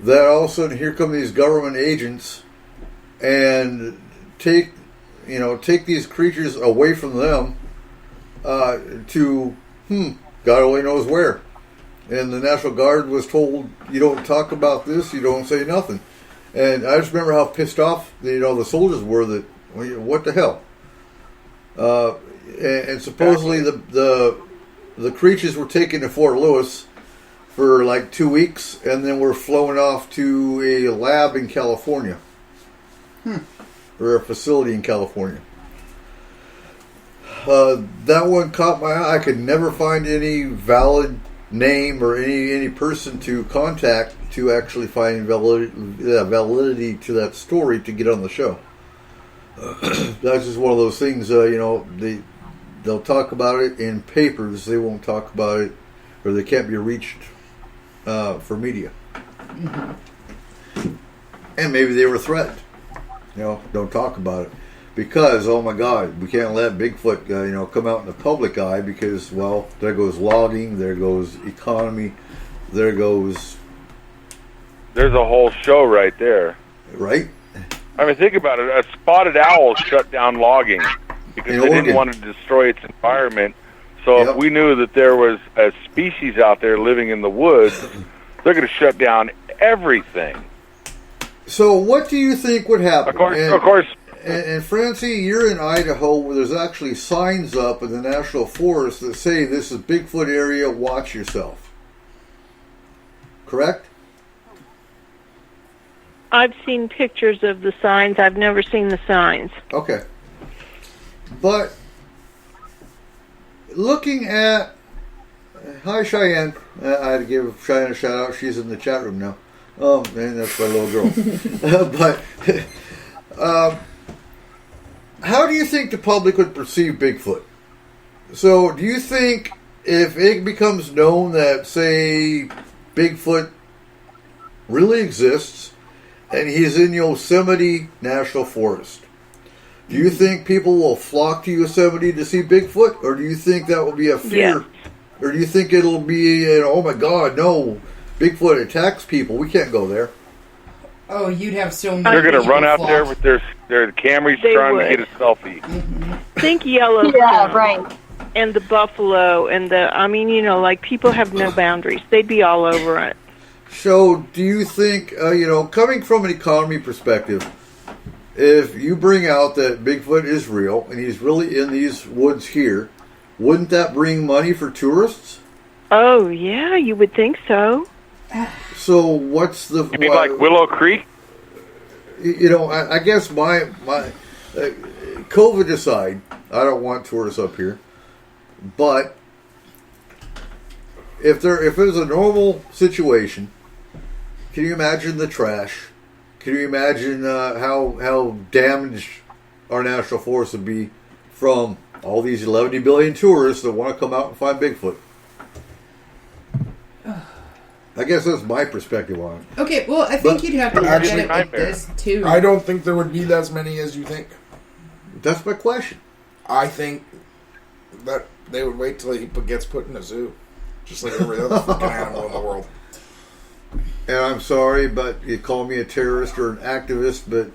S2: that all of a sudden here come these government agents and take these creatures away from them to God only knows where. And the National Guard was told, you don't talk about this, you don't say nothing. And I just remember how pissed off the soldiers were that, what the hell? And supposedly the creatures were taken to Fort Lewis for like 2 weeks, and then were flown off to a lab in California. Or a facility in California. That one caught my eye. I could never find any valid name or any person to contact to actually find validity to that story to get on the show. That's just one of those things, they'll talk about it in papers, they won't talk about it, or they can't be reached for media. And maybe they were threatened. Don't talk about it. Because, oh my God, we can't let Bigfoot, come out in the public eye because, well, there goes logging, there goes economy, there goes...
S1: There's a whole show right there.
S2: Right?
S1: I mean, think about it. A spotted owl shut down logging because they didn't want to destroy its environment. So if we knew that there was a species out there living in the woods, they're going to shut down everything.
S2: So what do you think would happen?
S1: Of course.
S2: And Francie, you're in Idaho where there's actually signs up in the National Forest that say this is Bigfoot area, watch yourself. Correct?
S6: I've seen pictures of the signs. I've never seen the signs.
S2: Okay. But looking at... Hi, Cheyenne. I had to give Cheyenne a shout out. She's in the chat room now. Oh, man, that's my little girl. But how do you think the public would perceive Bigfoot? So do you think if it becomes known that, say, Bigfoot really exists and he's in Yosemite National Forest, do you think people will flock to Yosemite to see Bigfoot? Or do you think that will be a fear?
S6: Yes.
S2: Or do you think it'll be, oh my God, no, Bigfoot attacks people, we can't go there?
S5: Oh, you'd have so many.
S1: They're going to
S5: people
S1: run out
S5: flock.
S1: there with their Camrys
S6: They
S1: trying
S6: would.
S1: to get a selfie.
S6: Think Yellowstone.
S3: Yeah, right.
S6: And the buffalo and like people have no boundaries. They'd be all over it.
S2: So, do you think, coming from an economy perspective, if you bring out that Bigfoot is real and he's really in these woods here, wouldn't that bring money for tourists?
S6: Oh, yeah, you would think so.
S2: So, what's the...
S1: You mean like Willow Creek?
S2: I guess my COVID aside, I don't want tourists up here, but if it was a normal situation, can you imagine the trash? Can you imagine how damaged our national forest would be from all these 11 billion tourists that want to come out and find Bigfoot? I guess that's my perspective on it.
S5: Okay, well, I think you'd have to look at it like this, too.
S4: I don't think there would be as many as you think.
S2: That's my question.
S4: I think that they would wait till he gets put in a zoo. Just like every other fucking animal in the world.
S2: And I'm sorry, but you call me a terrorist or an activist, but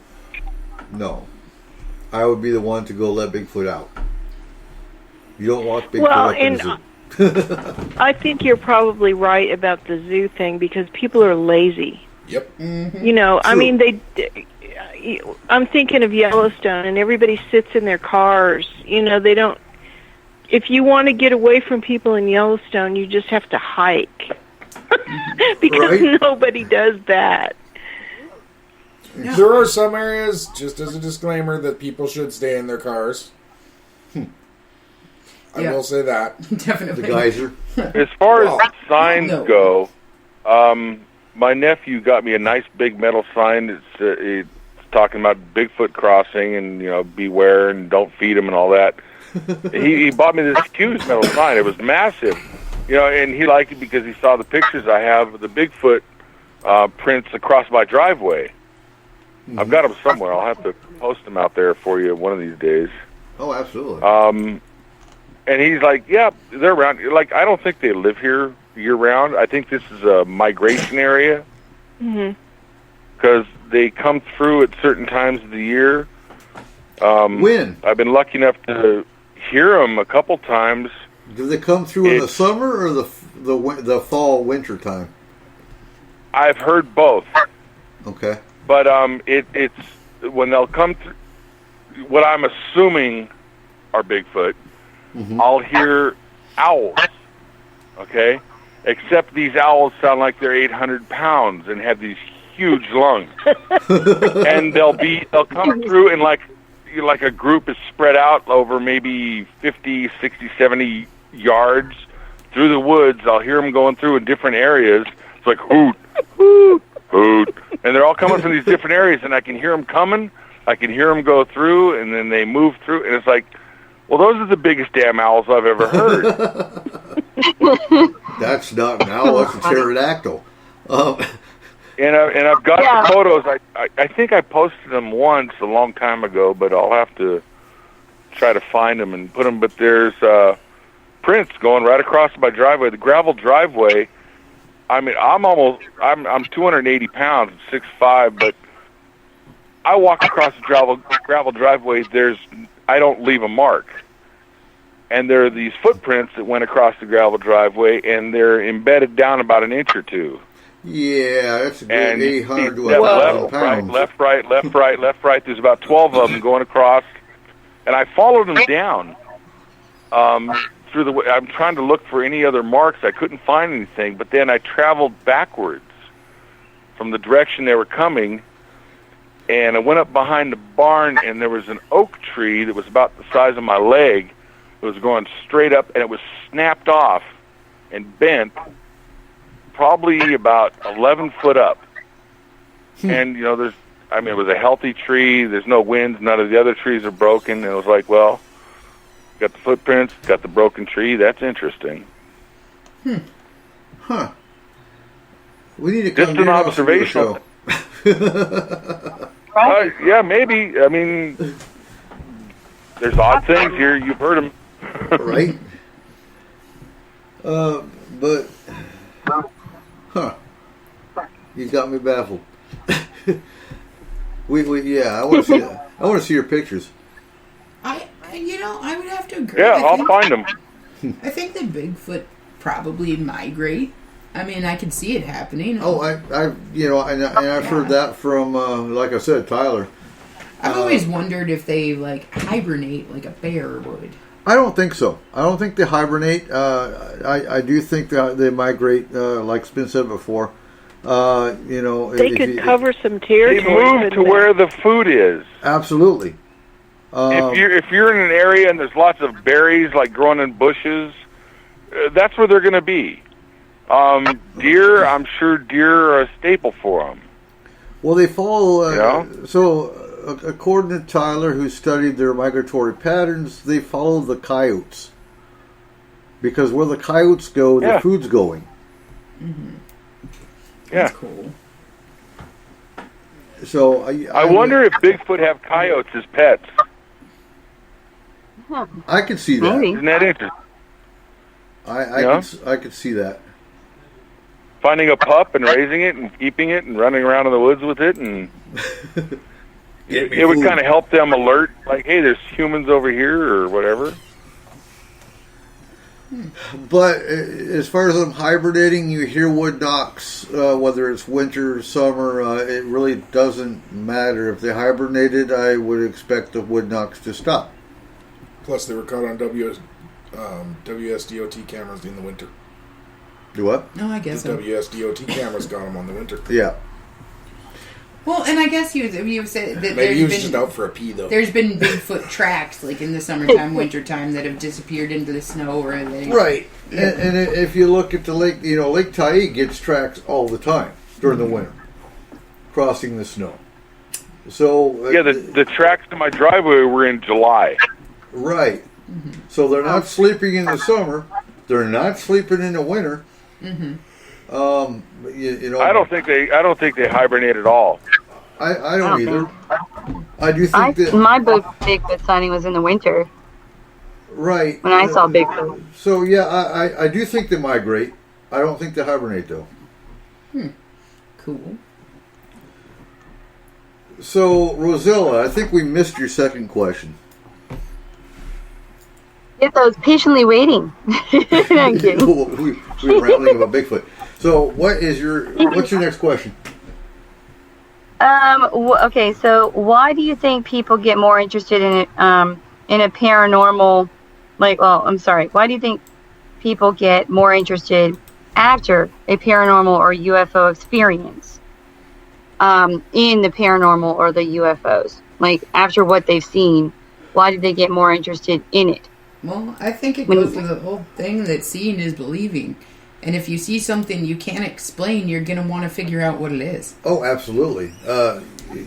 S2: no. I would be the one to go let Bigfoot out. You don't want Bigfoot up in the zoo.
S6: I think you're probably right about the zoo thing because people are lazy.
S4: Yep.
S5: Mm-hmm.
S6: You know, I mean, I'm thinking of Yellowstone, and everybody sits in their cars. You know, they don't. If you want to get away from people in Yellowstone, you just have to hike because nobody does that.
S5: No.
S4: There are some areas, just as a disclaimer, that people should stay in their cars. I will say that.
S5: Definitely.
S2: The geyser.
S1: As far as signs go, my nephew got me a nice big metal sign. It's talking about Bigfoot crossing and, beware and don't feed him and all that. he bought me this huge metal sign. It was massive. And he liked it because he saw the pictures I have of the Bigfoot prints across my driveway. Mm-hmm. I've got them somewhere. I'll have to post them out there for you one of these days.
S2: Oh, absolutely.
S1: And he's like, yeah, they're around. Like, I don't think they live here year-round. I think this is a migration area. Because they come through at certain times of the year.
S2: When?
S1: I've been lucky enough to hear them a couple times.
S2: Do they come through in the summer or the fall, winter time?
S1: I've heard both.
S2: Okay.
S1: But it's when they'll come through, what I'm assuming are Bigfoot, I'll hear owls, okay? Except these owls sound like they're 800 pounds and have these huge lungs. And they'll come through and like a group is spread out over maybe 50, 60, 70 yards through the woods. I'll hear them going through in different areas. It's like hoot, hoot, hoot. And they're all coming from these different areas, and I can hear them coming. I can hear them go through, and then they move through. And it's like, well, those are the biggest damn owls I've ever heard.
S2: That's not an owl, that's a pterodactyl.
S1: And I've got the photos. I think I posted them once a long time ago, but I'll have to try to find them and put them. But there's prints going right across my driveway, the gravel driveway. I mean, I'm 280 pounds, 6'5", but I walk across the gravel driveway. I don't leave a mark, and there are these footprints that went across the gravel driveway, and they're embedded down about an inch or two.
S2: Yeah, that's a good 800 to 1,000 pounds.
S1: Left, right. There's about 12 of them going across, and I followed them down through the. I'm trying to look for any other marks. I couldn't find anything, but then I traveled backwards from the direction they were coming, and I went up behind the barn, and there was an oak tree that was about the size of my leg. It was going straight up, and it was snapped off and bent, probably about 11 foot up. And, it was a healthy tree. There's no winds. None of the other trees are broken. And it was like, well, got the footprints, got the broken tree. That's interesting.
S2: Huh. We need to come
S1: just an observational. Yeah, maybe. I mean, there's odd things here. You've heard them.
S2: Right? But... Huh. You got me baffled. I want to see that. I want to see your pictures.
S5: I would have to agree.
S1: Yeah, I'll find them.
S5: I think that Bigfoot probably migrate. I mean, I can see it happening.
S2: Oh, I've heard that from, like I said, Tyler.
S5: I've always wondered if they hibernate like a bear would.
S2: I don't think so. I don't think they hibernate. I do think that they migrate, like it's been said before.
S6: They could cover some territory.
S1: They move to where the food is.
S2: Absolutely.
S1: If you're in an area and there's lots of berries like growing in bushes, that's where they're going to be. Deer, I'm sure deer are a staple for them.
S2: Well, they follow. So, according to Tyler, who studied their migratory patterns, they follow the coyotes because where the coyotes go, the food's going.
S5: Mm-hmm.
S1: That's
S5: cool.
S2: So
S1: I wonder if Bigfoot have coyotes as pets.
S2: I could see that.
S1: Isn't that interesting?
S2: I could see that.
S1: Finding a pup and raising it and keeping it and running around in the woods with it, and it would kind of help them alert, like, hey, there's humans over here or whatever.
S2: But as far as them hibernating, you hear wood knocks, whether it's winter or summer, it really doesn't matter. If they hibernated, I would expect the wood knocks to stop.
S4: Plus, they were caught on WSDOT cameras in the winter.
S2: Do what?
S5: No, I guess
S4: the
S5: so.
S4: WSDOT cameras got them on the winter.
S2: Yeah.
S5: Well, and I guess you said that
S4: maybe he was just out for a pee, though.
S5: There's been Bigfoot tracks, like in the summertime, wintertime, that have disappeared into the snow or anything.
S2: Right. Yeah. And if you look at the lake, Lake Tyee gets tracks all the time during the winter, crossing the snow. So
S1: the tracks to my driveway were in July.
S2: Right. Mm-hmm. So they're not sleeping in the summer. They're not sleeping in the winter.
S5: Mm-hmm.
S1: I don't think they hibernate at all.
S2: I don't either. I do think that
S3: my Bigfoot sighting was in the winter.
S2: Right.
S3: When I saw Bigfoot.
S2: So yeah, I do think they migrate. I don't think they hibernate though.
S5: Cool.
S2: So Rosella, I think we missed your second question.
S3: Yes, I was patiently waiting. I'm kidding.
S2: we were rambling about Bigfoot. So, what's your next question?
S3: Okay, so why do you think people get more interested in a paranormal? Why do you think people get more interested after a paranormal or UFO experience in the paranormal or the UFOs? Like after what they've seen, why did they get more interested in it?
S5: Well, I think it goes to the whole thing that seeing is believing. And if you see something you can't explain, you're going to want to figure out what it is.
S2: Oh, absolutely.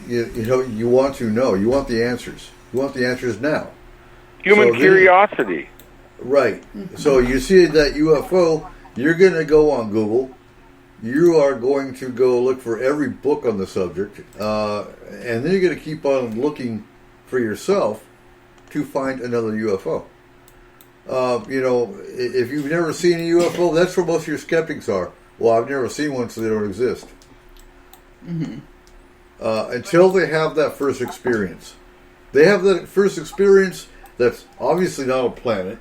S2: You want to know. You want the answers. You want the answers now.
S1: Human curiosity.
S2: Right. Mm-hmm. So you see that UFO, you're going to go on Google. You are going to go look for every book on the subject. And then you're going to keep on looking for yourself to find another UFO. If you've never seen a UFO, that's where most of your skeptics are. Well, I've never seen one, so they don't exist.
S5: Mm-hmm.
S2: Until they have that first experience. They have that first experience that's obviously not a planet,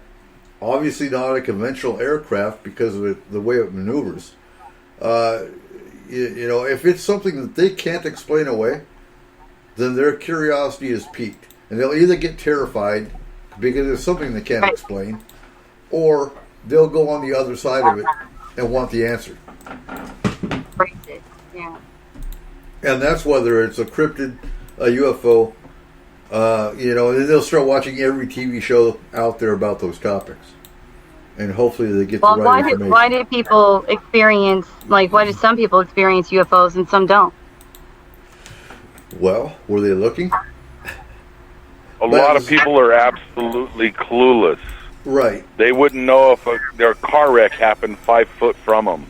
S2: obviously not a conventional aircraft because of the way it maneuvers. If it's something that they can't explain away, then their curiosity is piqued. And they'll either get terrified because it's something they can't explain, or they'll go on the other side of it and want the answer.
S3: Yeah.
S2: And that's whether it's a cryptid, a UFO, and then they'll start watching every TV show out there about those topics. And hopefully they get the right information.
S3: Why do people experience, why do some people experience UFOs and some don't?
S2: Well, were they looking?
S1: A lot of people are absolutely clueless.
S2: Right.
S1: They wouldn't know if their car wreck happened 5 foot from them.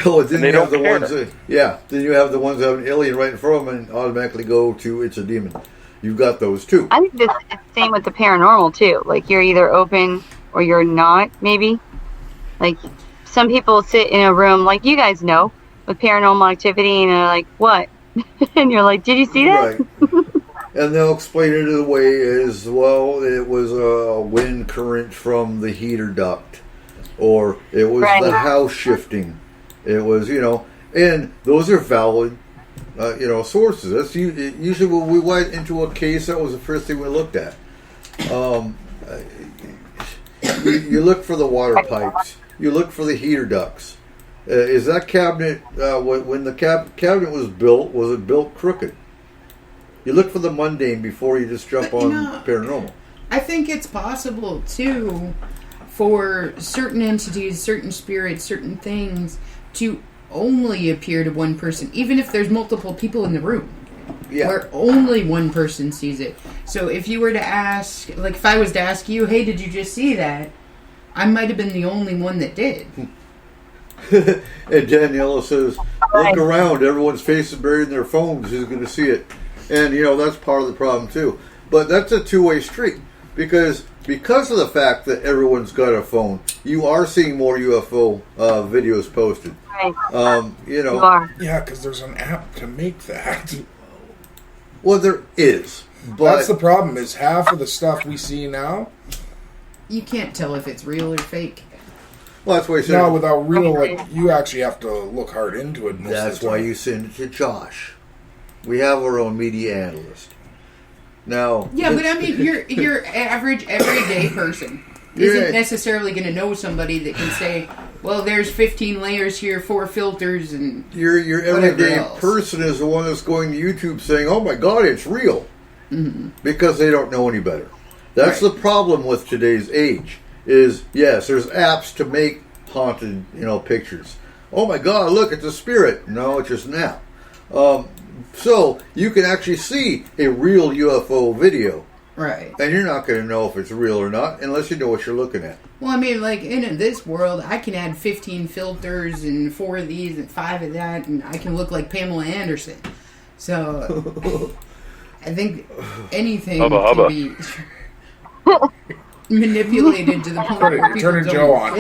S2: Oh, then you have the ones then you have the ones that have an alien right in front of them and automatically go to it's a demon. You've got those too.
S3: I think it's the same with the paranormal too. Like you're either open or you're not, maybe. Like some people sit in a room, like you guys know, with paranormal activity and they're like, what? And you're like, did you see that?
S2: Right. And they'll explain it the way as, well, it was a wind current from the heater duct. Or it was the house shifting. It was, and those are valid, sources. That's usually when we went into a case, that was the first thing we looked at. You look for the water pipes. You look for the heater ducts. Is that cabinet, when the cabinet was it built crooked? You look for the mundane before you just jump on paranormal.
S5: I think it's possible, too, for certain entities, certain spirits, certain things to only appear to one person, even if there's multiple people in the room.
S2: Yeah.
S5: Where only one person sees it. So if you were to ask, like if I was to ask you, hey, did you just see that? I might have been the only one that did.
S2: And Daniela says, look around, everyone's face is buried in their phones, who's going to see it? And, that's part of the problem, too. But that's a two-way street. Because of the fact that everyone's got a phone, you are seeing more UFO videos posted.
S3: Right.
S2: You
S3: are.
S4: Yeah, because there's an app to make that.
S2: Well, there is. But
S4: that's the problem, is half of the stuff we see now,
S5: you can't tell if it's real or fake.
S2: Well, that's why you said...
S4: No, without real, you actually have to look hard into it.
S2: That's why you send it to Josh. We have our own media analyst. Now...
S5: Yeah, but I mean, your average, everyday person isn't necessarily going to know somebody that can say, well, there's 15 layers here, 4 filters, and
S2: your everyday person is the one that's going to YouTube saying, oh my God, it's real. Mm-hmm. Because they don't know any better. That's the problem with today's age. Is, yes, there's apps to make haunted, pictures. Oh my God, look, it's a spirit. No, it's just an app. So you can actually see a real UFO video.
S5: Right.
S2: And you're not going to know if it's real or not unless you know what you're looking at.
S5: Well, I mean, like, in this world, I can add 15 filters and 4 of these and 5 of that, and I can look like Pamela Anderson. So, I think anything can be manipulated to the point where people
S4: turn Joe on.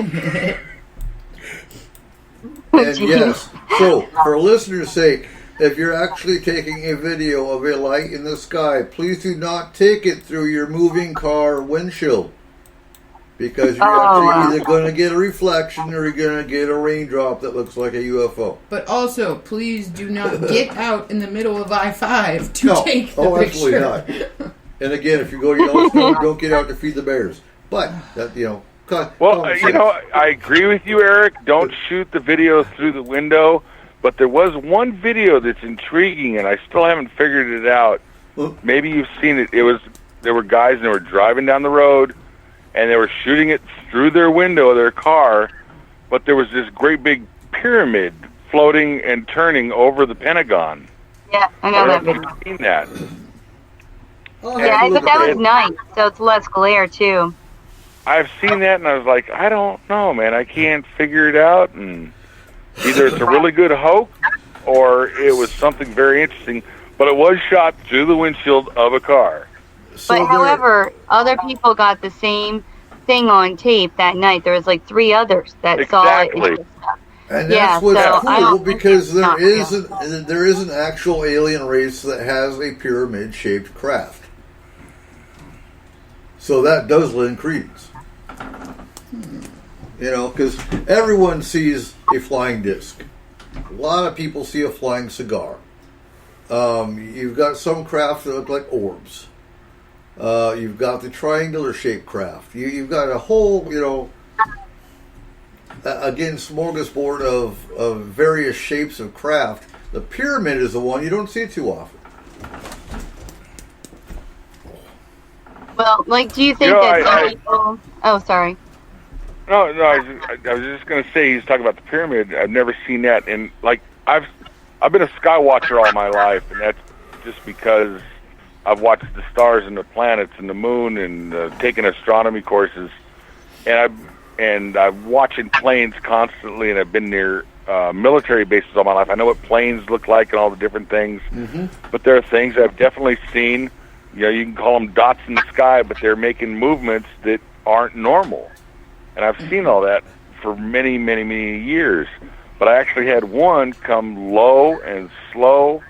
S2: And yes, so for listeners' sake, if you're actually taking a video of a light in the sky, please do not take it through your moving car windshield. Because you're actually either going to get a reflection or you're going to get a raindrop that looks like a UFO.
S5: But also, please do not get out in the middle of I-5 to take the picture.
S2: Absolutely not. And again, if you go to Yellowstone, don't get out to feed the bears. But,
S1: I agree with you, Eric. Don't shoot the video through the window. But there was one video that's intriguing, and I still haven't figured it out. Maybe you've seen it. There were guys, and they were driving down the road, and they were shooting it through their window of their car, but there was this great big pyramid floating and turning over the Pentagon.
S3: Yeah, I know that video.
S1: I've seen that.
S3: Yeah, but that was night, so it's less glare, too.
S1: I've seen that, and I was like, I don't know, man. I can't figure it out, and either it's a really good hoax or it was something very interesting, but it was shot through the windshield of a car.
S3: But however, other people got the same thing on tape that night. There was like 3 others that saw it.
S2: And that's what's cool, because there is an actual alien race that has a pyramid-shaped craft. So that does lend credence. Because everyone sees a flying disc. A lot of people see a flying cigar. You've got some craft that look like orbs. You've got the triangular-shaped craft. You've got a whole, again, smorgasbord of various shapes of craft. The pyramid is the one you don't see too often.
S3: Well, do you think that some people... Oh, sorry.
S1: No, I was just going to say, he's talking about the pyramid. I've never seen that. And, I've been a sky watcher all my life, and that's just because I've watched the stars and the planets and the moon and taken astronomy courses. And I'm watching planes constantly, and I've been near military bases all my life. I know what planes look like and all the different things. Mm-hmm. But there are things I've definitely seen. You can call them dots in the sky, but they're making movements that aren't normal. And I've seen all that for many, many, many years. But I actually had one come low and slow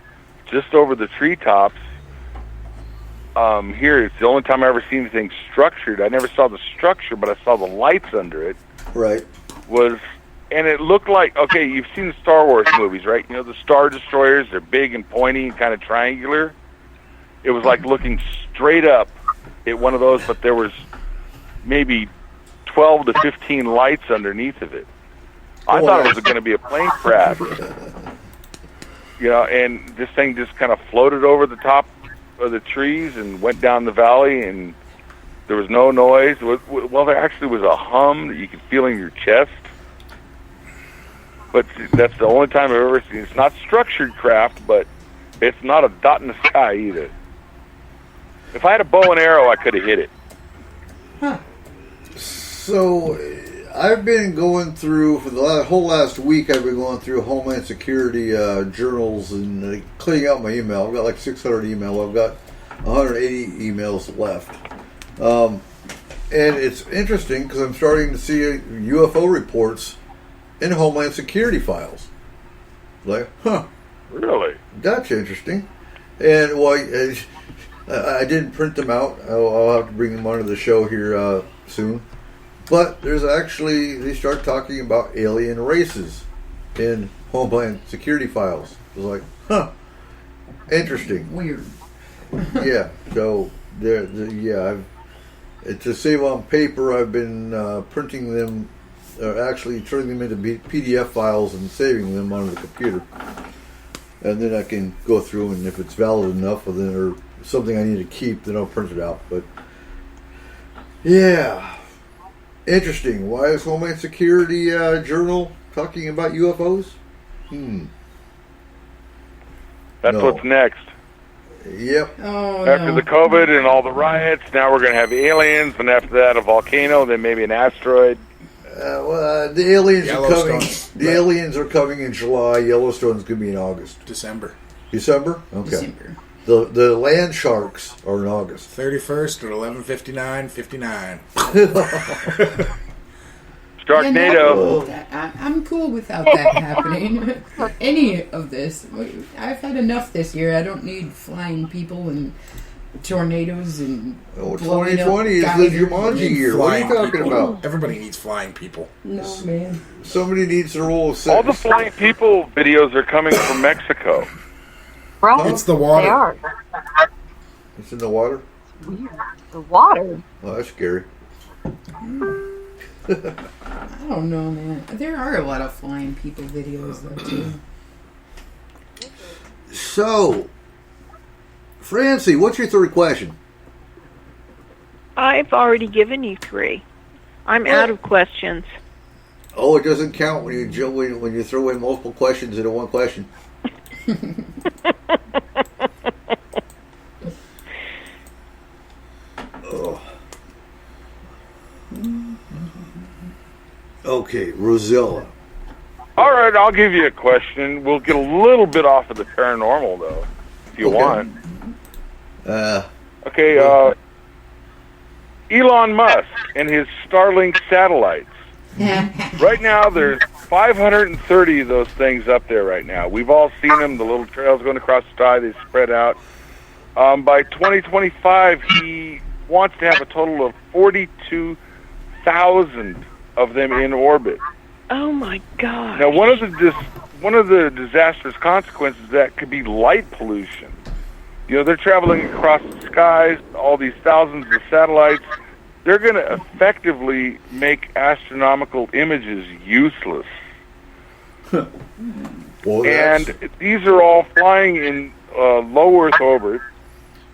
S1: just over the treetops. Here, it's the only time I ever seen anything structured. I never saw the structure, but I saw the lights under it.
S2: Right.
S1: And it looked like, okay, you've seen the Star Wars movies, right? The Star Destroyers, they're big and pointy and kind of triangular. It was like looking straight up at one of those, but there was maybe 12 to 15 lights underneath of it. I thought it was going to be a plane crash. You know, and this thing just kind of floated over the top of the trees and went down the valley, and there was no noise. Well, there actually was a hum that you could feel in your chest. But that's the only time I've ever seen. It's not structured craft, but it's not a dot in the sky either. If I had a bow and arrow, I could have hit it.
S5: Huh.
S2: So, I've been going through, for the whole last week, I've been going through Homeland Security journals and cleaning out my email. I've got like 600 email. I've got 180 emails left. And it's interesting because I'm starting to see UFO reports in Homeland Security files. Like, huh.
S1: Really?
S2: That's interesting. And, well, I didn't print them out. I'll have to bring them onto the show here soon. But there's actually, they start talking about alien races in Homeland Security files. It was like, huh, interesting.
S5: Weird.
S2: Yeah, so, to save on paper, I've been printing them, actually turning them into PDF files and saving them onto the computer. And then I can go through, and if it's valid enough, or something I need to keep, then I'll print it out. But, yeah. Interesting. Why is Homeland Security Journal talking about UFOs?
S1: That's what's next.
S2: Yep.
S5: Oh,
S1: After the COVID and all the riots, now we're going to have aliens, and after that a volcano, then maybe an asteroid.
S2: The aliens are coming. The aliens are coming in July. Yellowstone's going to be in August.
S4: December.
S2: December? Okay.
S5: December.
S2: The land sharks are in August.
S4: 31st at 11:59:59.
S1: Sharknado.
S5: I'm cool without that happening. Any of this. I've had enough this year. I don't need flying people and tornadoes and
S2: 2020 is the Jumanji year. What are you talking about?
S4: Everybody needs flying people.
S5: No, man.
S2: Somebody needs to roll a set.
S1: All the flying people videos are coming from Mexico.
S3: Right.
S4: It's the water.
S3: They are.
S2: It's in the water?
S3: It's weird. The water.
S2: Oh, that's scary.
S5: I don't know, man. There are a lot of flying people videos, though, too.
S2: So, Francie, what's your third question?
S6: I've already given you 3. I'm out of questions.
S2: Oh, it doesn't count when you throw in multiple questions into one question. Okay, Rosella.
S1: All right, I'll give you a question. We'll get a little bit off of the paranormal, though, if you want. Okay, Elon Musk and his Starlink satellites. Right now, there's 530 of those things up there right now. We've all seen them, the little trails going across the sky, they spread out. By 2025, he wants to have a total of 42,000 of them in orbit.
S6: Oh my God!
S1: Now, one of the disastrous consequences of that could be light pollution. You know, they're traveling across the skies, all these thousands of satellites. They're going to effectively make astronomical images useless.
S2: Well,
S1: and these are all flying in low Earth orbit.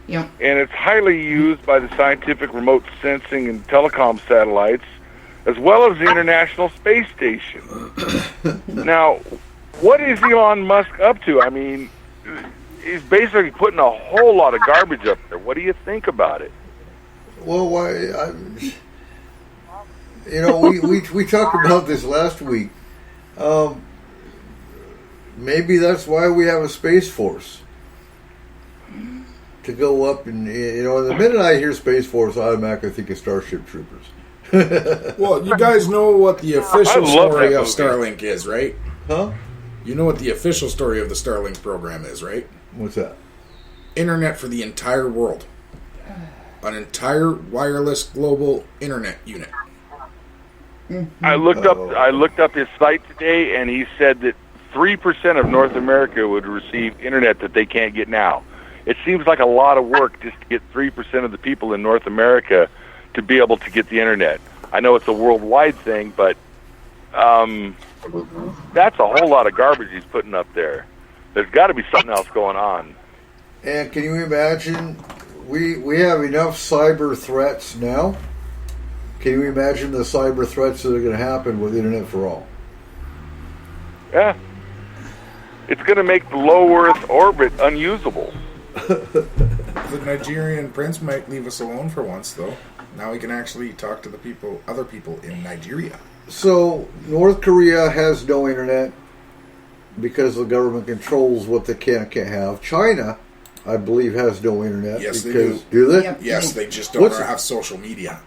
S5: Yep.
S1: And it's highly used by the scientific remote sensing and telecom satellites, as well as the International Space Station. Now, what is Elon Musk up to? I mean, he's basically putting a whole lot of garbage up there. What do you think about it?
S2: Well, we talked about this last week. Maybe that's why we have a Space Force. To go up and, the minute I hear Space Force, I automatically think of Starship Troopers.
S4: Well, you guys know what the official story of
S1: movie.
S4: Starlink is, right?
S2: Huh?
S4: You know what the official story of the Starlink program is, right?
S2: What's that?
S4: Internet for the entire world. An entire wireless global internet unit.
S1: I looked up his site today, and he said that 3% of North America would receive internet that they can't get now. It seems like a lot of work just to get 3% of the people in North America to be able to get the internet. I know it's a worldwide thing, but That's a whole lot of garbage he's putting up there. There's got to be something else going on.
S2: And can you imagine, we have enough cyber threats now. Can you imagine the cyber threats that are going to happen with Internet for All?
S1: Yeah. It's going to make the low Earth orbit unusable.
S4: The Nigerian prince might leave us alone for once, though. Now we can actually talk to the other people in Nigeria.
S2: So, North Korea has no Internet because the government controls what they can and can't have. China, I believe, has no Internet.
S4: Yes,
S2: because,
S4: they do.
S2: Do they?
S5: Yep.
S4: Yes, they just don't have social media.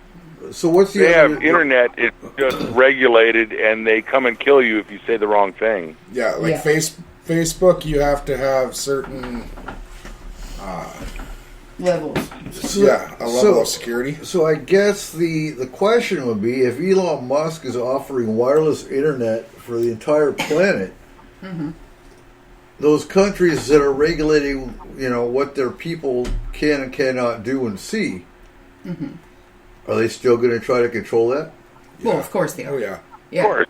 S2: So what's the
S1: They
S2: other...
S1: have internet. It's just regulated, and they come and kill you if you say the wrong thing.
S4: Yeah, like
S5: Yeah.
S4: Facebook, you have to have certain...
S5: Levels.
S4: a level of security.
S2: So I guess the question would be, if Elon Musk is offering wireless internet for the entire planet, those countries that are regulating, what their people can and cannot do and see, are they still going to try to control that?
S5: Well, of course they are.
S4: Oh, yeah.
S5: Yeah.
S1: Of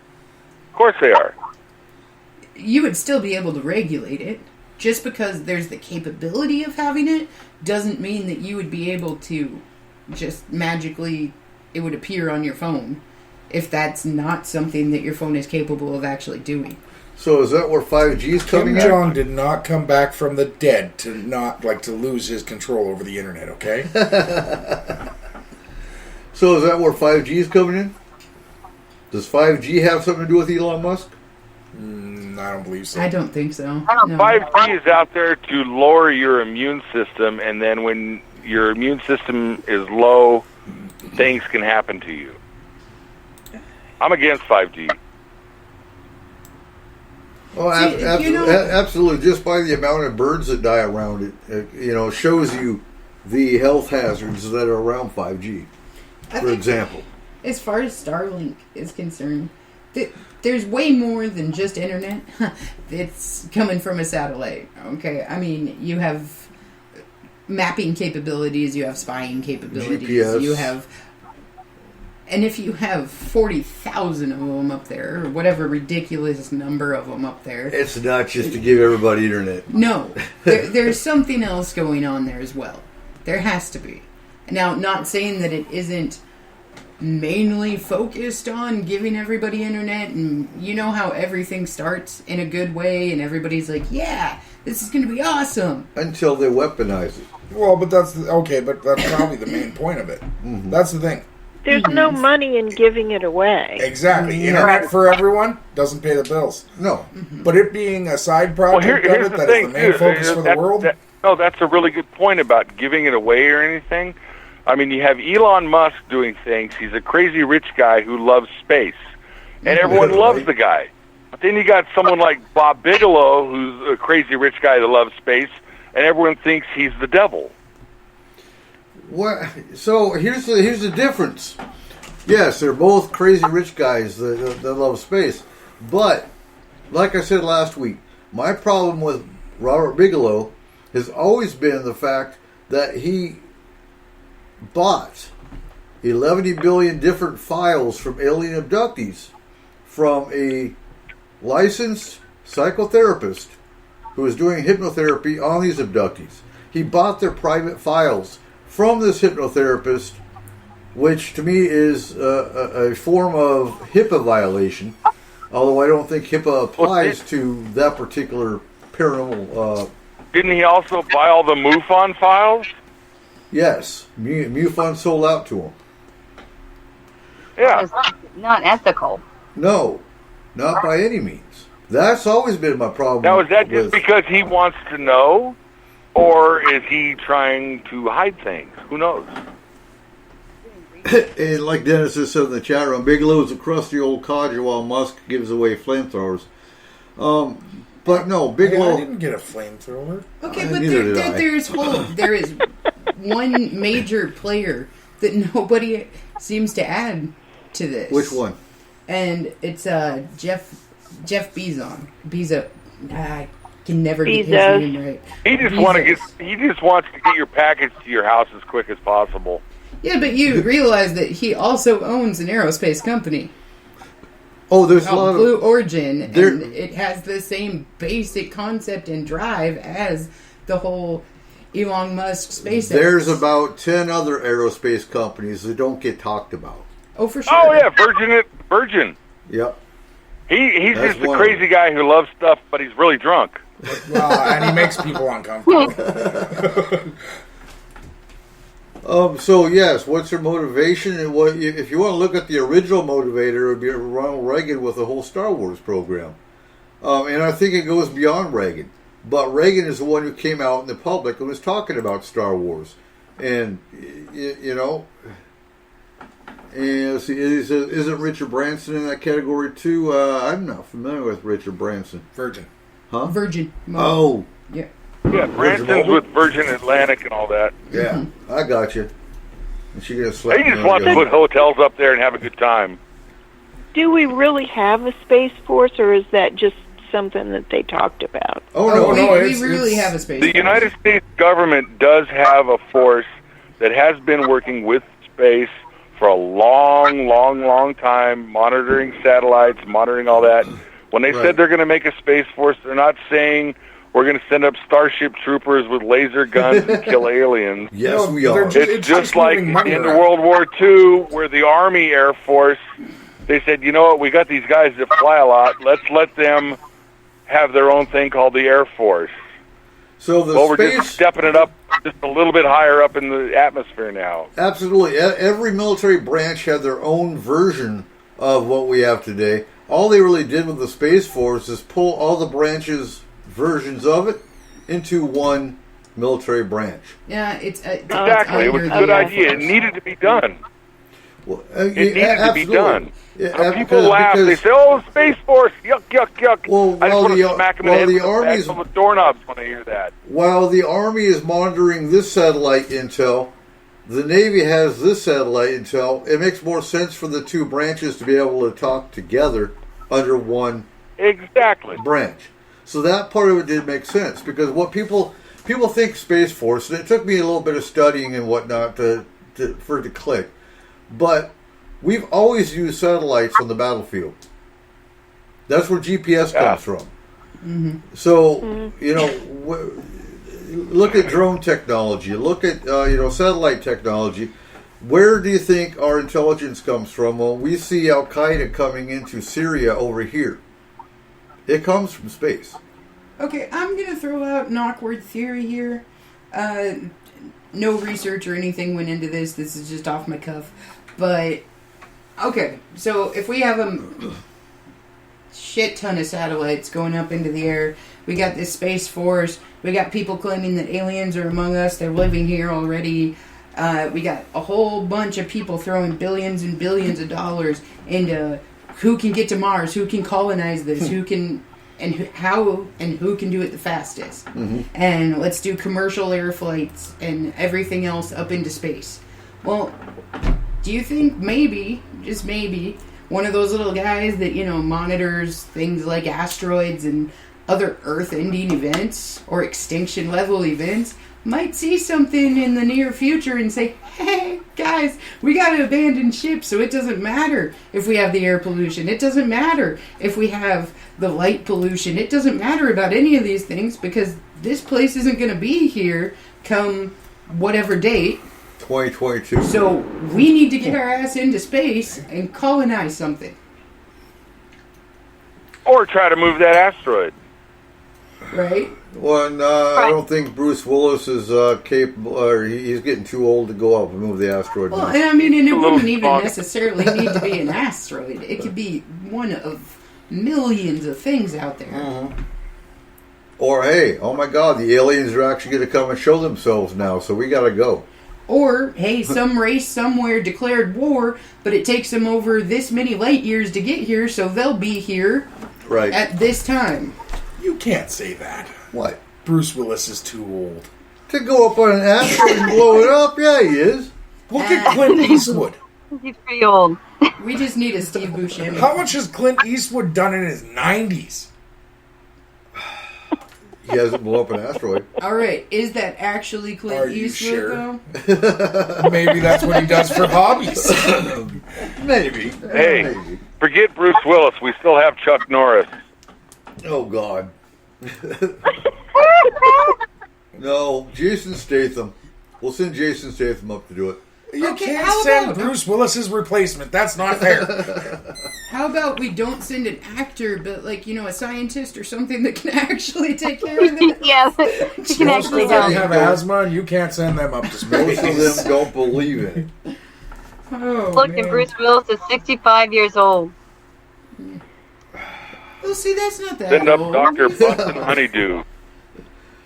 S1: course they are.
S5: You would still be able to regulate it. Just because there's the capability of having it doesn't mean that you would be able to just magically, it would appear on your phone if that's not something that your phone is capable of actually doing.
S2: So is that where 5G is coming
S4: Kim
S2: in?
S4: Jong did not come back from the dead to lose his control over the internet, okay?
S2: So is that where 5G is coming in? Does 5G have something to do with Elon Musk?
S4: I don't believe so.
S5: I don't think so. No.
S1: 5G is out there to lower your immune system, and then when your immune system is low, things can happen to you. I'm against 5G.
S2: Oh,
S5: See,
S2: absolutely. Just by the amount of birds that die around it, shows you the health hazards that are around 5G, for example.
S5: As far as Starlink is concerned, there's way more than just internet. It's coming from a satellite, okay? I mean, you have mapping capabilities, you have spying capabilities,
S2: GPS.
S5: you have... And if you have 40,000 of them up there, or whatever ridiculous number of them up there...
S2: It's not just to give everybody internet.
S5: No. There's something else going on there as well. There has to be. Now, not saying that it isn't mainly focused on giving everybody internet, and you know how everything starts in a good way, and everybody's like, yeah, this is going to be awesome.
S2: Until they weaponize it.
S4: Well, but that's probably the main point of it.
S2: Mm-hmm.
S4: That's the thing.
S6: There's no money in giving it away.
S4: Exactly. Internet for everyone doesn't pay the bills.
S2: No.
S4: But it being a side project
S1: here's
S4: of it
S1: the
S4: that is
S1: thing,
S4: the main
S1: too.
S4: focus for the world.
S1: That's a really good point about giving it away or anything. I mean, you have Elon Musk doing things. He's a crazy rich guy who loves space. And everyone loves the guy. But then you got someone like Bob Bigelow, who's a crazy rich guy that loves space, and everyone thinks he's the devil.
S2: What? So here's the difference. Yes, they're both crazy rich guys that love space. But, like I said last week, my problem with Robert Bigelow has always been the fact that he bought 11 billion different files from alien abductees from a licensed psychotherapist who was doing hypnotherapy on these abductees. He bought their private files from this hypnotherapist, which to me is a form of HIPAA violation, although I don't think HIPAA applies to that particular paranormal...
S1: Didn't he also buy all the MUFON files?
S2: Yes, MUFON sold out to him.
S1: Yeah.
S3: It's not ethical.
S2: No, not by any means. That's always been my problem.
S1: Now, is that just
S2: with,
S1: because he wants to know, or is he trying to hide things? Who knows?
S2: And like Dennis has said in the chat room, Bigelow's a crusty old codger while Musk gives away flamethrowers. But no, Bigelow...
S4: I didn't get a flamethrower.
S5: Okay, but
S2: Neither did
S5: there is one major player that nobody seems to add to this.
S2: Which one?
S5: And it's Jeff Bezos. I can never get his
S6: Bezos.
S5: name right.
S1: He just wants to get your package to your house as quick as possible.
S5: Yeah, but you realize that he also owns an aerospace company.
S2: Oh, there's a lot
S5: called
S2: of
S5: Blue Origin,
S2: There-
S5: and it has the same basic concept and drive as the whole Elon Musk SpaceX.
S2: There's about 10 other aerospace companies that don't get talked about.
S5: Oh, for sure.
S1: Oh yeah, Virgin.
S2: Yep.
S1: He's
S2: That's
S1: just the
S2: one.
S1: crazy guy who loves stuff, but he's really drunk.
S4: And he makes people uncomfortable.
S2: So yes, what's their motivation? And what if you want to look at the original motivator? It would be Ronald Reagan with the whole Star Wars program, and I think it goes beyond Reagan. But Reagan is the one who came out in the public and was talking about Star Wars, and you know, and see, isn't Richard Branson in that category too? I'm not familiar with Richard Branson.
S4: Virgin.
S2: Huh?
S5: Virgin.
S2: Oh.
S5: Yeah.
S1: Yeah, Branson's with Virgin Atlantic and all that.
S2: Yeah, I got you. And she gonna slap
S1: They
S2: me
S1: just
S2: on
S1: want
S2: the
S1: to
S2: other-
S1: put hotels up there and have a good time.
S6: Do we really have a Space Force, or is that just something that they talked about?
S2: Oh no,
S5: we really have a space.
S1: The United States government does have a force that has been working with space for a long time, monitoring satellites, monitoring all that. When they
S2: Right.
S1: said they're going to make a space force, they're not saying we're going to send up Starship Troopers with laser guns and kill aliens.
S2: Yes,
S4: No,
S2: we are.
S1: It's just like
S4: moving money
S1: in
S4: around.
S1: World War II, where the Army Air Force, they said, you know what, we got these guys that fly a lot. Let's let them have their own thing called the Air Force.
S2: So the
S1: Well, we're
S2: space,
S1: just stepping it up just a little bit higher up in the atmosphere now.
S2: absolutely. Every military branch had their own version of what we have today. All they really did with the Space Force is pull all the branches' versions of it into one military branch.
S5: Yeah, it's
S1: Exactly. It was a good idea. It needed to be done.
S2: Well,
S1: It needed to be done.
S2: Yeah,
S1: People laugh. They say, "Oh, Space Force, yuck, yuck, yuck."
S2: Well,
S1: I just
S2: while
S1: want
S2: the-
S1: to smack them in
S2: while
S1: the head
S2: the
S1: with
S2: Army's-
S1: the doorknobs when I hear that.
S2: While the Army is monitoring this satellite intel, the Navy has this satellite intel. It makes more sense for the two branches to be able to talk together under one
S1: Exactly.
S2: branch. So that part of it did make sense, because what people think Space Force, and it took me a little bit of studying and whatnot for it to click, but we've always used satellites on the battlefield. That's where GPS comes from.
S5: Mm-hmm.
S2: So, you know, look at drone technology. Look at, satellite technology. Where do you think our intelligence comes from? Well, we see Al-Qaeda coming into Syria over here. It comes from space.
S5: Okay, I'm going to throw out an awkward theory here. No research or anything went into this. This is just off my cuff. But, okay, so if we have a shit ton of satellites going up into the air, we got this Space Force, we got people claiming that aliens are among us, they're living here already. We got a whole bunch of people throwing billions and billions of dollars into who can get to Mars, who can colonize this, who can... and how and who can do it the fastest.
S2: Mm-hmm.
S5: And let's do commercial air flights and everything else up into space. Well, do you think maybe, just maybe, one of those little guys that, monitors things like asteroids and other Earth-ending events or extinction-level events might see something in the near future and say, hey, guys, we got to abandon ship, so it doesn't matter if we have the air pollution. It doesn't matter if we have the light pollution. It doesn't matter about any of these things because this place isn't going to be here come whatever date.
S2: 2022.
S5: So we need to get our ass into space and colonize something.
S1: Or try to move that asteroid.
S5: Right?
S2: Well, I don't think Bruce Willis is capable, or he's getting too old to go up and move the asteroid.
S5: Well, and I mean, and it
S1: A little
S5: wouldn't even
S1: fun.
S5: necessarily need to be an asteroid. It could be one of millions of things out there.
S2: Mm-hmm. Or, hey, oh my God, the aliens are actually going to come and show themselves now, so we got to go.
S5: Or, hey, some race somewhere declared war, but it takes them over this many light years to get here, so they'll be here
S2: Right.
S5: at this time.
S4: You can't say that.
S2: What?
S4: Bruce Willis is too old.
S2: To go up on an asteroid and blow it up? Yeah, he is.
S4: Look at Clint Eastwood.
S3: He's pretty old.
S5: We just need a Steve Buscemi.
S4: How much has Clint Eastwood done in his 90s?
S2: He hasn't blown up an asteroid.
S5: All right, is that actually Clint
S4: Are you
S5: Eastwood,
S4: sure?
S5: though?
S4: Maybe that's what he does for hobbies.
S2: Maybe.
S1: Hey,
S2: Maybe.
S1: Forget Bruce Willis. We still have Chuck Norris.
S2: Oh, God. No, Jason Statham. We'll send Jason Statham up to do it.
S4: You
S5: Okay,
S4: can't
S5: how
S4: send
S5: about-
S4: Bruce Willis's replacement. That's not fair.
S5: How about we don't send an actor, but like, you know, a scientist or something that can actually take care of it?
S3: Yeah, you can
S4: Most
S3: actually
S4: of them
S3: help.
S4: have asthma, and you can't send them up to space.
S2: Most of them don't believe in it.
S5: Oh,
S3: Look,
S5: man.
S3: and Bruce Willis is 65 years old.
S5: Well, see, that's not that
S1: Send up
S5: old.
S1: Dr. Boston Honeydew.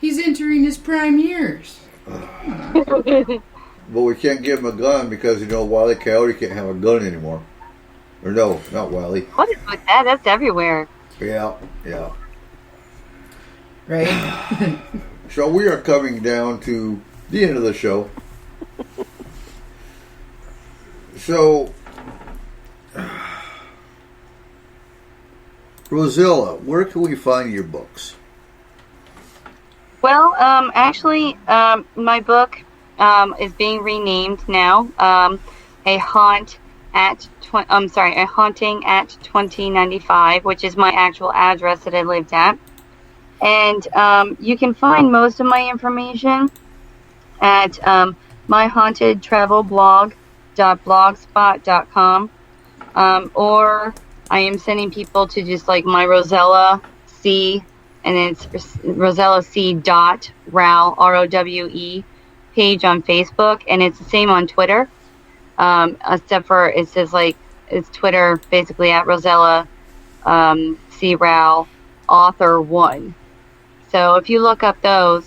S5: He's entering his prime years.
S2: But we can't give him a gun because, you know, Wile E. Coyote can't have a gun anymore. Or no, not Wiley.
S3: What is with that? That's everywhere.
S2: Yeah.
S5: Right?
S2: So we are coming down to the end of the show. So, Rosella, where can we find your books?
S3: Well, actually, my book is being renamed now. A Haunting at 2095, which is my actual address that I lived at. And you can find most of my information at myhauntedtravelblog.blogspot.com, or I am sending people to just like my Rosella C, and it's Rosella C. Rowe, ROWE page on Facebook, and it's the same on Twitter. Except for it says like it's Twitter basically at Rosella C. Rowe Author 1. So if you look up those,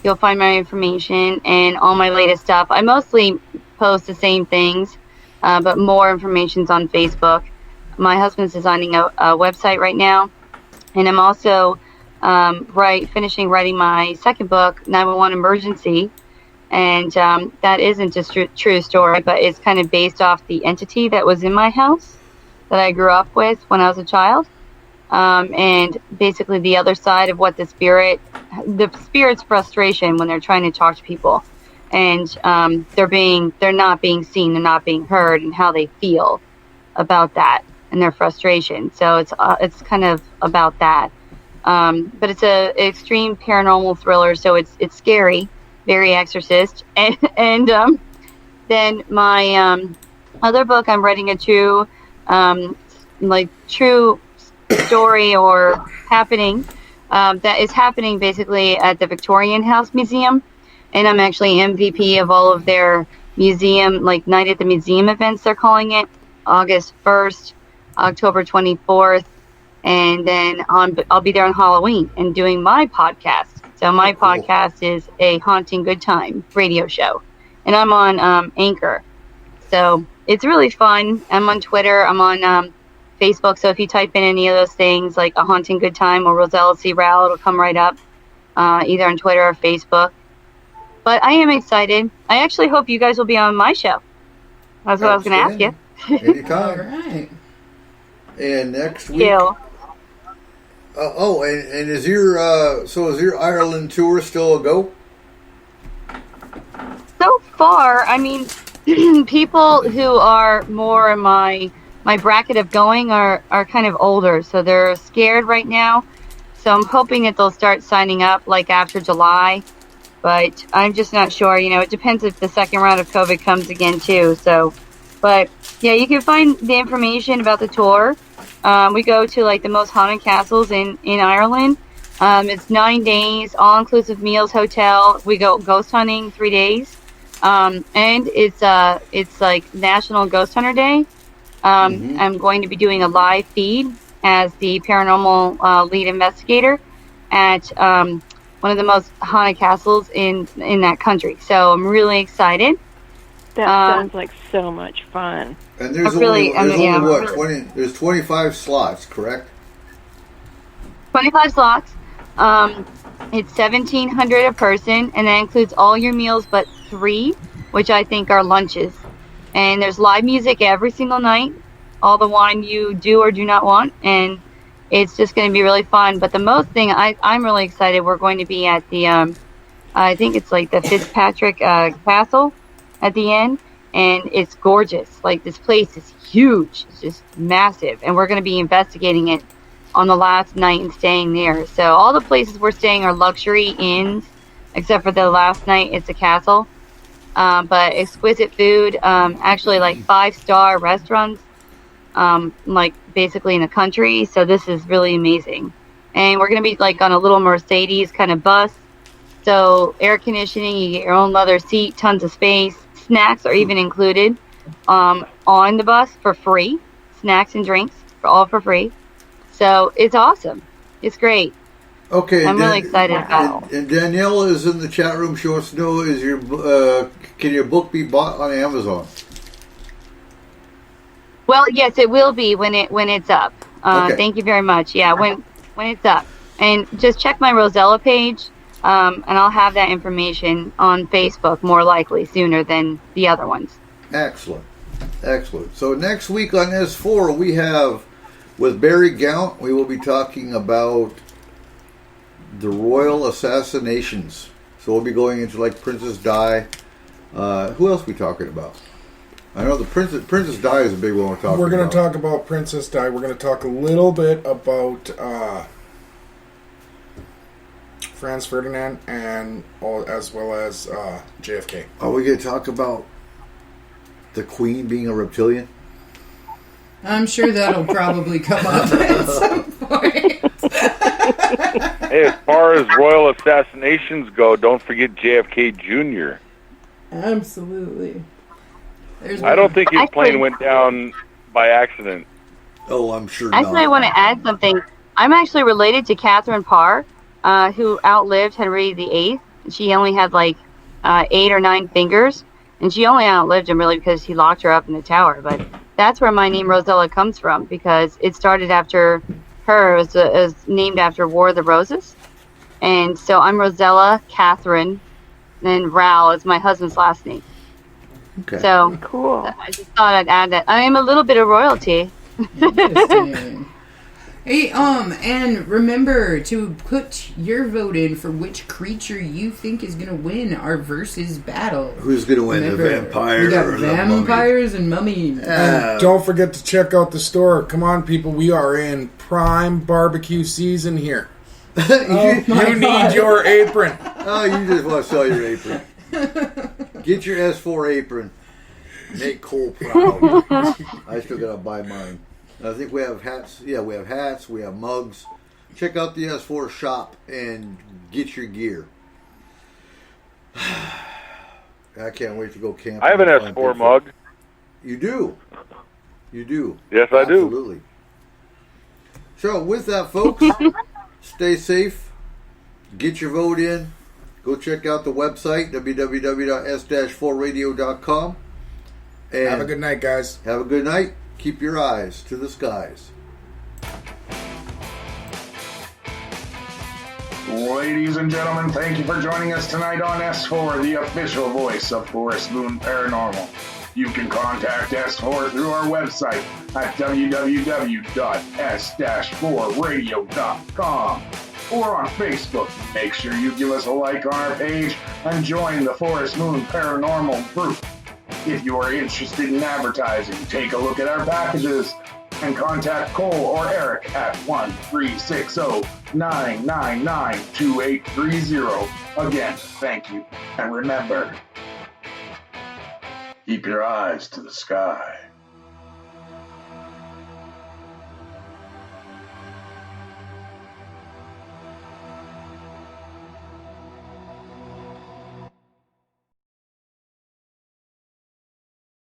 S3: you'll find my information and all my latest stuff. I mostly post the same things, but more information's on Facebook. My husband's designing a website right now, and I'm also finishing writing my second book, 911 Emergency. And that isn't just a true story, but it's kind of based off the entity that was in my house that I grew up with when I was a child. And basically the other side of what the spirit's frustration when they're trying to talk to people. And they're not being seen, they're not being heard, and how they feel about that and their frustration. So it's kind of about that. But it's an extreme paranormal thriller, so it's scary. Very Exorcist, and then my other book, I'm writing a true story or happening that is happening basically at the Victorian House Museum, and I'm actually MVP of all of their museum, like Night at the Museum events, they're calling it, August 1st, October 24th, and then I'll be there on Halloween and doing my podcast. So my podcast is a Haunting Good Time radio show, and I'm on Anchor. So it's really fun. I'm on Twitter. I'm on Facebook. So if you type in any of those things, like A Haunting Good Time or Rosella C. Rowe, it'll come right up, either on Twitter or Facebook. But I am excited. I actually hope you guys will be on my show. That's what I was going to ask you.
S2: Anytime.
S5: All right.
S2: And next week.
S3: You.
S2: And is your Ireland tour still a go?
S3: So far, I mean, people who are more in my bracket of going are kind of older, so they're scared right now. So I'm hoping that they'll start signing up like after July, but I'm just not sure. You know, it depends if the second round of COVID comes again too. So, but yeah, you can find the information about the tour. We go to like the most haunted castles in Ireland. It's 9 days, all-inclusive meals, hotel. We go ghost hunting 3 days, and it's like National Ghost Hunter Day. I'm going to be doing a live feed as the paranormal lead investigator at one of the most haunted castles in that country. So I'm really excited.
S6: That sounds like so much fun.
S2: And there's
S3: Really,
S2: only
S3: yeah.
S2: what, 20? There's 25 slots, correct?
S3: 25 slots. It's $1,700 a person, and that includes all your meals but 3, which I think are lunches. And there's live music every single night, all the wine you do or do not want, and it's just going to be really fun. But the most thing I'm really excited, we're going to be at the I think it's like the Fitzpatrick Castle at the end, and it's gorgeous. Like, this place is huge. It's just massive. And we're going to be investigating it on the last night and staying there. So all the places we're staying are luxury inns, except for the last night, it's a castle. But exquisite food, actually like 5-star restaurants, like basically in the country. So this is really amazing. And we're going to be like on a little Mercedes kind of bus. So air conditioning, you get your own leather seat, tons of space. Snacks are even included on the bus for free. Snacks and drinks, all for free. So it's awesome. It's great.
S2: Okay,
S3: I'm really excited about it.
S2: And Daniela is in the chat room. She wants to know: can your book be bought on Amazon?
S3: Well, yes, it will be when it's up.
S2: Okay.
S3: Thank you very much. Yeah, when it's up, and just check my Rosella page, and I'll have that information on Facebook more likely sooner than the other ones.
S2: Excellent. So next week on S4 we have with Barry Gaunt. We will be talking about the royal assassinations. So we'll be going into like Princess Di. Who else are we talking about? I know the Princess Di is a big one we're talking about.
S4: We're going to talk about Princess Di. We're going to talk a little bit about Franz Ferdinand and as well as JFK.
S2: Are we going to talk about the Queen being a reptilian?
S5: I'm sure that'll probably come up at some point.
S1: Hey, as far as royal assassinations go, don't forget JFK Jr.
S5: Absolutely.
S1: I don't think his plane went down by accident.
S2: Oh, I'm sure
S3: Actually,
S2: not.
S3: I want to add something. I'm actually related to Catherine Parr, who outlived Henry VIII. She only had like 8 or 9 fingers, and she only outlived him really because he locked her up in the tower. But that's where my name Rosella comes from, because it started after her. It was named after War of the Roses. And so I'm Rosella Catherine, and Rao is my husband's last name.
S2: Okay.
S3: So
S6: Cool.
S3: I just thought I'd add that. I am a little bit of royalty.
S5: Interesting. Hey, and remember to put your vote in for which creature you think is gonna win our versus battle.
S2: Who's going to win,
S5: Remember,
S2: the vampire
S5: we got
S2: or
S5: vampires and mummies.
S4: And don't forget to check out the store. Come on, people. We are in prime barbecue season here.
S2: the mummy?
S4: You need your apron.
S2: Oh, you just want to sell your apron. Get your S4 apron. Make Cole proud. I still got to buy mine. I think we have hats. Yeah, we have hats. We have mugs. Check out the S4 shop and get your gear. I can't wait to go camping.
S1: I have an S4 mug.
S2: You do? You do?
S1: Yes, I do.
S2: Absolutely. So, with that, folks, stay safe. Get your vote in. Go check out the website, www.s-4radio.com. And
S4: Have a good night, guys.
S2: Have a good night. Keep your eyes to the skies.
S10: Ladies and gentlemen, thank you for joining us tonight on S4, the official voice of Forest Moon Paranormal. You can contact S4 through our website at www.s-4radio.com or on Facebook. Make sure you give us a like on our page and join the Forest Moon Paranormal group. If you are interested in advertising, take a look at our packages and contact Cole or Eric at 1-360-999-2830. Again, thank you. And remember, keep your eyes to the sky.